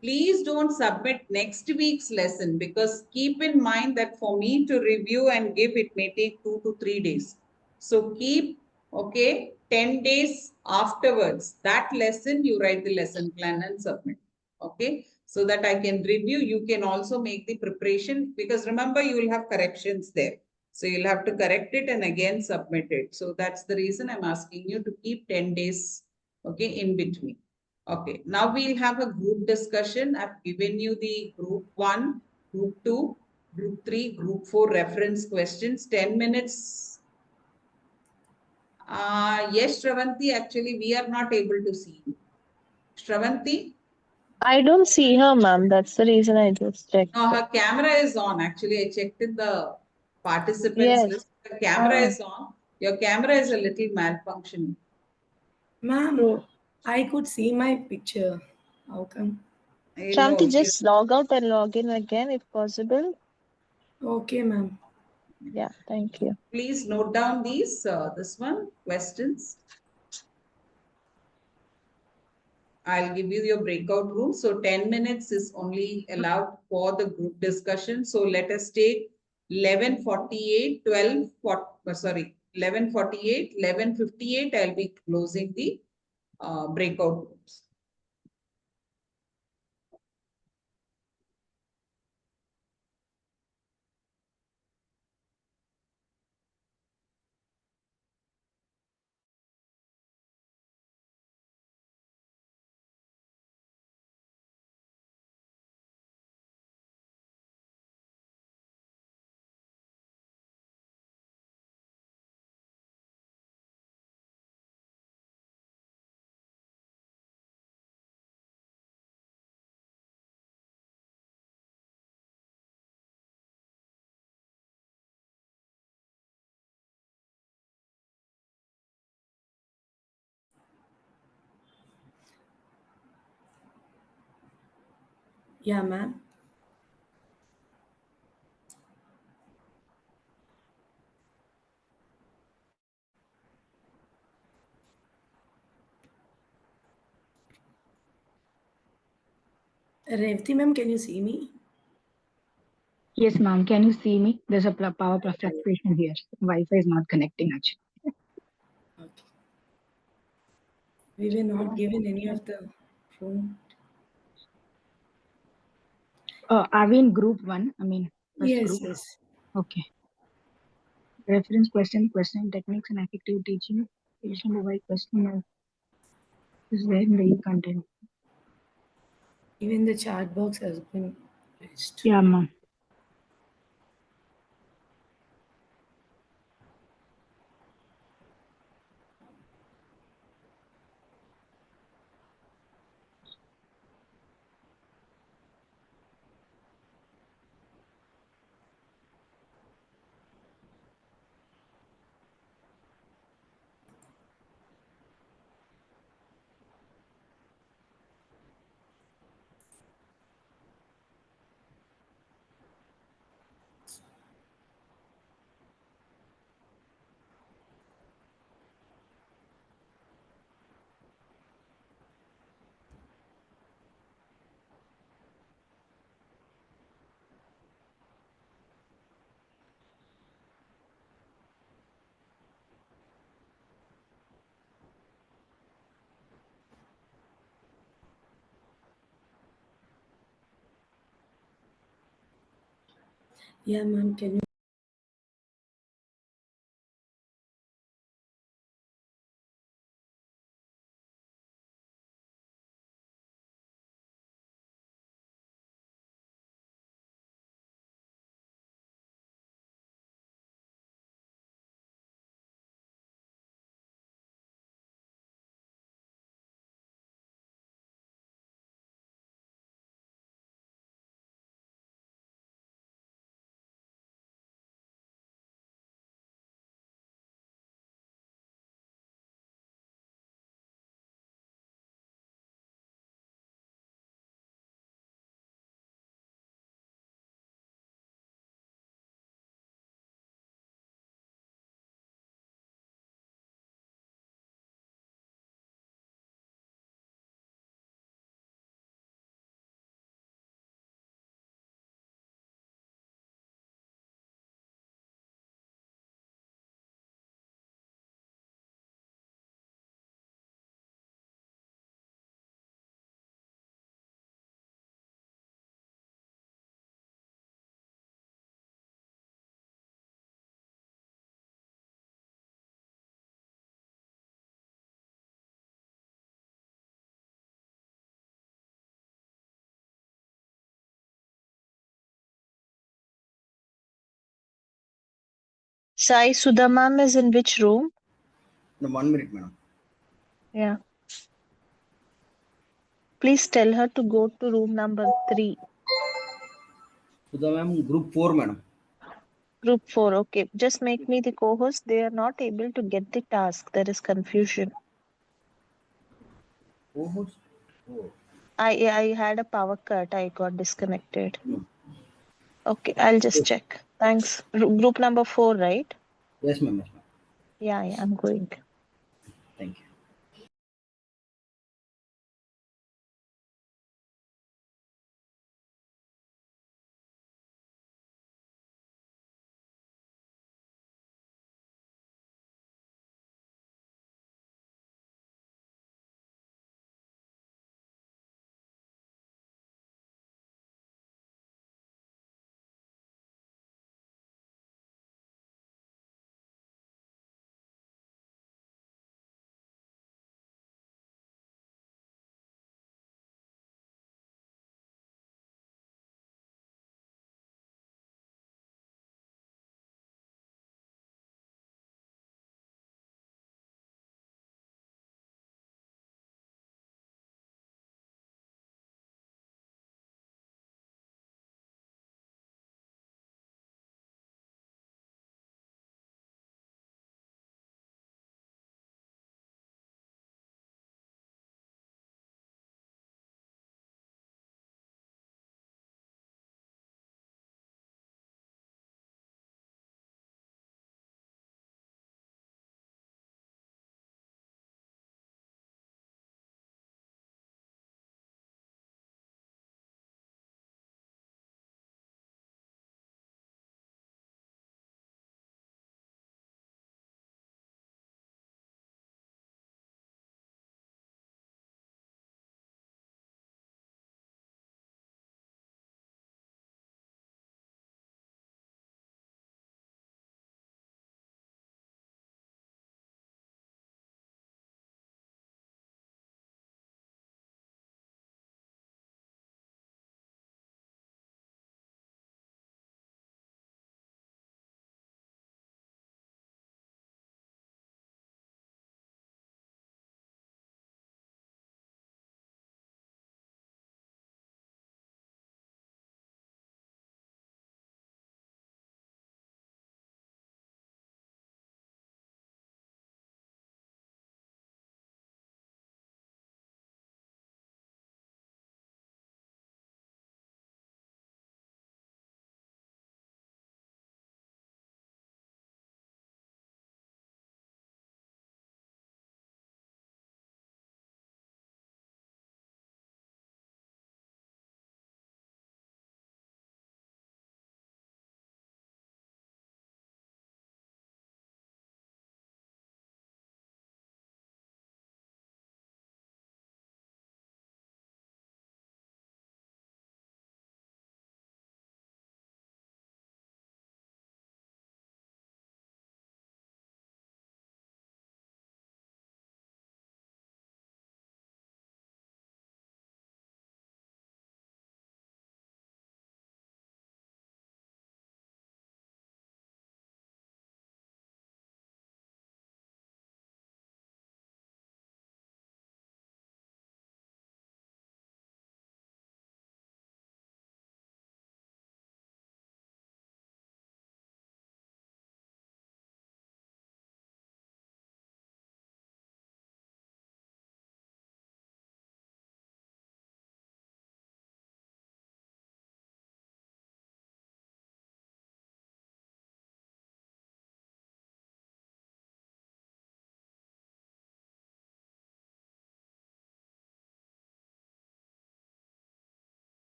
please don't submit next week's lesson, because keep in mind that for me to review and give, it may take 2 to 3 days. So keep, okay, 10 days afterwards, that lesson, you write the lesson plan and submit. Okay, so that I can review. You can also make the preparation, because remember, you will have corrections there. So you'll have to correct it and again submit it. So that's the reason I'm asking you to keep 10 days, okay, in between. Okay, now we'll have a group discussion. I've given you the group 1, group 2, group 3, group 4 reference questions, 10 minutes. Yes, Shravanti, actually, we are not able to see you. Shravanti? I don't see her, ma'am. That's the reason I just checked. No, her camera is on. Actually, I checked in the participants Yes. list. The camera is on. Your camera is a little malfunctioning. Ma'am, I could see my picture. How come? Shanti, just log out and log in again if possible. Okay, ma'am. Yeah, thank you. Please note down these, this one, questions. I'll give you your breakout room. So 10 minutes is only allowed for the group discussion. So let us take 11:48, 12, sorry, 11:48, 11:58. I'll be closing the breakout rooms. Yeah, ma'am. Revati ma'am, can you see me? Yes, ma'am. Can you see me? There's a power fluctuation here. Wi-Fi is not connecting actually. Okay. We were not given any of the room. Are we in group one? I mean, first Yes, group. yes. Okay. Reference question techniques and effective teaching. Page number by question is there in the content. Even the chat box has been placed. Yeah, ma'am. Yeah, ma'am. Can you? Sai Sudha ma'am is in which room? No, 1 minute, madam. Yeah. Please tell her to go to room number 3. Sudha ma'am, group 4, madam. Group 4. Okay. Just make me the co-host. They are not able to get the task. There is confusion. Co-host? Oh. I had a power cut. I got disconnected. Okay, I'll just Yes, check. Thanks. Group number 4, right? yes, ma'am. Yes, ma'am. Yeah, I'm going. Thank you.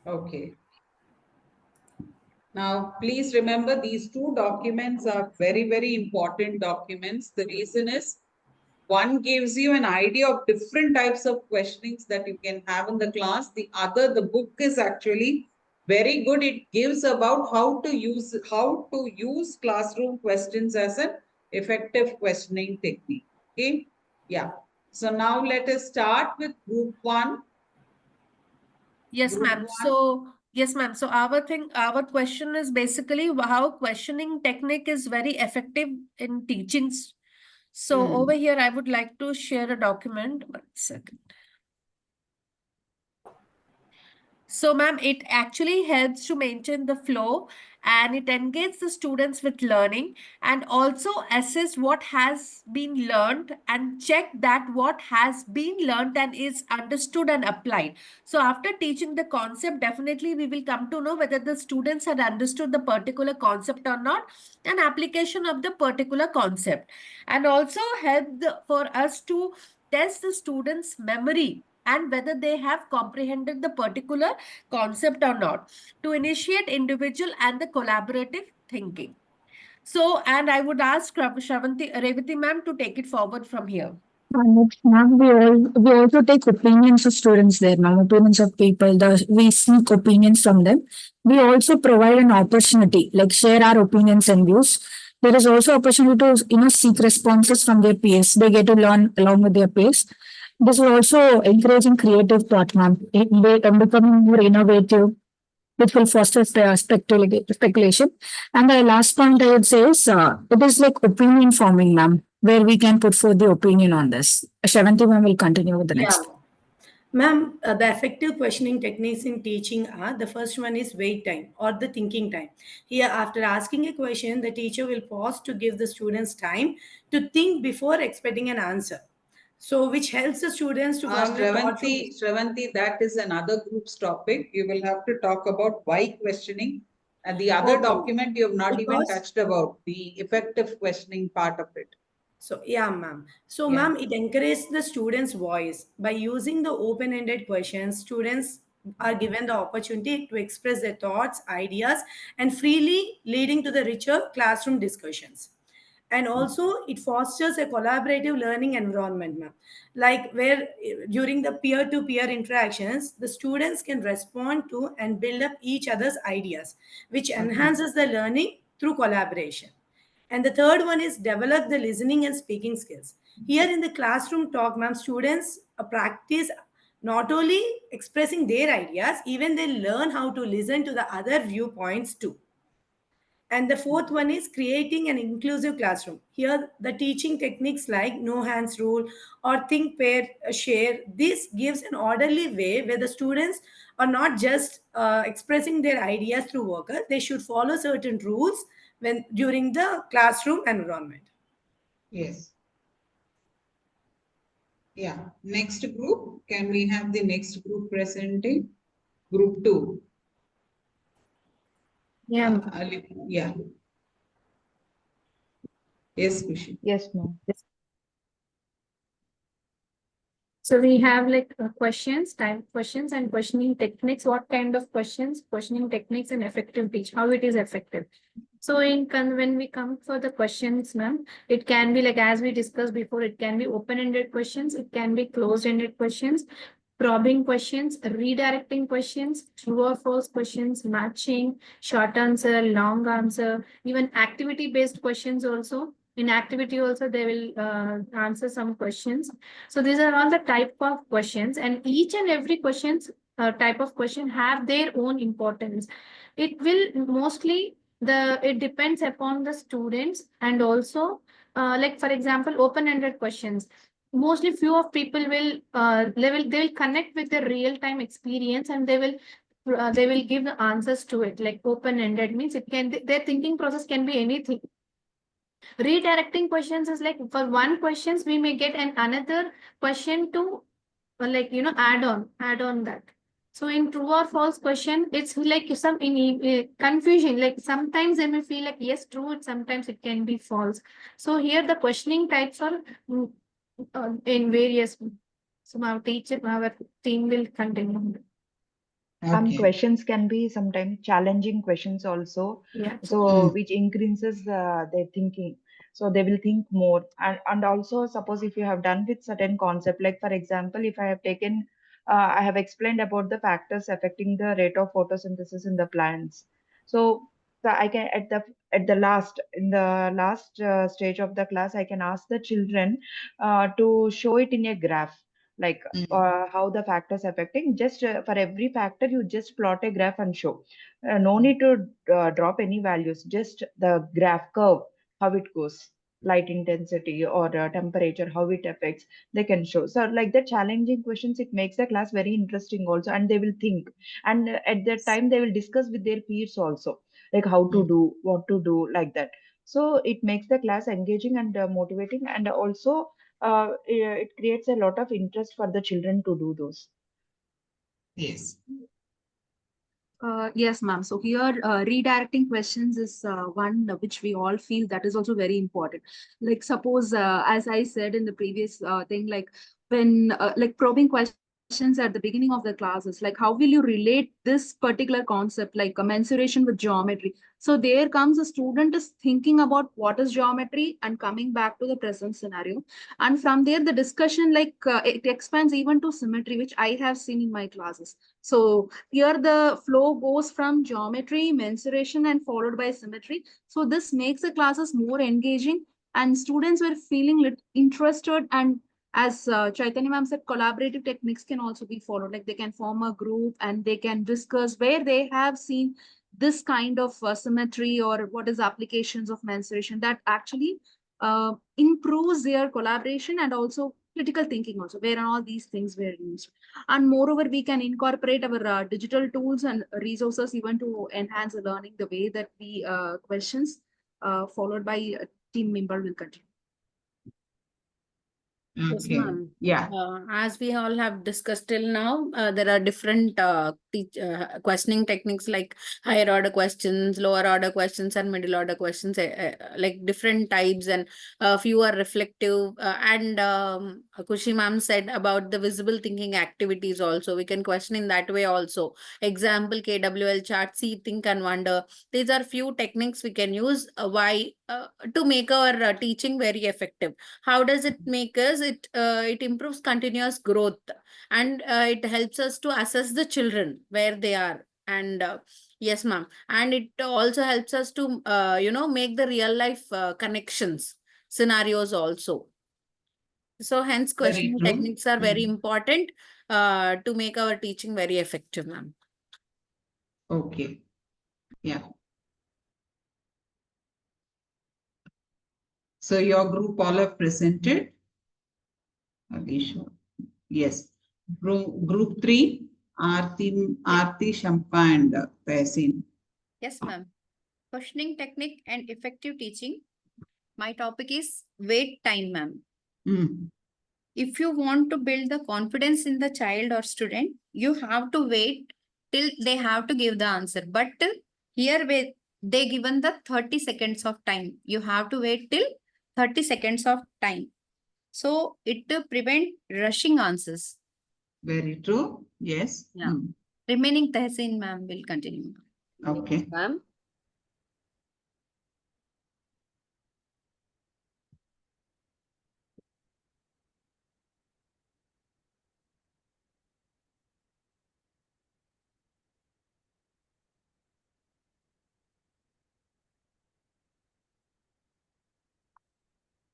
Okay. Now, please remember these two documents are very, very important documents. The reason is one gives you an idea of different types of questionings that you can have in the class. The other, the book is actually very good. It gives about how to use classroom questions as an effective questioning technique. Okay. Yeah. So now let us start with group 1. Yes, ma'am. So, yes, ma'am. So our question is basically how questioning technique is very effective in teachings. So over here, I would like to share a document. 1 second. So, ma'am, it actually helps to maintain the flow and it engages the students with learning and also assess what has been learned and check that what has been learned and is understood and applied. So, after teaching the concept, definitely we will come to know whether the students had understood the particular concept or not and application of the particular concept and also for us to test the students' memory and whether they have comprehended the particular concept or not to initiate individual and the collaborative thinking. So, and I would ask Revati ma'am to take it forward from here. Next, ma'am, we also take opinions of students there, ma'am, opinions of people. We seek opinions from them. We also provide an opportunity, like share our opinions and views. There is also opportunity to seek responses from their peers. They get to learn along with their peers. This is also encouraging creative thought, ma'am. Becoming more innovative, which will foster speculation. And the last point I would say is it is like opinion forming, ma'am, where we can put forth the opinion on this. Shavanti ma'am will continue with the next. Ma'am, the effective questioning techniques in teaching are the first one is wait time or the thinking time. Here, after asking a question, the teacher will pause to give the students time to think before expecting an answer. So, which helps the students to form a thoughtful. Shravanti, that is another group's topic. You will have to talk about why questioning. And the other Okay. document you have not even Because- touched about, the effective questioning part of it. So, yeah, ma'am. So, Yeah. ma'am, it encourages the students' voice. By using the open-ended questions, students are given the opportunity to express their thoughts, ideas, and freely leading to the richer classroom discussions. And also, it fosters a collaborative learning environment, ma'am. Like where during the peer-to-peer interactions, the students can respond to and build up each other's ideas, which enhances the learning through collaboration. And the third one is develop the listening and speaking skills. Here in the classroom talk, ma'am, students practice not only expressing their ideas, even they learn how to listen to the other viewpoints too. And the fourth one is creating an inclusive classroom. Here, the teaching techniques like no hands rule or think, pair, share, this gives an orderly way where the students are not just expressing their ideas through workers, they should follow certain rules when during the classroom environment. Yes. Yeah. Next group. Can we have the next group presenting? Group 2. Yeah. Yeah. Yes, Kushi. Yes, ma'am. So we have like questions, type questions and questioning techniques. What kind of questions, questioning techniques and effective teach, how it is effective. So when we come for the questions, ma'am, it can be like, as we discussed before, it can be open-ended questions. It can be closed-ended questions, probing questions, redirecting questions, true or false questions, matching, short answer, long answer, even activity-based questions also. In activity also, they will answer some questions. So these are all the type of questions, and each and every questions type of question have their own importance. It will mostly it depends upon the students, and also like for example, open-ended questions. Mostly few of people will they will connect with the real-time experience, and they will give the answers to it. Like open-ended means it can their thinking process can be anything. Redirecting questions is like for one questions we may get another question to like add on that. So in true or false question, it's like some confusion. Like sometimes they may feel like yes true, sometimes it can be false. So here the questioning types are in various. So our team will continue. And Okay. questions can be sometimes challenging questions also, Yeah. so which increases their thinking. So they will think more. And also, suppose if you have done with certain concept, like for example, if I have taken, I have explained about the factors affecting the rate of photosynthesis in the plants. So, I can at the last in the last stage of the class, I can ask the children to show it in a graph, like how the factors affecting. Just for every factor, you just plot a graph and show. No need to drop any values, just the graph curve, how it goes, light intensity or temperature, how it affects, they can show. So like the challenging questions, it makes the class very interesting also, and they will think. And at that time, they will discuss with their peers also, like how to do, what to do, like that. So it makes the class engaging and motivating, and also it creates a lot of interest for the children to do those. Yes. Yes, ma'am. So here, redirecting questions is one which we all feel that is also very important. Like suppose, as I said in the previous thing, like when like probing questions at the beginning of the classes, like how will you relate this particular concept, like a mensuration with geometry? So there comes a student is thinking about what is geometry and coming back to the present scenario. And from there, the discussion like it expands even to symmetry, which I have seen in my classes. So here the flow goes from geometry, mensuration, and followed by symmetry. So this makes the classes more engaging, and students were feeling interested. And as Chaitanya ma'am said, collaborative techniques can also be followed. Like they can form a group and they can discuss where they have seen this kind of symmetry or what is applications of mensuration that actually improves their collaboration and also critical thinking also, where all these things were used. And moreover, we can incorporate our digital tools and resources even to enhance the learning the way that we questions followed by a team member will continue. Yes, Okay. ma'am. Yeah. As we all have discussed till now, there are different questioning techniques like higher order questions, lower order questions, and middle order questions, like different types, and a few are reflective. And Kushi ma'am said about the visible thinking activities also. We can question in that way also. Example, KWL chart, see, think, and wonder. These are few techniques we can use to make our teaching very effective. How does it make us? It improves continuous growth, and it helps us to assess the children where they are. And yes, ma'am. And it also helps us to make the real life connections scenarios also. So hence Very questioning true. techniques are very important to make our teaching very effective, ma'am. Okay. Yeah. So your group all have presented. Alisha. Yes. Group 3, Aarti, Shampa, and Tehsin. Yes, ma'am. Questioning technique and effective teaching. My topic is wait time, ma'am. If you want to build the confidence in the child or student, you have to wait till they have to give the answer. But here they given the 30 seconds of time. You have to wait till 30 seconds of time. So it prevent rushing answers. Very true. Yes. Yeah. Remaining Tehsin ma'am will continue. Okay. Ma'am.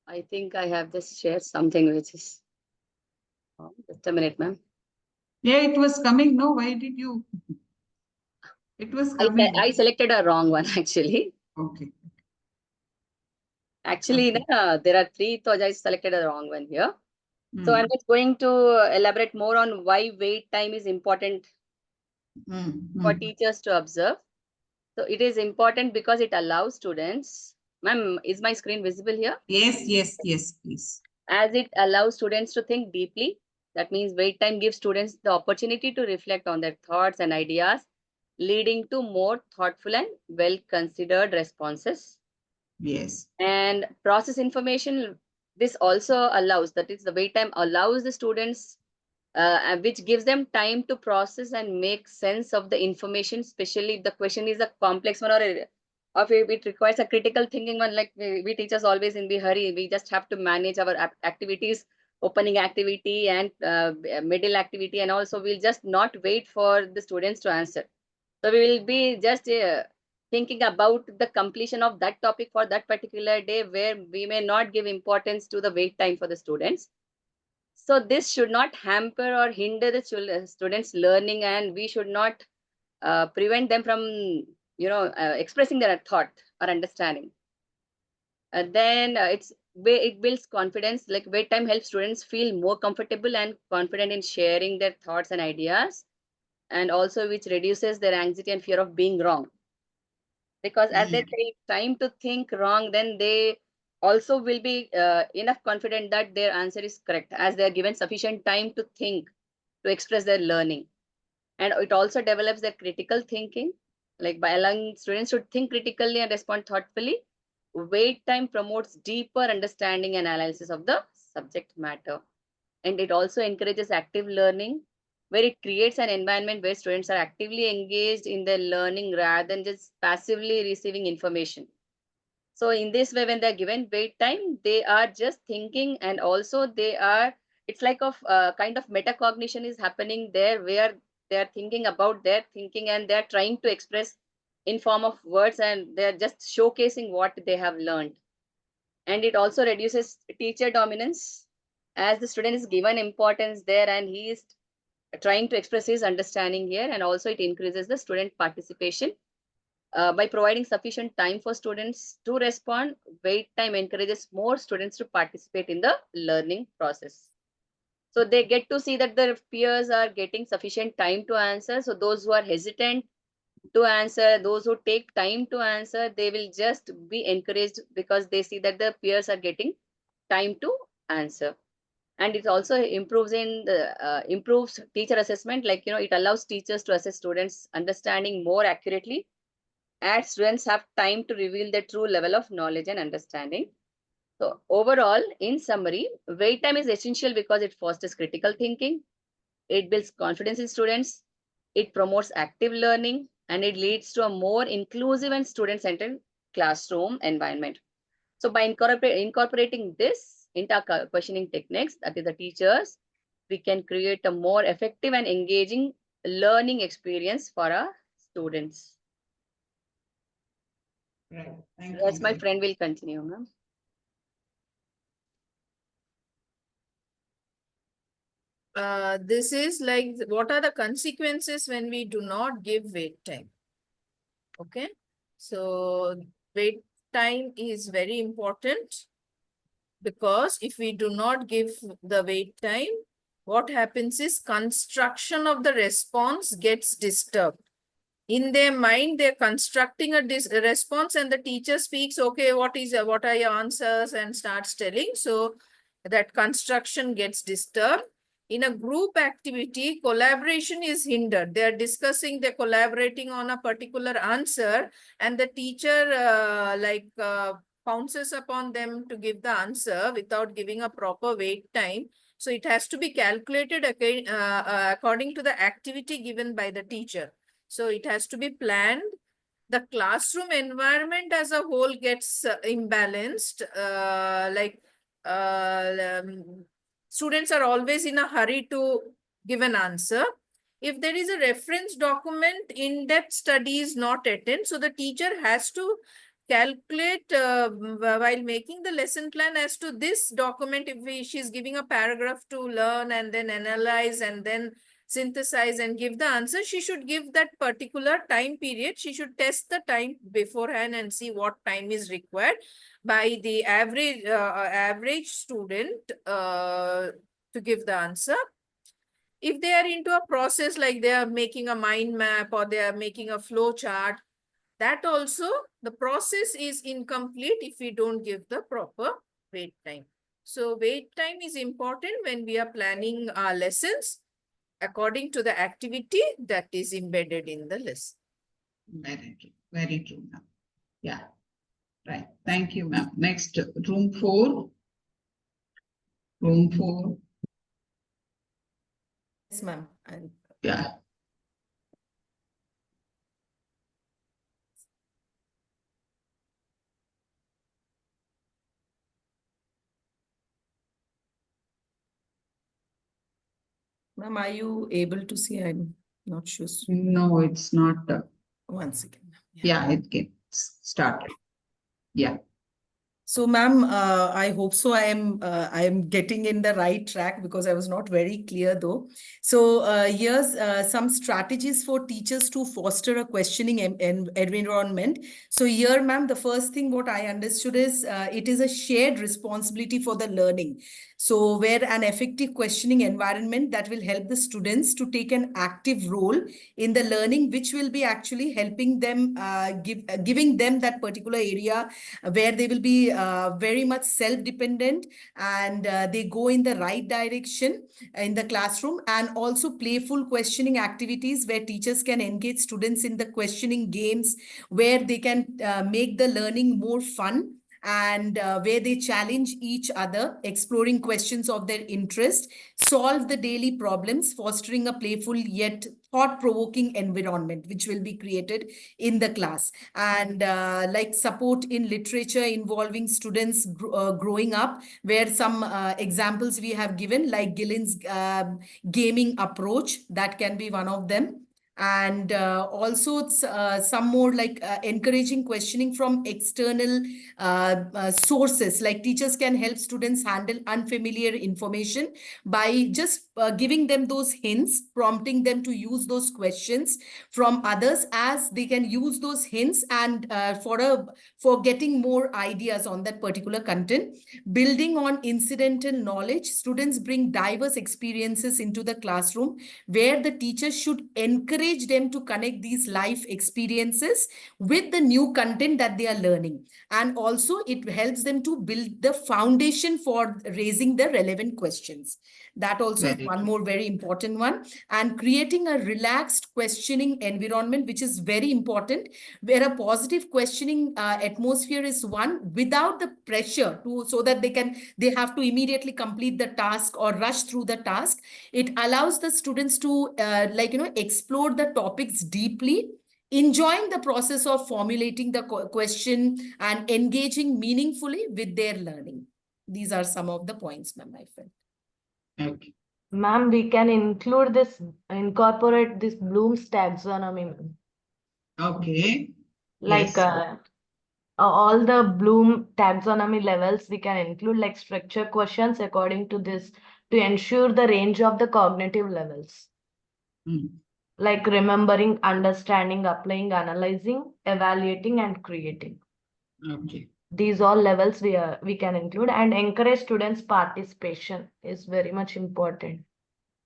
I think I have just shared something which is just a minute, ma'am. Yeah, it was coming. No, why did you? It was coming. I selected a wrong one actually. Okay. Actually, there are three, so I selected a wrong one here. So I'm Mm. just going to elaborate more on why wait time is important for teachers to observe. So it is important because it allows students. Ma'am, is my screen visible here? Yes, yes, yes, please. As it allows students to think deeply. That means wait time gives students the opportunity to reflect on their thoughts and ideas, leading to more thoughtful and well-considered responses. Yes. And process information, this also allows, that is the wait time allows the students which gives them time to process and make sense of the information, especially if the question is a complex one, or if it requires a critical thinking one. Like we teachers always in the hurry, we just have to manage our activities, opening activity and middle activity, and also we'll just not wait for the students to answer. So we will be just thinking about the completion of that topic for that particular day, where we may not give importance to the wait time for the students. So this should not hamper or hinder the students' learning, and we should not prevent them from, expressing their thought or understanding. Then it builds confidence. Like wait time helps students feel more comfortable and confident in sharing their thoughts and ideas, and also which reduces their anxiety and fear of being wrong. Because as they take time to think wrong, then they also will be enough confident that their answer is correct, as they are given sufficient time to think, to express their learning. And it also develops their critical thinking, like by allowing students to think critically and respond thoughtfully. Wait time promotes deeper understanding and analysis of the subject matter. And it also encourages active learning, where it creates an environment where students are actively engaged in their learning rather than just passively receiving information. So in this way, when they're given wait time, they are just thinking, and also it's like of kind of metacognition is happening there, where they're thinking about their thinking and they're trying to express in form of words, and they're just showcasing what they have learned. And it also reduces teacher dominance, as the student is given importance there and he is trying to express his understanding here. And also it increases the student participation. By providing sufficient time for students to respond, wait time encourages more students to participate in the learning process. So they get to see that their peers are getting sufficient time to answer. So those who are hesitant to answer, those who take time to answer, they will just be encouraged because they see that the peers are getting time to answer. And it also improves improves teacher assessment. Like, it allows teachers to assess students' understanding more accurately, as students have time to reveal their true level of knowledge and understanding. So overall, in summary, wait time is essential because it fosters critical thinking, it builds confidence in students, it promotes active learning, and it leads to a more inclusive and student-centered classroom environment. So by incorporating this into our questioning techniques, that is the teachers, we can create a more effective and engaging learning experience for our students. Right. Thank you. Yes, my friend will continue, ma'am. This is like, what are the consequences when we do not give wait time? Okay, so wait time is very important, because if we do not give the wait time, what happens is construction of the response gets disturbed. In their mind, they're constructing a response, and the teacher speaks, okay, what are your answers, and starts telling. So that construction gets disturbed. In a group activity, collaboration is hindered. They're discussing, they're collaborating on a particular answer, and the teacher pounces upon them to give the answer without giving a proper wait time. So it has to be calculated according to the activity given by the teacher. So it has to be planned. The classroom environment as a whole gets imbalanced. Students are always in a hurry to give an answer. If there is a reference document, in-depth study is not attended. So the teacher has to calculate while making the lesson plan as to this document. If she's giving a paragraph to learn and then analyze and then synthesize and give the answer, she should give that particular time period. She should test the time beforehand and see what time is required by the average student to give the answer. If they are into a process, like they are making a mind map or they are making a flow chart, that also the process is incomplete if we don't give the proper wait time. So wait time is important when we are planning our lessons according to the activity that is embedded in the lesson. Very true. Very true, ma'am. Yeah. Right. Thank you, ma'am. Next, room 4. Room 4. Yes, ma'am. And Yeah. ma'am, are you able to see? I'm not sure. No, it's not. One second. Yeah, it gets started. Yeah. So, ma'am, I hope so. I am getting in the right track because I was not very clear though. So, here's some strategies for teachers to foster a questioning environment. So, here, ma'am, the first thing what I understood is it is a shared responsibility for the learning. So, where an effective questioning environment that will help the students to take an active role in the learning, which will be actually helping them, giving them that particular area where they will be very much self-dependent and they go in the right direction in the classroom, and also playful questioning activities where teachers can engage students in the questioning games where they can make the learning more fun and where they challenge each other, exploring questions of their interest, solve the daily problems, fostering a playful yet thought-provoking environment which will be created in the class. And like support in literature involving students growing up, where some examples we have given, like Gillen's gaming approach, that can be one of them. And also some more like encouraging questioning from external sources, like teachers can help students handle unfamiliar information by just giving them those hints, prompting them to use those questions from others, as they can use those hints and for getting more ideas on that particular content. Building on incidental knowledge, students bring diverse experiences into the classroom, where the teachers should encourage them to connect these life experiences with the new content that they are learning. And also it helps them to build the foundation for raising the relevant questions. That also is one more very important one. And creating a relaxed questioning environment, which is very important, where a positive questioning atmosphere is one, without the pressure to, so that they have to immediately complete the task or rush through the task. It allows the students to explore the topics deeply, enjoying the process of formulating the question and engaging meaningfully with their learning. These are some of the points, ma'am, I felt. Okay. Ma'am, we can incorporate this Bloom's taxonomy, ma'am. Okay. Like Yes. all the Bloom taxonomy levels we can include, like structure questions according to this, to ensure the range of the cognitive levels. Like remembering, understanding, applying, analyzing, evaluating, and creating. Okay. These all levels we can include, and encourage students' participation is very much important.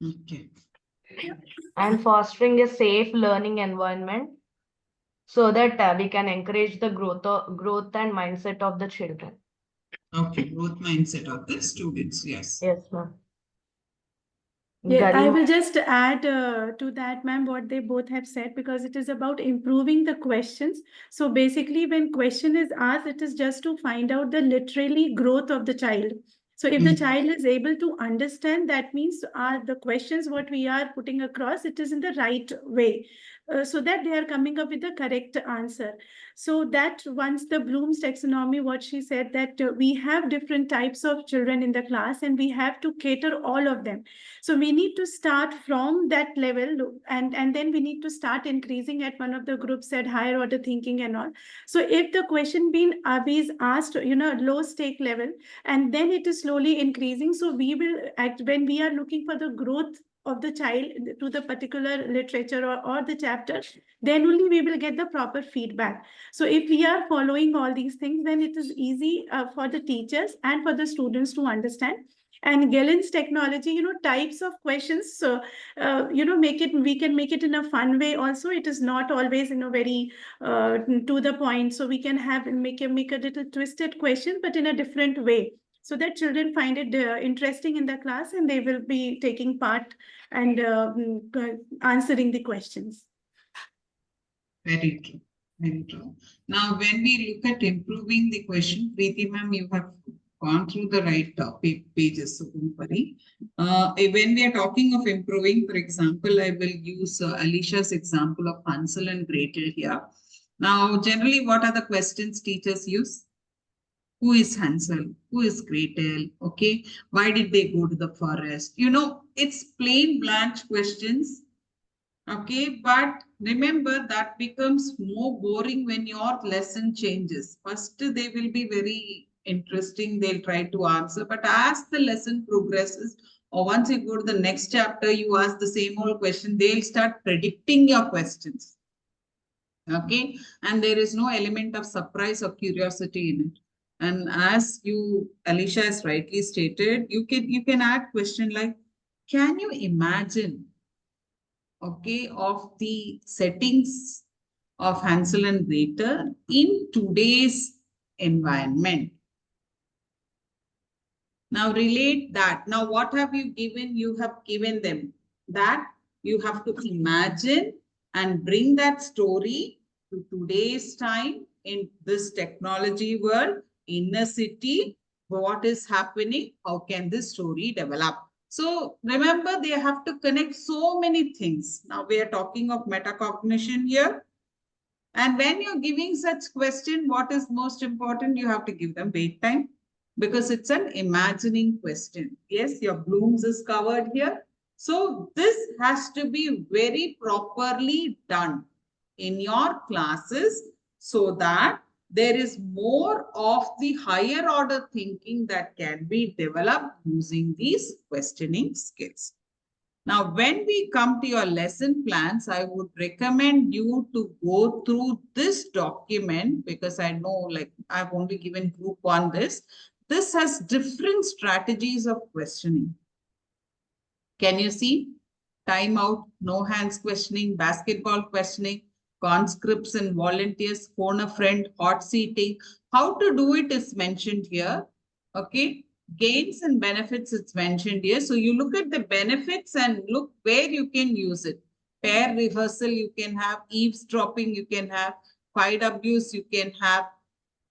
Okay. And fostering a safe learning environment, so that we can encourage the growth and mindset of the children. Okay, growth mindset of the students. Yes. Yes, ma'am. Yeah, I will just add to that, ma'am, what they both have said, because it is about improving the questions. So basically, when question is asked, it is just to find out the literally growth of the child. So if the child is able to understand, that means the questions what we are putting across, it is in the right way, so that they are coming up with the correct answer. So that once the Bloom's taxonomy, what she said, that we have different types of children in the class and we have to cater all of them. So we need to start from that level, and then we need to start increasing. At one of the groups said higher order thinking and all. So if the question is asked, low stake level, and then it is slowly increasing. So we will act when we are looking for the growth of the child to the particular literature or the chapter, then only we will get the proper feedback. So if we are following all these things, then it is easy for the teachers and for the students to understand. And Gillen's technology, types of questions, so we can make it in a fun way also. It is not always very to the point, so we can make a little twisted question, but in a different way, so that children find it interesting in the class and they will be taking part and answering the questions. Very true. Very true. Now, when we look at improving the question, Preeti ma'am, you have gone through the right pages, so don't worry. When we are talking of improving, for example, I will use Alicia's example of Hansel and Gretel here. Now, generally, what are the questions teachers use? Who is Hansel? Who is Gretel? Okay. Why did they go to the forest? You know, it's plain blank questions. Okay. But remember that becomes more boring when your lesson changes. First, they will be very interesting. They'll try to answer. But as the lesson progresses, or once you go to the next chapter, you ask the same old question, they'll start predicting your questions. Okay. And there is no element of surprise or curiosity in it. And as you, Alicia has rightly stated, you can add question like, can you imagine, okay, of the settings of Hansel and Gretel in today's environment? Now relate that. Now what have you given? You have given them that you have to imagine and bring that story to today's time in this technology world, in a city. What is happening? How can this story develop? So remember, they have to connect so many things. Now we are talking of metacognition here. And when you're giving such question, what is most important? You have to give them wait time, because it's an imagining question. Yes, your blooms is covered here. So this has to be very properly done in your classes so that there is more of the higher order thinking that can be developed using these questioning skills. Now, when we come to your lesson plans, I would recommend you to go through this document, because I know like I've only given group one this. This has different strategies of questioning. Can you see? Time out, no hands questioning, basketball questioning, conscripts and volunteers, phone a friend, hot seating. How to do it is mentioned here. Okay. Gains and benefits it's mentioned here. So you look at the benefits and look where you can use it. Pair rehearsal you can have, eavesdropping you can have, 5Ws you can have,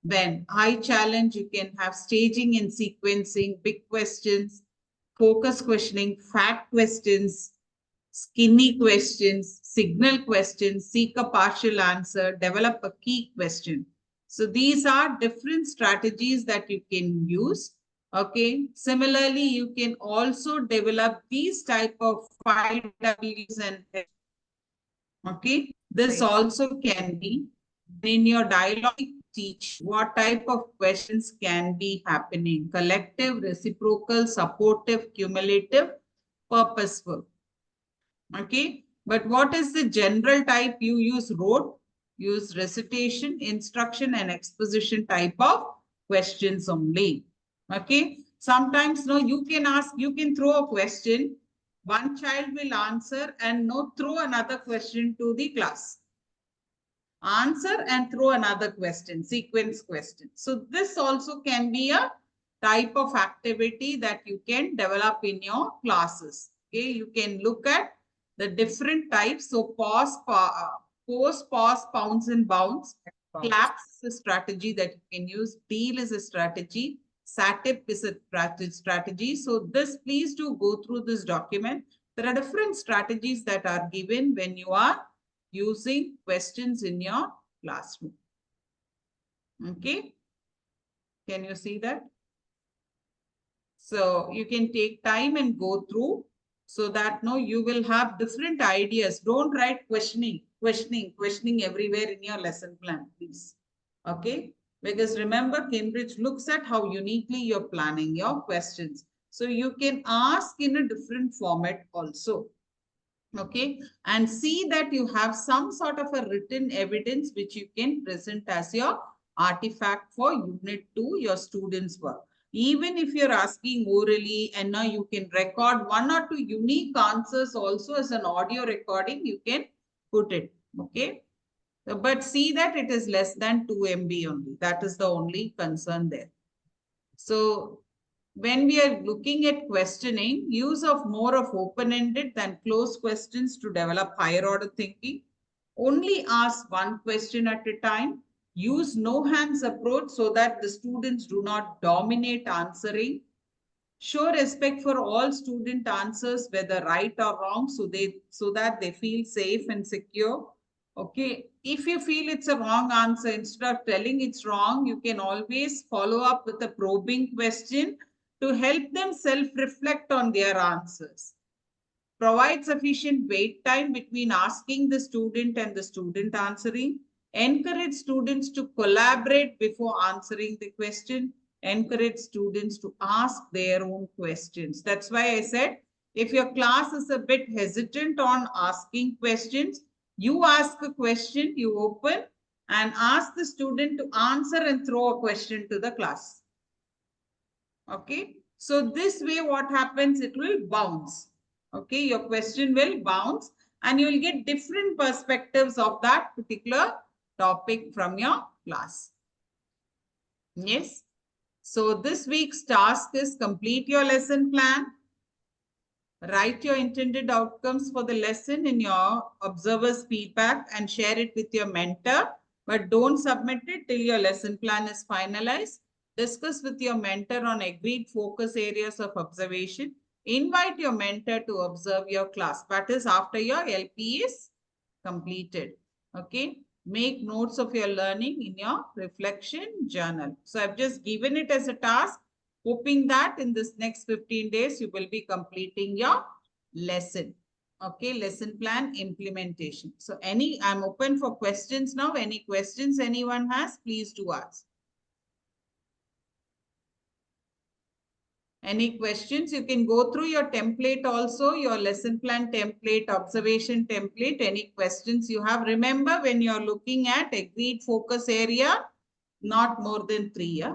then high challenge you can have, staging and sequencing, big questions, focus questioning, fact questions, skinny questions, signal questions, seek a partial answer, develop a key question. So these are different strategies that you can use. Okay. Similarly, you can also develop these type of 5Ws and okay. This also can be in your dialogue teach what type of questions can be happening: collective, reciprocal, supportive, cumulative, purposeful. Okay. But what is the general type you use? Rote, use recitation, instruction, and exposition type of questions only. Okay. Sometimes no, you can ask, you can throw a question, one child will answer and no, throw another question to the class. Answer and throw another question, sequence question. So this also can be a type of activity that you can develop in your classes. Okay. You can look at the different types. So pause, pause, pounce and bounce. Claps is a strategy that you can use. Deal is a strategy. Satip is a strategy. So this, please do go through this document. There are different strategies that are given when you are using questions in your classroom. Okay. Can you see that? So you can take time and go through so that no, you will have different ideas. Don't write questioning everywhere in your lesson plan, please. Okay. Because remember, Cambridge looks at how uniquely you're planning your questions. So you can ask in a different format also. Okay. And see that you have some sort of a written evidence which you can present as your artifact for unit 2, your students' work. Even if you're asking orally and now you can record 1 or 2 unique answers also as an audio recording, you can put it. Okay. But see that it is less than 2 MB only. That is the only concern there. So when we are looking at questioning, use of more of open-ended than closed questions to develop higher order thinking. Only ask one question at a time. Use no hands approach so that the students do not dominate answering. Show respect for all student answers, whether right or wrong, so that they feel safe and secure. Okay, if you feel it's a wrong answer, instead of telling it's wrong, you can always follow up with a probing question to help them self-reflect on their answers. Provide sufficient wait time between asking the student and the student answering. Encourage students to collaborate before answering the question. Encourage students to ask their own questions. That's why I said, if your class is a bit hesitant on asking questions, you ask a question, you open and ask the student to answer and throw a question to the class. Okay, so this way what happens, it will bounce. Okay, your question will bounce and you will get different perspectives of that particular topic from your class. Yes. So this week's task is complete your lesson plan. Write your intended outcomes for the lesson in your observer's feedback and share it with your mentor. But don't submit it till your lesson plan is finalized. Discuss with your mentor on agreed focus areas of observation. Invite your mentor to observe your class. That is after your LP is completed. Okay. Make notes of your learning in your reflection journal. So I've just given it as a task, hoping that in this next 15 days, you will be completing your lesson. Okay. Lesson plan implementation. So I'm open for questions now. Any questions anyone has, please do ask. Any questions? You can go through your template also, your lesson plan template, observation template. Any questions you have? Remember, when you're looking at agreed focus area, not more than 3. Yeah?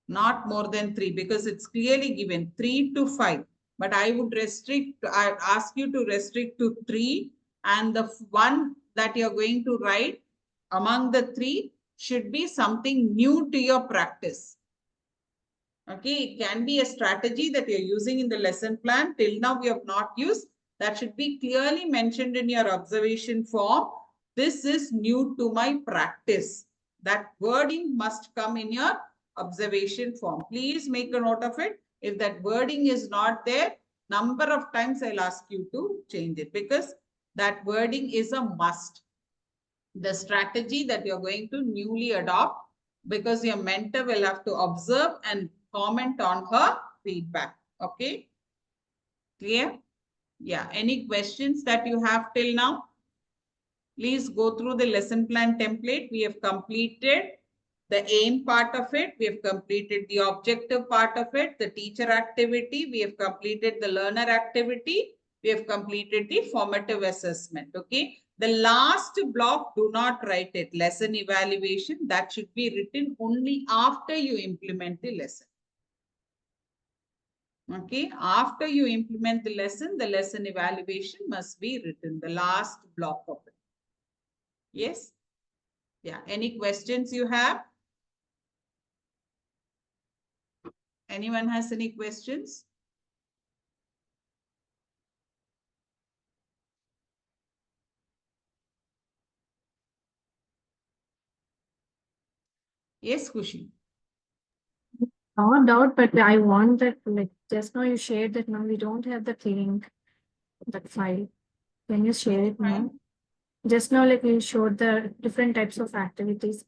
Not more than 3 because it's clearly given 3 to 5. But I would ask you to restrict to 3. And the one that you're going to write among the 3 should be something new to your practice. Okay, it can be a strategy that you're using in the lesson plan. Till now, we have not used. That should be clearly mentioned in your observation form. This is new to my practice. That wording must come in your observation form. Please make a note of it. If that wording is not there, number of times I'll ask you to change it because that wording is a must. The strategy that you're going to newly adopt because your mentor will have to observe and comment on her feedback. Okay. Clear? Yeah. Any questions that you have till now? Please go through the lesson plan template. We have completed the aim part of it. We have completed the objective part of it, the teacher activity. We have completed the learner activity. We have completed the formative assessment. Okay. The last block, do not write it. Lesson evaluation, that should be written only after you implement the lesson. Okay. After you implement the lesson evaluation must be written, the last block of it. Yes. Yeah. Any questions you have? Anyone has any questions? Yes, Kushi. No doubt, but I want that, like, just now you shared that now we don't have that link, that file. Can you share it now? Just now, like you showed the different types of activities.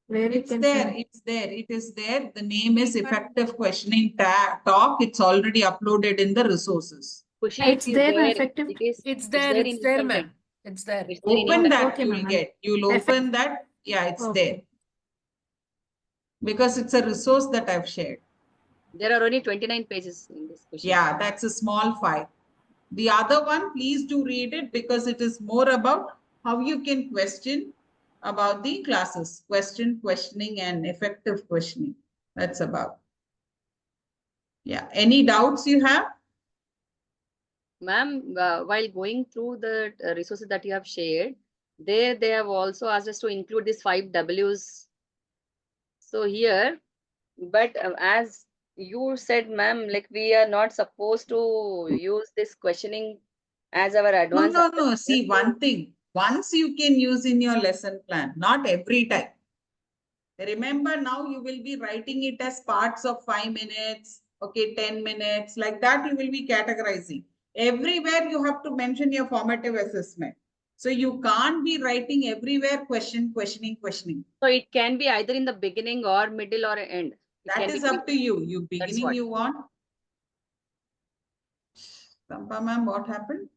Where we It's can there, find? it's there, it is there. The name is Effective Questioning Talk. It's already uploaded in the resources. Kushi, It's there, effective. It's there there, in ma'am. effective. It's there. It's there in Open effective. that, Okay, you will ma'am. get. You'll open that. Yeah, it's there. Because it's a resource that I've shared. There are only 29 pages in this question. Yeah, that's a small file. The other one, please do read it because it is more about how you can question about the classes. Questioning, and effective questioning. That's about. Yeah. Any doubts you have? Ma'am, while going through the resources that you have shared, there they have also asked us to include these 5 W's. So here, but as you said, ma'am, like we are not supposed to use this questioning as our advanced. No. See, one thing. Once you can use in your lesson plan, not every time. Remember, now you will be writing it as parts of 5 minutes, okay, 10 minutes, like that you will be categorizing. Everywhere you have to mention your formative assessment. So you can't be writing everywhere questioning. So it can be either in the beginning or middle or end. That is up to you. You beginning you want. Shampa ma'am, what happened?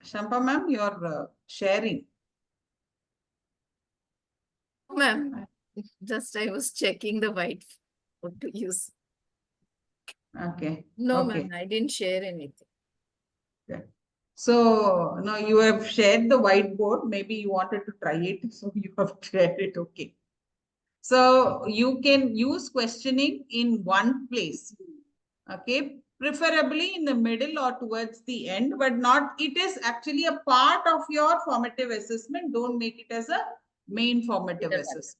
Shampa ma'am, you're sharing. Ma'am, just I was checking the white what to use. Okay. No, okay. ma'am, I didn't share anything. Okay. So now you have shared the whiteboard. Maybe you wanted to try it, so you have shared it. Okay. So you can use questioning in one place. Okay. Preferably in the middle or towards the end, but not, it is actually a part of your formative assessment. Don't make it as a main formative assessment.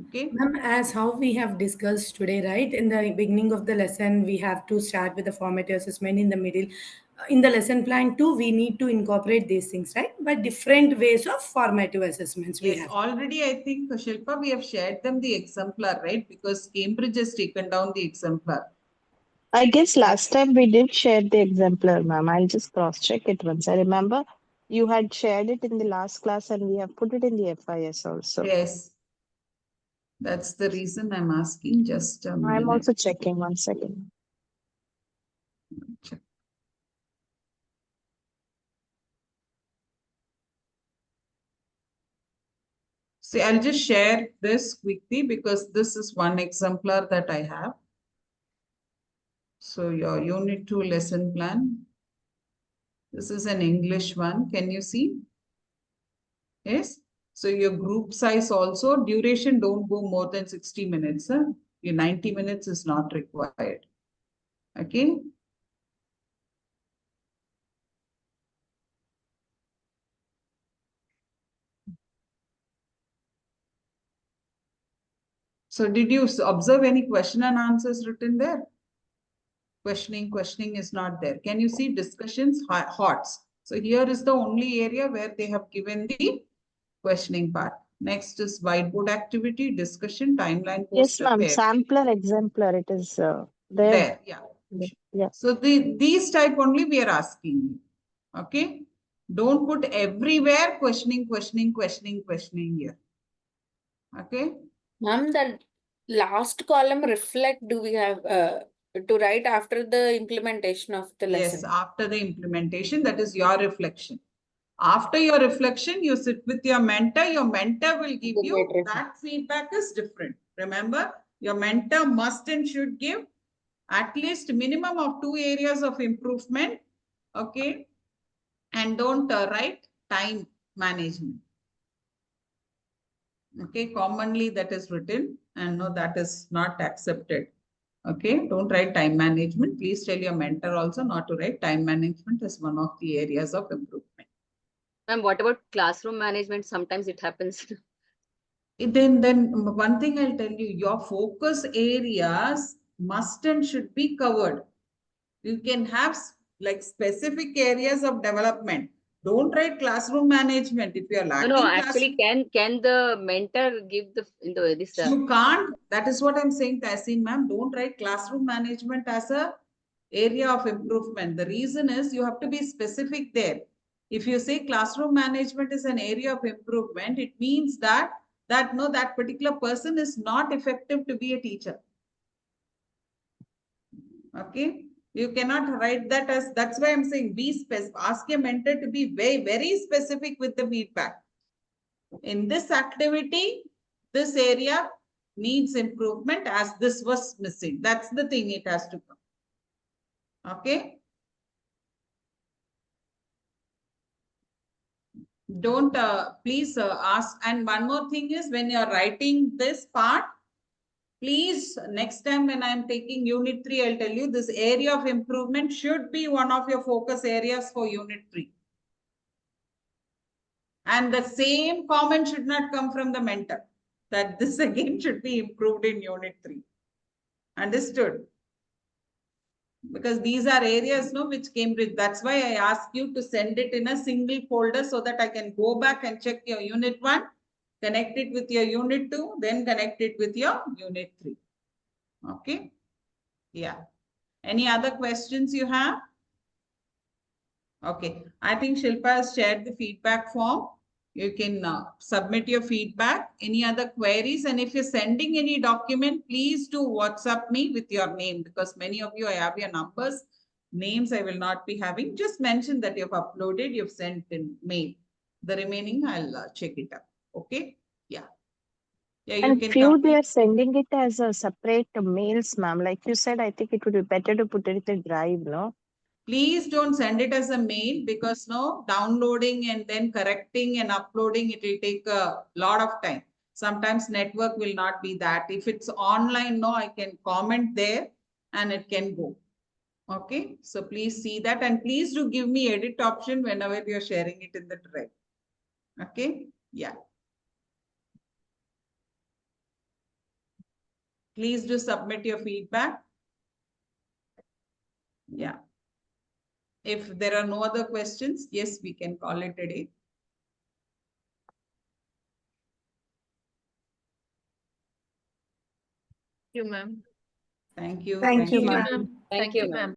Okay. Ma'am, as how we have discussed today, right? In the beginning of the lesson, we have to start with the formative assessment in the middle. In the lesson plan too, we need to incorporate these things, right? But different ways of formative assessments we Yes, have. already I think, Shilpa, we have shared them the exemplar, right? Because Cambridge has taken down the exemplar. I guess last time we did share the exemplar, ma'am. I'll just cross check it once. I remember you had shared it in the last class and we have put it in the FIS also. Yes. That's the reason I'm asking. Just a minute. I'm also checking 1 second. Check. See, I'll just share this quickly because this is one exemplar that I have. So your Unit 2 lesson plan. This is an English one. Can you see? Yes. So your group size also, duration don't go more than 60 minutes. Huh? Your 90 minutes is not required. Okay. So did you observe any question and answers written there? Questioning is not there. Can you see discussions, HOTS? So here is the only area where they have given the questioning part. Next is whiteboard activity, discussion, timeline, Yes, poster, ma'am. pair. Sampler, exemplar, it is there. There, yeah. Yeah. So these type only we are asking you. Okay. Don't put everywhere questioning here. Okay. Ma'am, the last column reflect do we have to write after the implementation of the lesson? Yes, after the implementation, that is your reflection. After your reflection, you sit with your mentor. Your mentor will give you that feedback is different. Remember, your mentor must and should give at least minimum of 2 areas of improvement. Okay. And don't write time management. Okay. Commonly that is written and no, that is not accepted. Okay. Don't write time management. Please tell your mentor also not to write time management as one of the areas of improvement. Ma'am, what about classroom management? Sometimes it happens. Then one thing I'll tell you, your focus areas must and should be covered. You can have like specific areas of development. Don't write classroom management if you are lacking. No, actually, can the mentor give this? You can't. That is what I'm saying, Tassin ma'am. Don't write classroom management as a area of improvement. The reason is you have to be specific there. If you say classroom management is an area of improvement, it means that that particular person is not effective to be a teacher. Okay. You cannot write that as, that's why I'm saying be specific. Ask your mentor to be very, very specific with the feedback. In this activity, this area needs improvement as this was missing. That's the thing it has to come. Okay. Don't please ask. And one more thing is when you're writing this part, please, next time when I'm taking Unit 3, I'll tell you this area of improvement should be one of your focus areas for Unit 3. And the same comment should not come from the mentor. That this again should be improved in Unit 3. Understood? Because these are areas, no, which Cambridge, that's why I ask you to send it in a single folder so that I can go back and check your unit 1, connect it with your unit 2, then connect it with your unit 3. Okay. Yeah. Any other questions you have? Okay. I think Shilpa has shared the feedback form. You can submit your feedback. Any other queries? And if you're sending any document, please do WhatsApp me with your name, because many of you, I have your numbers. Names I will not be having. Just mention that you've uploaded, you've sent in mail. The remaining I'll check it up. Okay. Yeah. Yeah, you And can few come. they are sending it as a separate mails, ma'am. Like you said, I think it would be better to put it in the drive, no? Please don't send it as a mail, because no, downloading and then correcting and uploading, it will take a lot of time. Sometimes network will not be that. If it's online, no, I can comment there and it can go. Okay, so please see that, and please do give me edit option whenever you're sharing it in the drive. Okay, yeah. Please do submit your feedback. Yeah. If there are no other questions, yes, we can call it a day. You, ma'am. Thank you. Thank you, you. ma'am. Thank you, ma'am.